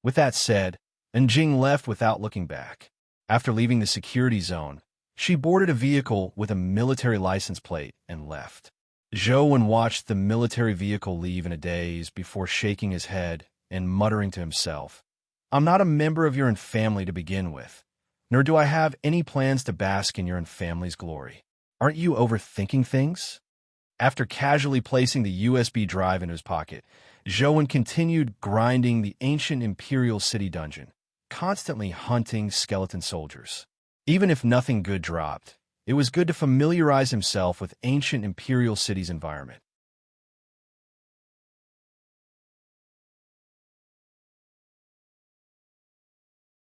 With that said, Njing left without looking back. After leaving the security zone, she boarded a vehicle with a military license plate and left. Zhou watched the military vehicle leave in a daze before shaking his head and muttering to himself, "I'm not a member of your family to begin with, nor do I have any plans to bask in your family's glory. Aren't you overthinking things?" After casually placing the USB drive in his pocket, Zhou continued grinding the ancient Imperial City dungeon, constantly hunting skeleton soldiers. Even if nothing good dropped, it was good to familiarize himself with ancient Imperial City's environment.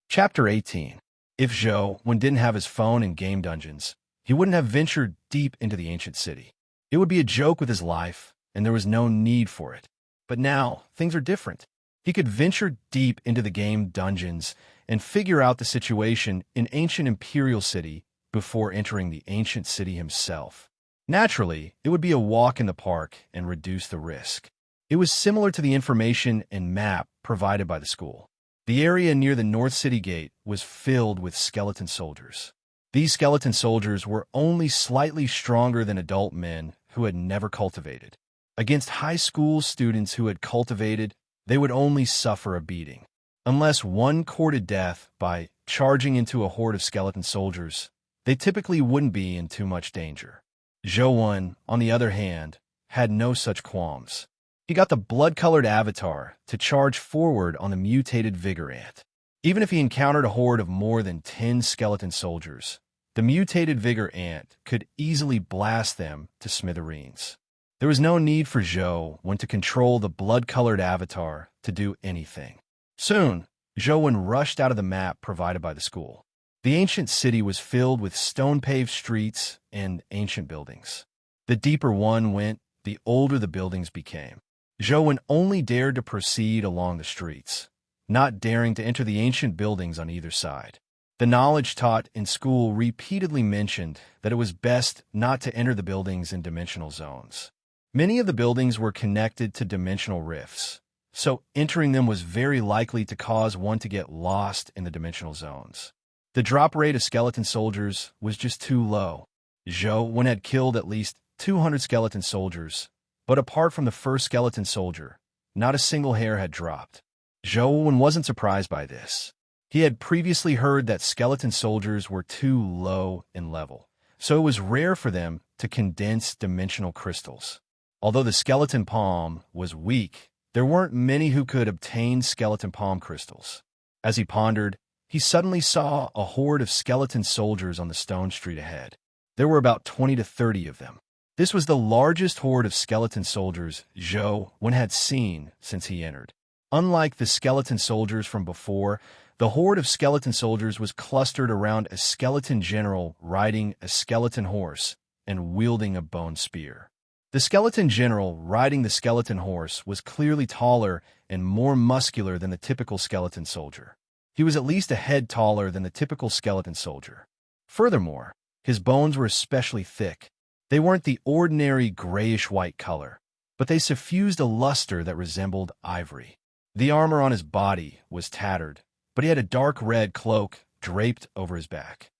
Chapter 18. If Zhou didn't have his phone and game dungeons, he wouldn't have ventured deep into the ancient city. It would be a joke with his life, and there was no need for it. But now, things are different. He could venture deep into the game dungeons and figure out the situation in ancient Imperial City before entering the ancient city himself. Naturally, it would be a walk in the park and reduce the risk. It was similar to the information and map provided by the school. The area near the North City Gate was filled with skeleton soldiers. These skeleton soldiers were only slightly stronger than adult men who had never cultivated. Against high school students who had cultivated, they would only suffer a beating. Unless one courted death by charging into a horde of skeleton soldiers, they typically wouldn't be in too much danger. Zhou, on the other hand, had no such qualms. He got the blood-colored avatar to charge forward on the mutated vigor ant. Even if he encountered a horde of more than 10 skeleton soldiers, the mutated vigor ant could easily blast them to smithereens. There was no need for Zhou to control the blood-colored avatar to do anything. Soon, Zhou rushed out of the map provided by the school. The ancient city was filled with stone-paved streets and ancient buildings. The deeper one went, the older the buildings became. Zhou only dared to proceed along the streets, not daring to enter the ancient buildings on either side. The knowledge taught in school repeatedly mentioned that it was best not to enter the buildings in dimensional zones. Many of the buildings were connected to dimensional rifts, so entering them was very likely to cause one to get lost in the dimensional zones. The drop rate of skeleton soldiers was just too low. Zhou had killed at least 200 skeleton soldiers, but apart from the first skeleton soldier, not a single hair had dropped. Zhou wasn't surprised by this. He had previously heard that skeleton soldiers were too low in level, so it was rare for them to condense dimensional crystals. Although the skeleton palm was weak, there weren't many who could obtain skeleton palm crystals. As he pondered, he suddenly saw a horde of skeleton soldiers on the stone street ahead. There were about 20 to 30 of them. This was the largest horde of skeleton soldiers Zhou had seen since he entered. Unlike the skeleton soldiers from before, the horde of skeleton soldiers was clustered around a skeleton general riding a skeleton horse and wielding a bone spear. The skeleton general riding the skeleton horse was clearly taller and more muscular than the typical skeleton soldier. He was at least a head taller than the typical skeleton soldier. Furthermore, his bones were especially thick. They weren't the ordinary grayish-white color, but they suffused a luster that resembled ivory. The armor on his body was tattered, but he had a dark red cloak draped over his back.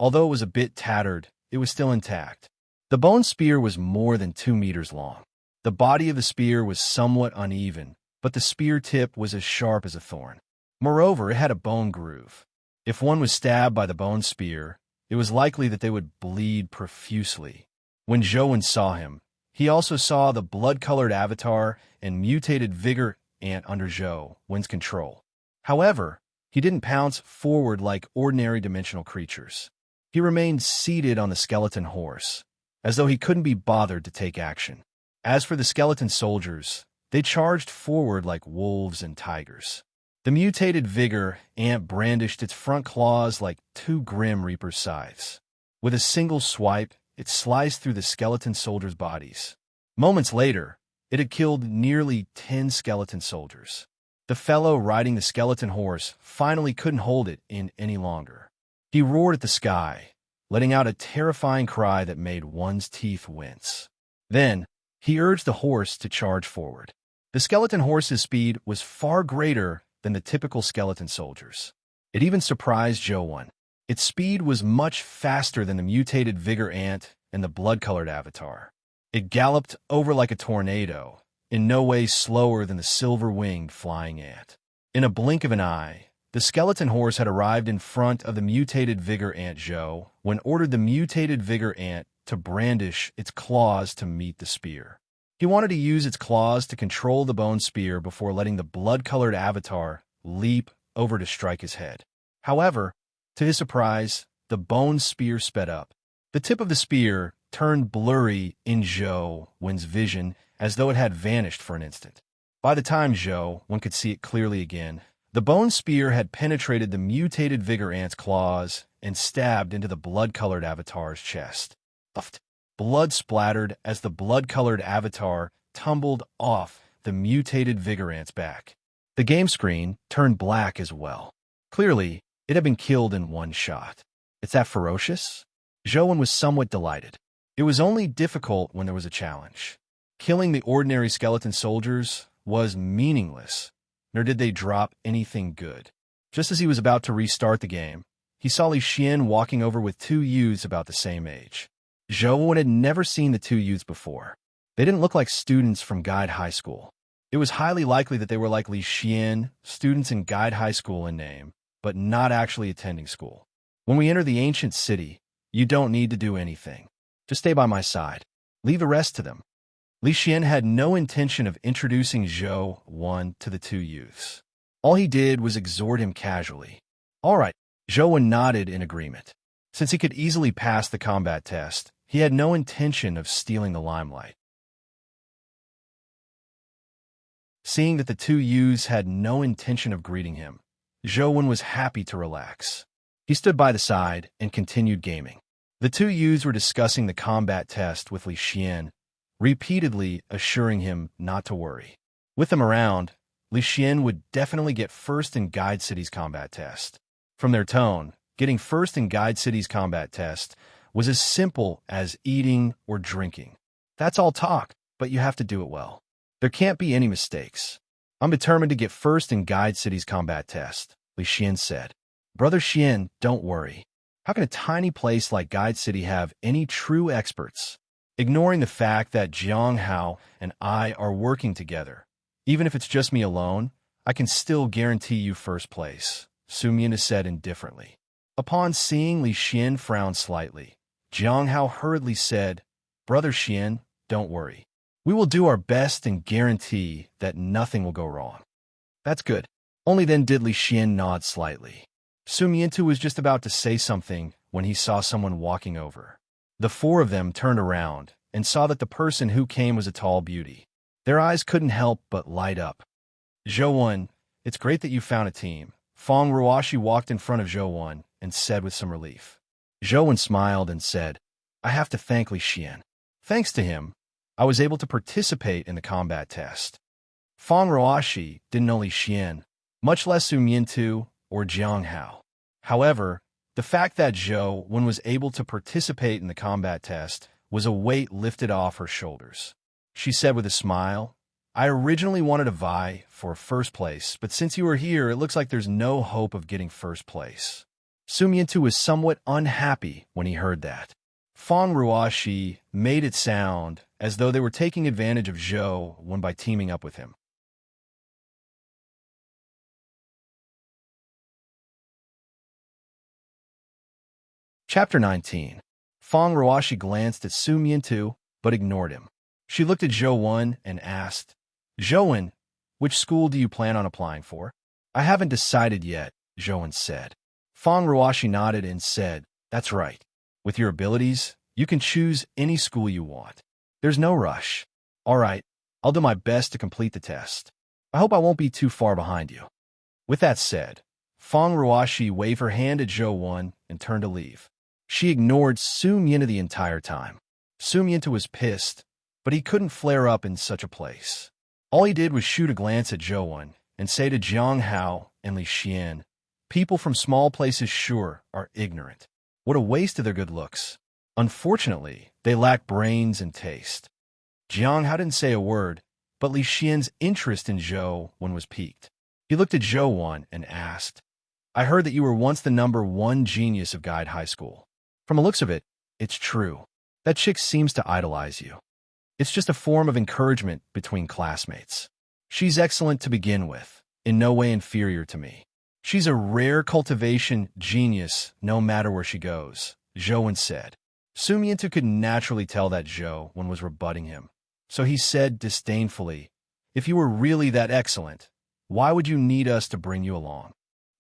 Although it was a bit tattered, it was still intact. The bone spear was more than 2 meters long. The body of the spear was somewhat uneven, but the spear tip was as sharp as a thorn. Moreover, it had a bone groove. If one was stabbed by the bone spear, it was likely that they would bleed profusely. When Zhou saw him, he also saw the blood-colored avatar and mutated vigor ant under Zhou's control. However, he didn't pounce forward like ordinary dimensional creatures. He remained seated on the skeleton horse, as though he couldn't be bothered to take action. As for the skeleton soldiers, they charged forward like wolves and tigers. The mutated vigor ant brandished its front claws like 2 grim reaper's scythes. With a single swipe, it sliced through the skeleton soldiers' bodies. Moments later, it had killed nearly 10 skeleton soldiers. The fellow riding the skeleton horse finally couldn't hold it in any longer. He roared at the sky, letting out a terrifying cry that made one's teeth wince. Then, He urged the horse to charge forward. The skeleton horse's speed was far greater than the typical skeleton soldier's. It even surprised Zhou. Its speed was much faster than the mutated vigor ant and the blood-colored avatar. It galloped over like a tornado, in no way slower than the silver-winged flying ant. In a blink of an eye, the skeleton horse had arrived in front of the mutated vigor ant Zhou when ordered the mutated vigor ant to brandish its claws to meet the spear. He wanted to use its claws to control the bone spear before letting the blood-colored avatar leap over to strike his head. However, to his surprise, the bone spear sped up. The tip of the spear turned blurry in Zhou's vision as though it had vanished for an instant. By the time Zhou could see it clearly again, the bone spear had penetrated the mutated vigor ant's claws and stabbed into the blood-colored avatar's chest. Blood splattered as the blood-colored avatar tumbled off the mutated vigor ant's back. The game screen turned black as well. Clearly, it had been killed in one shot. It's that ferocious? Zhou was somewhat delighted. It was only difficult when there was a challenge. Killing the ordinary skeleton soldiers was meaningless, nor did they drop anything good. Just as he was about to restart the game, he saw Li Xian walking over with two youths about the same age. Zhou had never seen the two youths before. They didn't look like students from Guide High School. It was highly likely that they were like Li Xian, students in Guide High School in name, but not actually attending school. When we enter the ancient city, you don't need to do anything. Just stay by my side. Leave the rest to them. Li Xian had no intention of introducing Zhou to the two youths. All he did was exhort him casually. All right, Zhou nodded in agreement. Since he could easily pass the combat test, he had no intention of stealing the limelight. Seeing that the two youths had no intention of greeting him, Zhou was happy to relax. He stood by the side and continued gaming. The two youths were discussing the combat test with Li Xian, repeatedly assuring him not to worry. With them around, Li Xian would definitely get first in Guide City's combat test. From their tone, getting first in Guide City's combat test was as simple as eating or drinking. That's all talk, but you have to do it well. There can't be any mistakes. I'm determined to get first in Guide City's combat test, Li Xian said. Brother Xian, don't worry. How can a tiny place like Guide City have any true experts? Ignoring the fact that Jiang Hao and I are working together, even if it's just me alone, I can still guarantee you first place, Su Mian said indifferently. Upon seeing Li Xian frown slightly, Jiang Hao hurriedly said, Brother Xian, don't worry. We will do our best and guarantee that nothing will go wrong. That's good. Only then did Li Xian nod slightly. Su Mian was just about to say something when he saw someone walking over. The four of them turned around and saw that the person who came was a tall beauty. Their eyes couldn't help but light up. Zhou, it's great that you found a team. Feng Ruoshi walked in front of Zhou and said with some relief. Zhou smiled and said, I have to thank Li Xian. Thanks to him, I was able to participate in the combat test. Feng Ruoshi didn't know Li Xian, much less Su Mian or Jiang Hao. However, the fact that Zhou was able to participate in the combat test was a weight lifted off her shoulders. She said with a smile, I originally wanted to vie for first place, but since you are here, it looks like there's no hope of getting first place. Su Mian was somewhat unhappy when he heard that. Feng Ruoshi made it sound as though they were taking advantage of Zhou by teaming up with him. Chapter 19. Feng Ruoshi glanced at Su Mian but ignored him. She looked at Zhou and asked, Zhou, which school do you plan on applying for? I haven't decided yet, Zhou said. Feng Ruoshi nodded and said, That's right. With your abilities, you can choose any school you want. There's no rush. All right, I'll do my best to complete the test. I hope I won't be too far behind you. With that said, Feng Ruoshi waved her hand at Zhou and turned to leave. She ignored Su Mian the entire time. Su Mian was pissed, but he couldn't flare up in such a place. All he did was shoot a glance at Zhou and say to Jiang Hao and Li Xian, People from small places sure are ignorant. What a waste of their good looks. Unfortunately, they lack brains and taste. Jiang Hao didn't say a word, but Li Xian's interest in Zhou Wen was piqued. He looked at Zhou Wen and asked, I heard that you were once the #1 genius of Guide High School. From the looks of it, it's true. That chick seems to idolize you. It's just a form of encouragement between classmates. She's excellent to begin with, in no way inferior to me. She's a rare cultivation genius no matter where she goes, Zhou Wen said. Su Miantu could naturally tell that Zhou Wen was rebutting him, so he said disdainfully, if you were really that excellent, why would you need us to bring you along?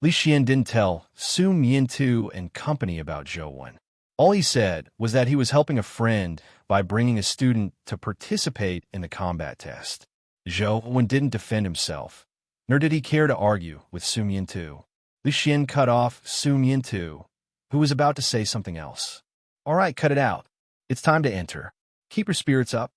Li Xian didn't tell Su Miantu and company about Zhou Wen. All he said was that he was helping a friend by bringing a student to participate in the combat test. Zhou Wen didn't defend himself, nor did he care to argue with Su Miantu. Li Xian cut off Su Miantu, who was about to say something else. All right, cut it out. It's time to enter. Keep your spirits up.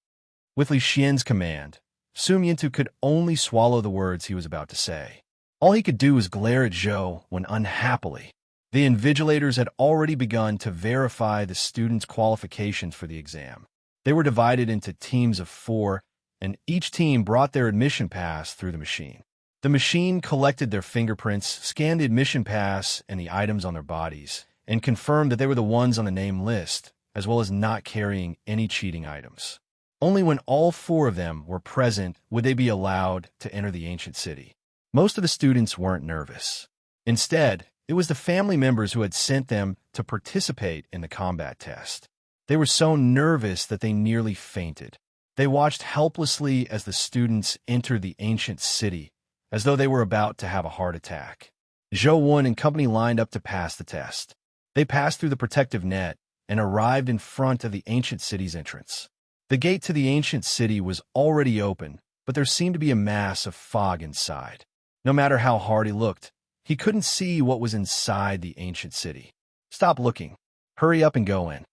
With Li Xian's command, Su Miantu could only swallow the words he was about to say. All he could do was glare at Zhou Wen unhappily. The invigilators had already begun to verify the students' qualifications for the exam. They were divided into teams of 4, and each team brought their admission pass through the machine. The machine collected their fingerprints, scanned the admission pass and the items on their bodies, and confirmed that they were the ones on the name list, as well as not carrying any cheating items. Only when all 4 of them were present would they be allowed to enter the ancient city. Most of the students weren't nervous. Instead, it was the family members who had sent them to participate in the combat test. They were so nervous that they nearly fainted. They watched helplessly as the students entered the ancient city, as though they were about to have a heart attack. Zhou Wen and company lined up to pass the test. They passed through the protective net and arrived in front of the ancient city's entrance. The gate to the ancient city was already open, but there seemed to be a mass of fog inside. No matter how hard he looked, he couldn't see what was inside the ancient city. Stop looking. Hurry up and go in.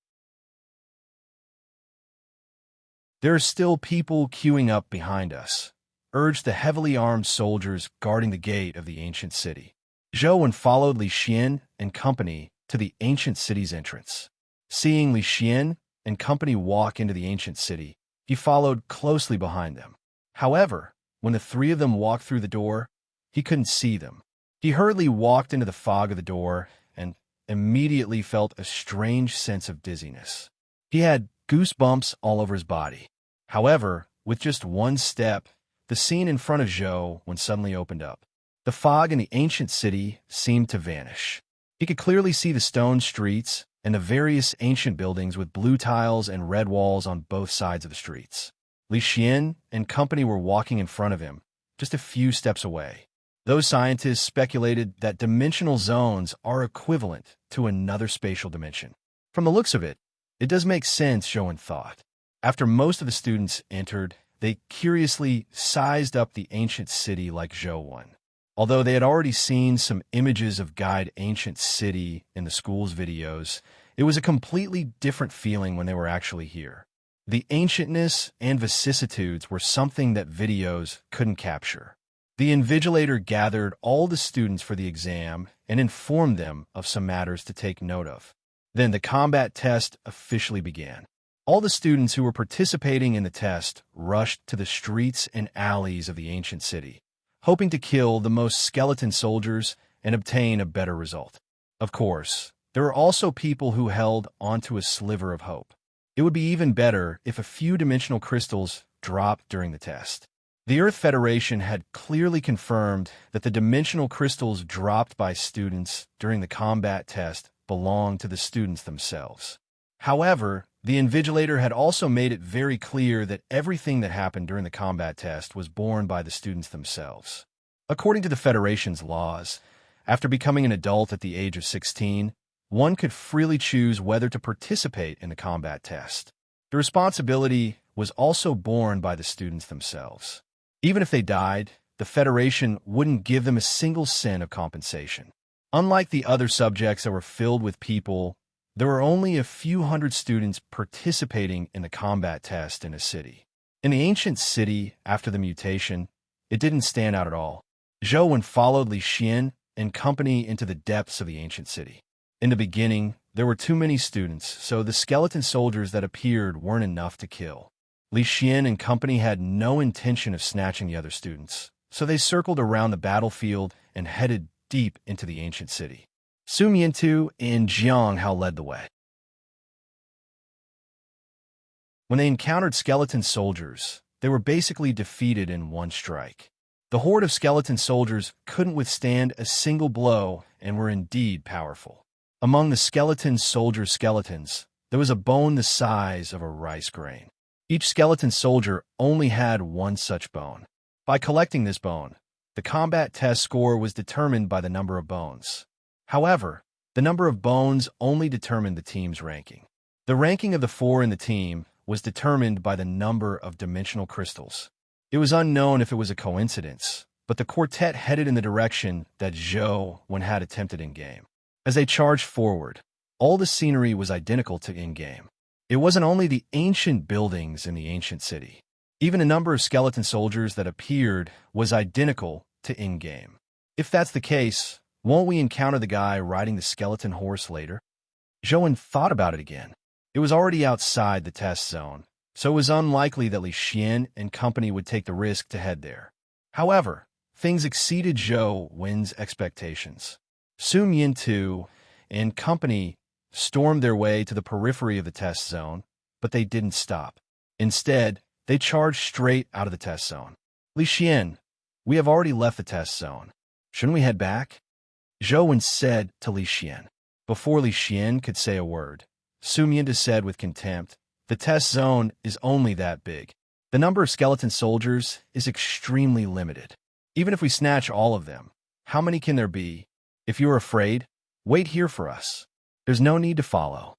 There are still people queuing up behind us, urged the heavily armed soldiers guarding the gate of the ancient city. Zhou Wen followed Li Xian and company to the ancient city's entrance. Seeing Li Xian and company walk into the ancient city, he followed closely behind them. However, when the 3 of them walked through the door, he couldn't see them. He hurriedly walked into the fog of the door and immediately felt a strange sense of dizziness. He had goosebumps all over his body. However, with just one step, the scene in front of Zhou Wen suddenly opened up. The fog in the ancient city seemed to vanish. He could clearly see the stone streets and the various ancient buildings with blue tiles and red walls on both sides of the streets. Li Xian and company were walking in front of him, just a few steps away. Those scientists speculated that dimensional zones are equivalent to another spatial dimension. From the looks of it, it does make sense, Zhou Wen thought. After most of the students entered, they curiously sized up the ancient city like Zhou Wen. Although they had already seen some images of Guide Ancient City in the school's videos, it was a completely different feeling when they were actually here. The ancientness and vicissitudes were something that videos couldn't capture. The invigilator gathered all the students for the exam and informed them of some matters to take note of. Then the combat test officially began. All the students who were participating in the test rushed to the streets and alleys of the ancient city, hoping to kill the most skeleton soldiers and obtain a better result. Of course, there were also people who held onto a sliver of hope. It would be even better if a few dimensional crystals dropped during the test. The Earth Federation had clearly confirmed that the dimensional crystals dropped by students during the combat test belonged to the students themselves. However, the invigilator had also made it very clear that everything that happened during the combat test was borne by the students themselves. According to the Federation's laws, after becoming an adult at the age of 16, one could freely choose whether to participate in the combat test. The responsibility was also borne by the students themselves. Even if they died, the Federation wouldn't give them a single cent of compensation. Unlike the other subjects that were filled with people, there were only a few hundred students participating in the combat test in a city. In the ancient city, after the mutation, it didn't stand out at all. Zhou Wen followed Li Xian and company into the depths of the ancient city. In the beginning, there were too many students, so the skeleton soldiers that appeared weren't enough to kill. Li Xian and company had no intention of snatching the other students, so they circled around the battlefield and headed deep into the ancient city. Su Miantu and Jiang Hao led the way. When they encountered skeleton soldiers, they were basically defeated in one strike. The horde of skeleton soldiers couldn't withstand a single blow and were indeed powerful. Among the skeleton soldiers' skeletons, there was a bone the size of a rice grain. Each skeleton soldier only had one such bone. By collecting this bone, the combat test score was determined by the number of bones. However, the number of bones only determined the team's ranking. The ranking of the four in the team was determined by the number of dimensional crystals. It was unknown if it was a coincidence, but the quartet headed in the direction that Zhou Wen had attempted in-game. As they charged forward, all the scenery was identical to in-game. It wasn't only the ancient buildings in the ancient city. Even the number of skeleton soldiers that appeared was identical to in-game. If that's the case, won't we encounter the guy riding the skeleton horse later? Zhou Wen thought about it again. It was already outside the test zone, so it was unlikely that Li Xian and company would take the risk to head there. However, things exceeded Zhou Wen's expectations. Su Miantu and company stormed their way to the periphery of the test zone, but they didn't stop. Instead, they charged straight out of the test zone. Li Xian, we have already left the test zone. Shouldn't we head back? Zhou Wen said to Li Xian. Before Li Xian could say a word, Su Miantu said with contempt, the test zone is only that big. The number of skeleton soldiers is extremely limited. Even if we snatch all of them, how many can there be? If you're afraid, wait here for us. There's no need to follow.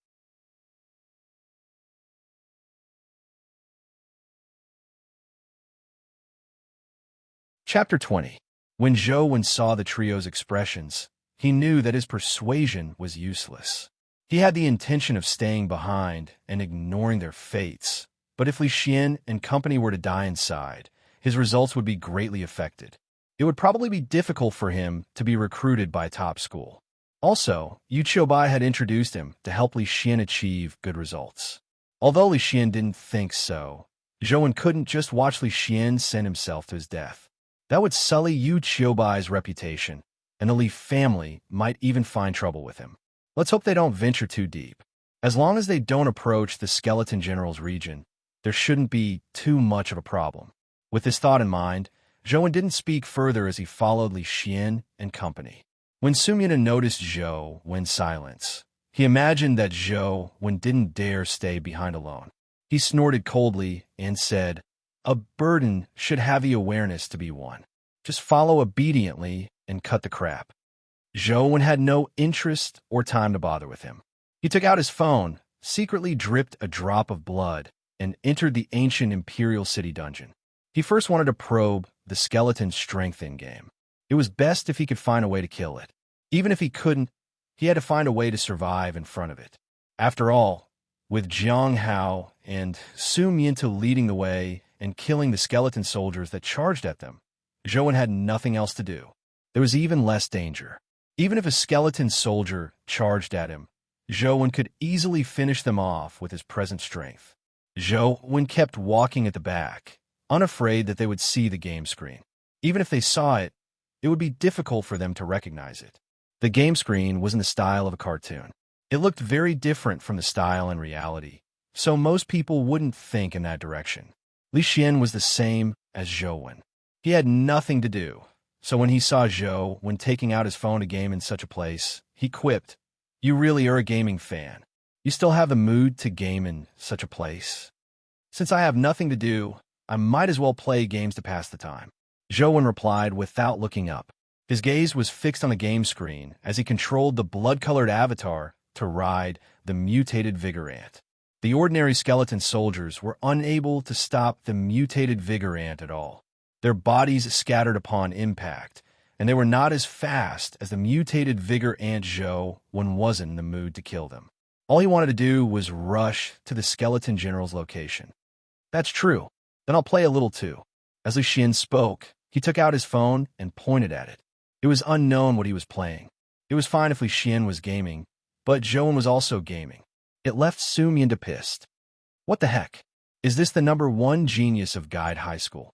Chapter 20. When Zhou Wen saw the trio's expressions, he knew that his persuasion was useless. He had the intention of staying behind and ignoring their fates, but if Li Xian and company were to die inside, his results would be greatly affected. It would probably be difficult for him to be recruited by a top school. Also, Yu Qiubai had introduced him to help Li Xian achieve good results. Although Li Xian didn't think so, Zhou Wen couldn't just watch Li Xian send himself to his death. That would sully Yu Qiubai's reputation, and the Li family might even find trouble with him. Let's hope they don't venture too deep. As long as they don't approach the Skeleton General's region, there shouldn't be too much of a problem. With this thought in mind, Zhou Wen didn't speak further as he followed Li Xian and company. When Su Miantu noticed Zhou Wen's silence, he imagined that Zhou Wen didn't dare stay behind alone. He snorted coldly and said, a burden should have the awareness to be one. Just follow obediently and cut the crap. Zhou Wen had no interest or time to bother with him. He took out his phone, secretly dripped a drop of blood, and entered the ancient Imperial City dungeon. He first wanted to probe the skeleton's strength in-game. It was best if he could find a way to kill it. Even if he couldn't, he had to find a way to survive in front of it. After all, with Jiang Hao and Su Miantu leading the way and killing the skeleton soldiers that charged at them, Zhou Wen had nothing else to do. There was even less danger. Even if a skeleton soldier charged at him, Zhou Wen could easily finish them off with his present strength. Zhou Wen kept walking at the back, unafraid that they would see the game screen. Even if they saw it, it would be difficult for them to recognize it. The game screen was in the style of a cartoon. It looked very different from the style in reality, so most people wouldn't think in that direction. Li Xian was the same as Zhou Wen. He had nothing to do, so when he saw Zhou Wen taking out his phone to game in such a place, he quipped, "You really are a gaming fan. You still have the mood to game in such a place? Since I have nothing to do, I might as well play games to pass the time." Zhou Wen replied without looking up. His gaze was fixed on the game screen as he controlled the blood-colored avatar to ride the mutated Vigor Ant. The ordinary skeleton soldiers were unable to stop the mutated Vigor Ant at all. Their bodies scattered upon impact, and they were not as fast as the mutated Vigor Ant Zhou Wen wasn't in the mood to kill them. All he wanted to do was rush to the Skeleton General's location. "That's true. Then I'll play a little too." As Li Xian spoke, he took out his phone and pointed at it. It was unknown what he was playing. It was fine if Li Xian was gaming, but Zhou Wen was also gaming. It left Su Miantu pissed. What the heck? Is this the number one genius of Guide High School?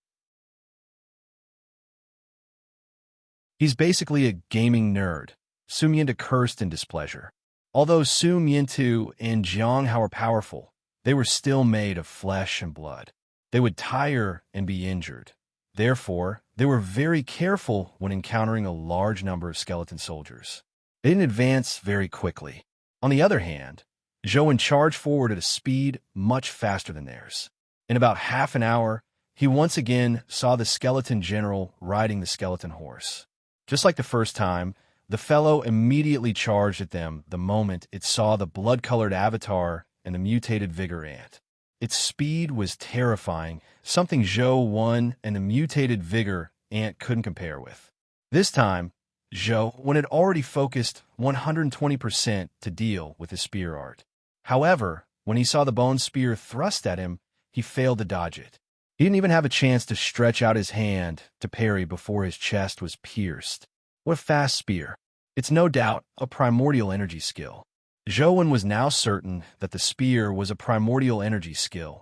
He's basically a gaming nerd. Su Miantu cursed in displeasure. Although Su Miantu and Jiang Hao were powerful, they were still made of flesh and blood. They would tire and be injured. Therefore, they were very careful when encountering a large number of skeleton soldiers. They didn't advance very quickly. On the other hand, Zhou charged forward at a speed much faster than theirs. In about half an hour, he once again saw the skeleton general riding the skeleton horse. Just like the first time, the fellow immediately charged at them the moment it saw the blood-colored avatar and the mutated vigor ant. Its speed was terrifying, something Zhou 1 and the mutated vigor ant couldn't compare with. This time, Zhou had already focused 120% to deal with his spear art. However, when he saw the bone spear thrust at him, he failed to dodge it. He didn't even have a chance to stretch out his hand to parry before his chest was pierced. What a fast spear. It's no doubt a primordial energy skill. Zhou was now certain that the spear was a primordial energy skill.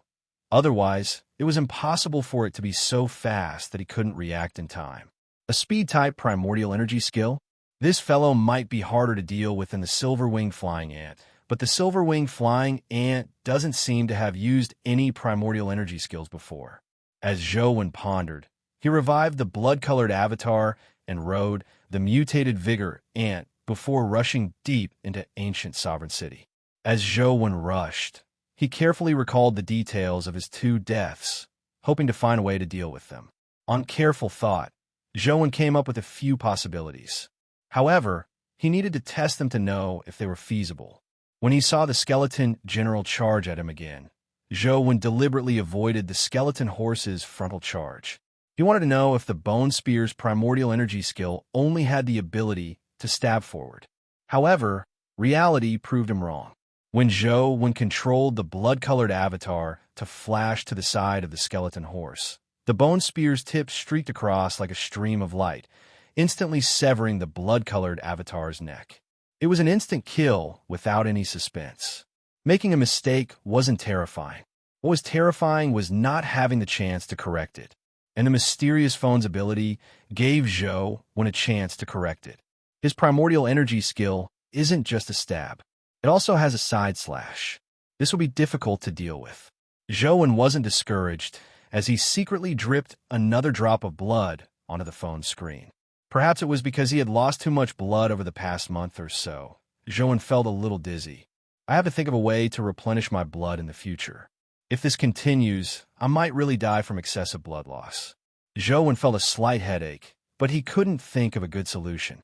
Otherwise, it was impossible for it to be so fast that he couldn't react in time. A speed-type primordial energy skill? This fellow might be harder to deal with than the silver-winged flying ant, but the silver-winged flying ant doesn't seem to have used any primordial energy skills before. As Zhou pondered, he revived the blood-colored avatar and rode the mutated vigor ant before rushing deep into ancient sovereign city. As Zhou rushed, he carefully recalled the details of his two deaths, hoping to find a way to deal with them. On careful thought, Zhou came up with a few possibilities. However, he needed to test them to know if they were feasible. When he saw the skeleton general charge at him again, Zhou deliberately avoided the skeleton horse's frontal charge. He wanted to know if the bone spear's primordial energy skill only had the ability to stab forward. However, reality proved him wrong. When Zhou controlled the blood-colored avatar to flash to the side of the skeleton horse, the bone spear's tip streaked across like a stream of light, instantly severing the blood-colored avatar's neck. It was an instant kill without any suspense. Making a mistake wasn't terrifying. What was terrifying was not having the chance to correct it. And the mysterious phone's ability gave Zhou a chance to correct it. His primordial energy skill isn't just a stab. It also has a side slash. This will be difficult to deal with. Zhou wasn't discouraged as he secretly dripped another drop of blood onto the phone's screen. Perhaps it was because he had lost too much blood over the past month or so. Zhou felt a little dizzy. I have to think of a way to replenish my blood in the future. If this continues, I might really die from excessive blood loss. Zhou felt a slight headache, but he couldn't think of a good solution.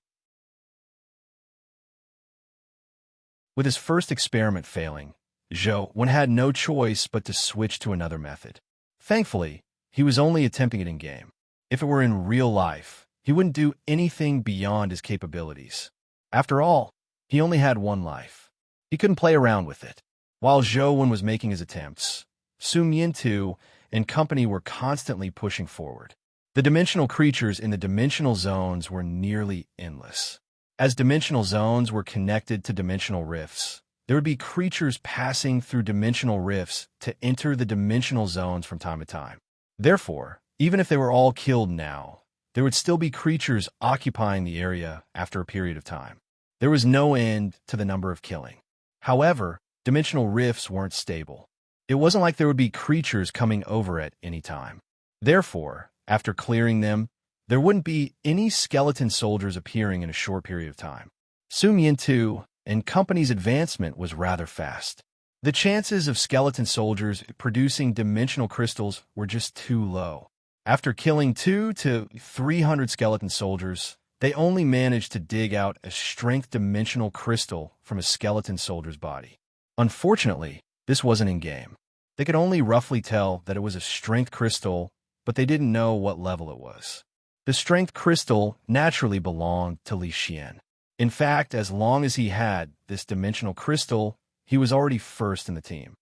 With his first experiment failing, Zhou had no choice but to switch to another method. Thankfully, he was only attempting it in-game. If it were in real life, he wouldn't do anything beyond his capabilities. After all, he only had one life. He couldn't play around with it. While Zhou was making his attempts, Su Miantu and company were constantly pushing forward. The dimensional creatures in the dimensional zones were nearly endless. As dimensional zones were connected to dimensional rifts, there would be creatures passing through dimensional rifts to enter the dimensional zones from time to time. Therefore, even if they were all killed now, there would still be creatures occupying the area after a period of time. There was no end to the number of killing. However, dimensional rifts weren't stable. It wasn't like there would be creatures coming over at any time. Therefore, after clearing them, there wouldn't be any skeleton soldiers appearing in a short period of time. Su Miantu and company's advancement was rather fast. The chances of skeleton soldiers producing dimensional crystals were just too low. After killing 200 to 300 skeleton soldiers, they only managed to dig out a strength dimensional crystal from a skeleton soldier's body. Unfortunately, this wasn't in-game. They could only roughly tell that it was a strength crystal, but they didn't know what level it was. The strength crystal naturally belonged to Li Xian. In fact, as long as he had this dimensional crystal, he was already first in the team.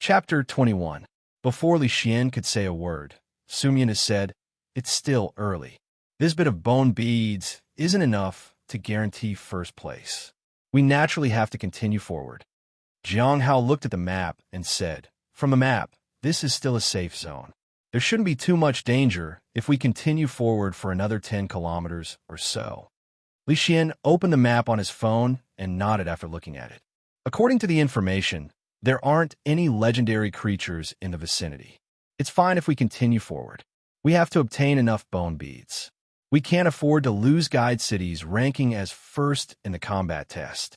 Chapter 21. Before Li Xian could say a word, Su Mian has said, "It's still early. This bit of bone beads isn't enough to guarantee first place. We naturally have to continue forward. Jiang Hao looked at the map and said, "From the map, this is still a safe zone. There shouldn't be too much danger if we continue forward for another 10 kilometers or so." Li Xian opened the map on his phone and nodded after looking at it. According to the information, there aren't any legendary creatures in the vicinity. It's fine if we continue forward. We have to obtain enough bone beads. We can't afford to lose Guide City's ranking as first in the combat test.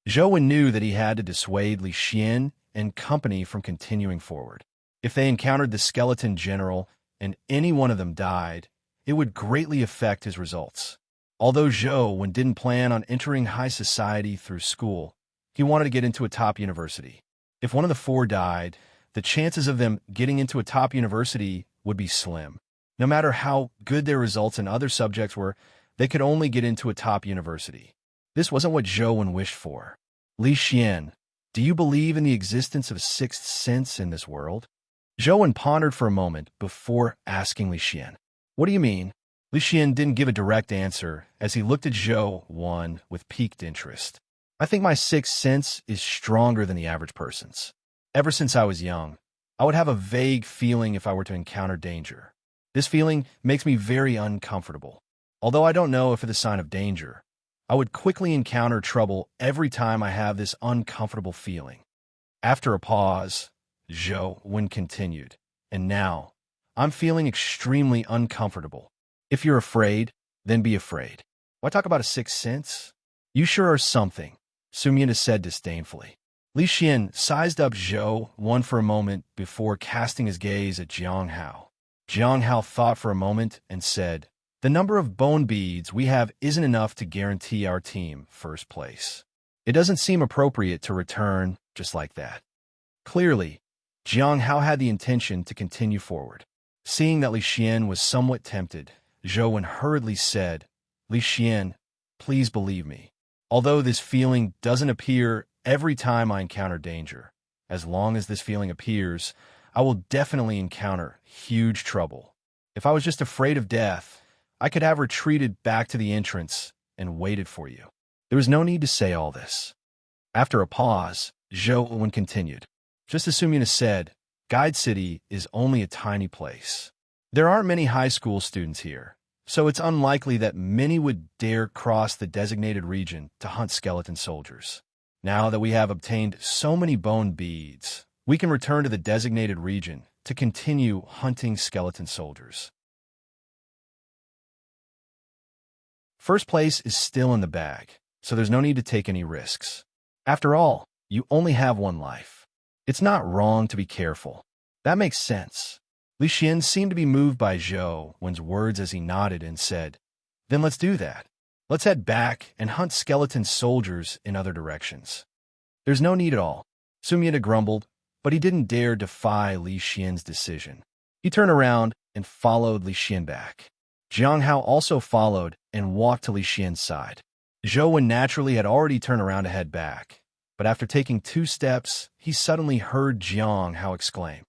Zhou Wen knew that he had to dissuade Li Xian and company from continuing forward. If they encountered the skeleton general and any one of them died, it would greatly affect his results. Although Zhou Wen didn't plan on entering high society through school, he wanted to get into a top university. If one of the four died, the chances of them getting into a top university would be slim. No matter how good their results in other subjects were, they could only get into a top university. This wasn't what Zhou Wen wished for. "Li Xian, do you believe in the existence of sixth sense in this world?" Zhou Wen pondered for a moment before asking Li Xian. "What do you mean?" Li Xian didn't give a direct answer as he looked at Zhou Wen with piqued interest. "I think my sixth sense is stronger than the average person's. Ever since I was young, I would have a vague feeling if I were to encounter danger. This feeling makes me very uncomfortable. Although I don't know if it's a sign of danger, I would quickly encounter trouble every time I have this uncomfortable feeling." After a pause, Zhou Wen continued, "And now, I'm feeling extremely uncomfortable. If you're afraid, then be afraid. Why talk about a sixth sense? You sure are something," Sumyinda said disdainfully. Li Xian sized up Zhou Wen for a moment before casting his gaze at Jiang Hao. Jiang Hao thought for a moment and said, "The number of bone beads we have isn't enough to guarantee our team first place. It doesn't seem appropriate to return just like that." Clearly, Jiang Hao had the intention to continue forward. Seeing that Li Xian was somewhat tempted, Zhou Wen hurriedly said, "Li Xian, please believe me. Although this feeling doesn't appear every time I encounter danger, as long as this feeling appears, I will definitely encounter huge trouble. If I was just afraid of death, I could have retreated back to the entrance and waited for you." There was no need to say all this. After a pause, Zhou Wen continued, "Just as Sumyina said, Guide City is only a tiny place. There aren't many high school students here, so it's unlikely that many would dare cross the designated region to hunt skeleton soldiers. Now that we have obtained so many bone beads, we can return to the designated region to continue hunting skeleton soldiers. First place is still in the bag, so there's no need to take any risks. After all, you only have one life. It's not wrong to be careful. That makes sense." Li Xian seemed to be moved by Zhou Wen's words as he nodded and said, "Then let's do that. Let's head back and hunt skeleton soldiers in other directions." "There's no need at all," Sumyinda grumbled, but he didn't dare defy Li Xian's decision. He turned around and followed Li Xian back. Jiang Hao also followed and walked to Li Xian's side. Zhou Wen naturally had already turned around to head back, but after taking 2 steps, he suddenly heard Jiang Hao exclaim,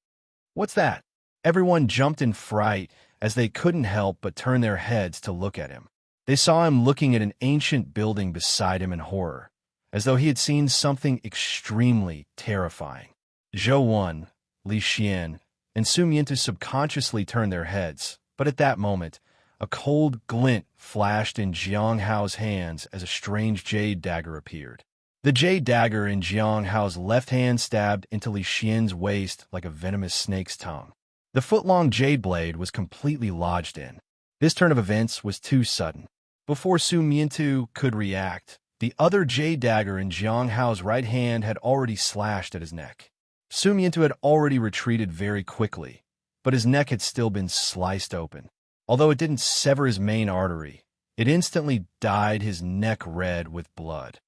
"What's that?" Everyone jumped in fright as they couldn't help but turn their heads to look at him. They saw him looking at an ancient building beside him in horror, as though he had seen something extremely terrifying. Zhou Wen, Li Xian, and Sumyinta subconsciously turned their heads, but at that moment, a cold glint flashed in Jiang Hao's hands as a strange jade dagger appeared. The jade dagger in Jiang Hao's left hand stabbed into Li Xian's waist like a venomous snake's tongue. The foot-long jade blade was completely lodged in. This turn of events was too sudden. Before Sumyinta could react, the other jade dagger in Jiang Hao's right hand had already slashed at his neck. Sumyinta had already retreated very quickly, but his neck had still been sliced open. Although it didn't sever his main artery, it instantly dyed his neck red with blood.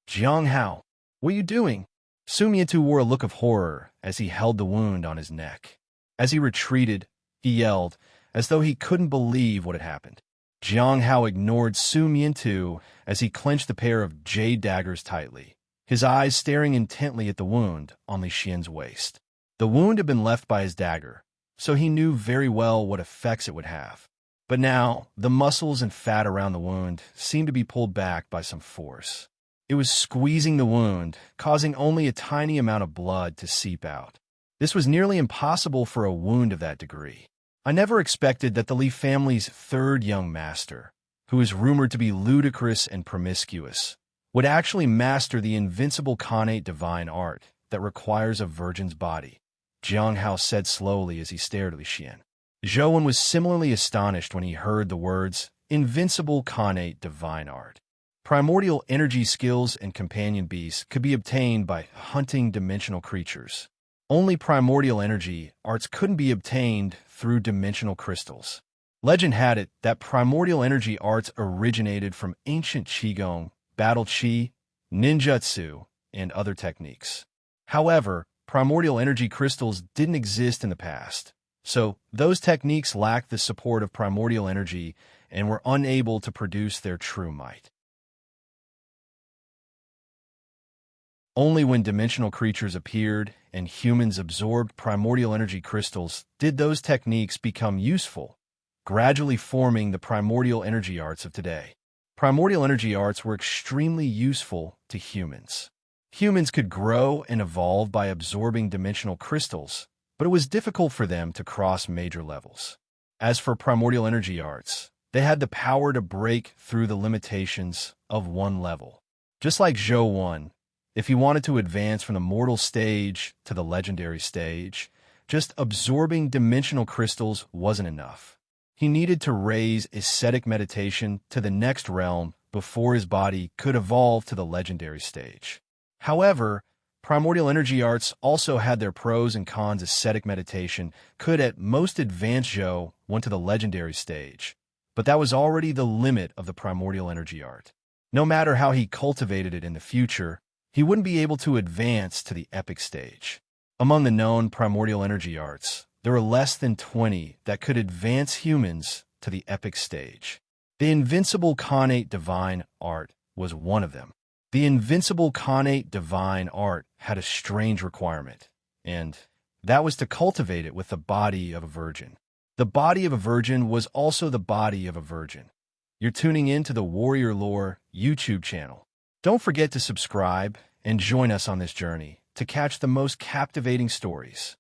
"Jiang Hao, what are you doing?" Sumyinta wore a look of horror as he held the wound on his neck. As he retreated, he yelled, as though he couldn't believe what had happened. Jiang Hao ignored Sumyinta as he clenched the pair of jade daggers tightly, his eyes staring intently at the wound on Li Xian's waist. The wound had been left by his dagger, so he knew very well what effects it would have. But now, the muscles and fat around the wound seemed to be pulled back by some force. It was squeezing the wound, causing only a tiny amount of blood to seep out. This was nearly impossible for a wound of that degree. I never expected that the Lee family's third young master, who is rumored to be ludicrous and promiscuous, would actually master the invincible connate divine art that requires a virgin's body, Jiang Hao said slowly as he stared at Li Xian. Zhou was similarly astonished when he heard the words, invincible connate divine art. Primordial energy skills and companion beasts could be obtained by hunting dimensional creatures. Only primordial energy arts couldn't be obtained through dimensional crystals. Legend had it that primordial energy arts originated from ancient qigong, battle qi, ninjutsu, and other techniques. However, primordial energy crystals didn't exist in the past, so those techniques lacked the support of primordial energy and were unable to produce their true might. Only when dimensional creatures appeared and humans absorbed primordial energy crystals did those techniques become useful, gradually forming the primordial energy arts of today. Primordial energy arts were extremely useful to humans. Humans could grow and evolve by absorbing dimensional crystals, but it was difficult for them to cross major levels. As for primordial energy arts, they had the power to break through the limitations of one level. Just like Zhou Wen, if he wanted to advance from the mortal stage to the legendary stage, just absorbing dimensional crystals wasn't enough. He needed to raise ascetic meditation to the next realm before his body could evolve to the legendary stage. However, primordial energy arts also had their pros and cons. Ascetic meditation could at most advance Zhou Wen to the legendary stage, but that was already the limit of the primordial energy art. No matter how he cultivated it in the future, he wouldn't be able to advance to the epic stage. Among the known primordial energy arts, there were less than 20 that could advance humans to the epic stage. The invincible connate divine art was one of them. The invincible connate divine art had a strange requirement, and that was to cultivate it with the body of a virgin. The body of a virgin was also the body of a virgin. You're tuning in to the Warrior Lore YouTube channel. Don't forget to subscribe and join us on this journey to catch the most captivating stories.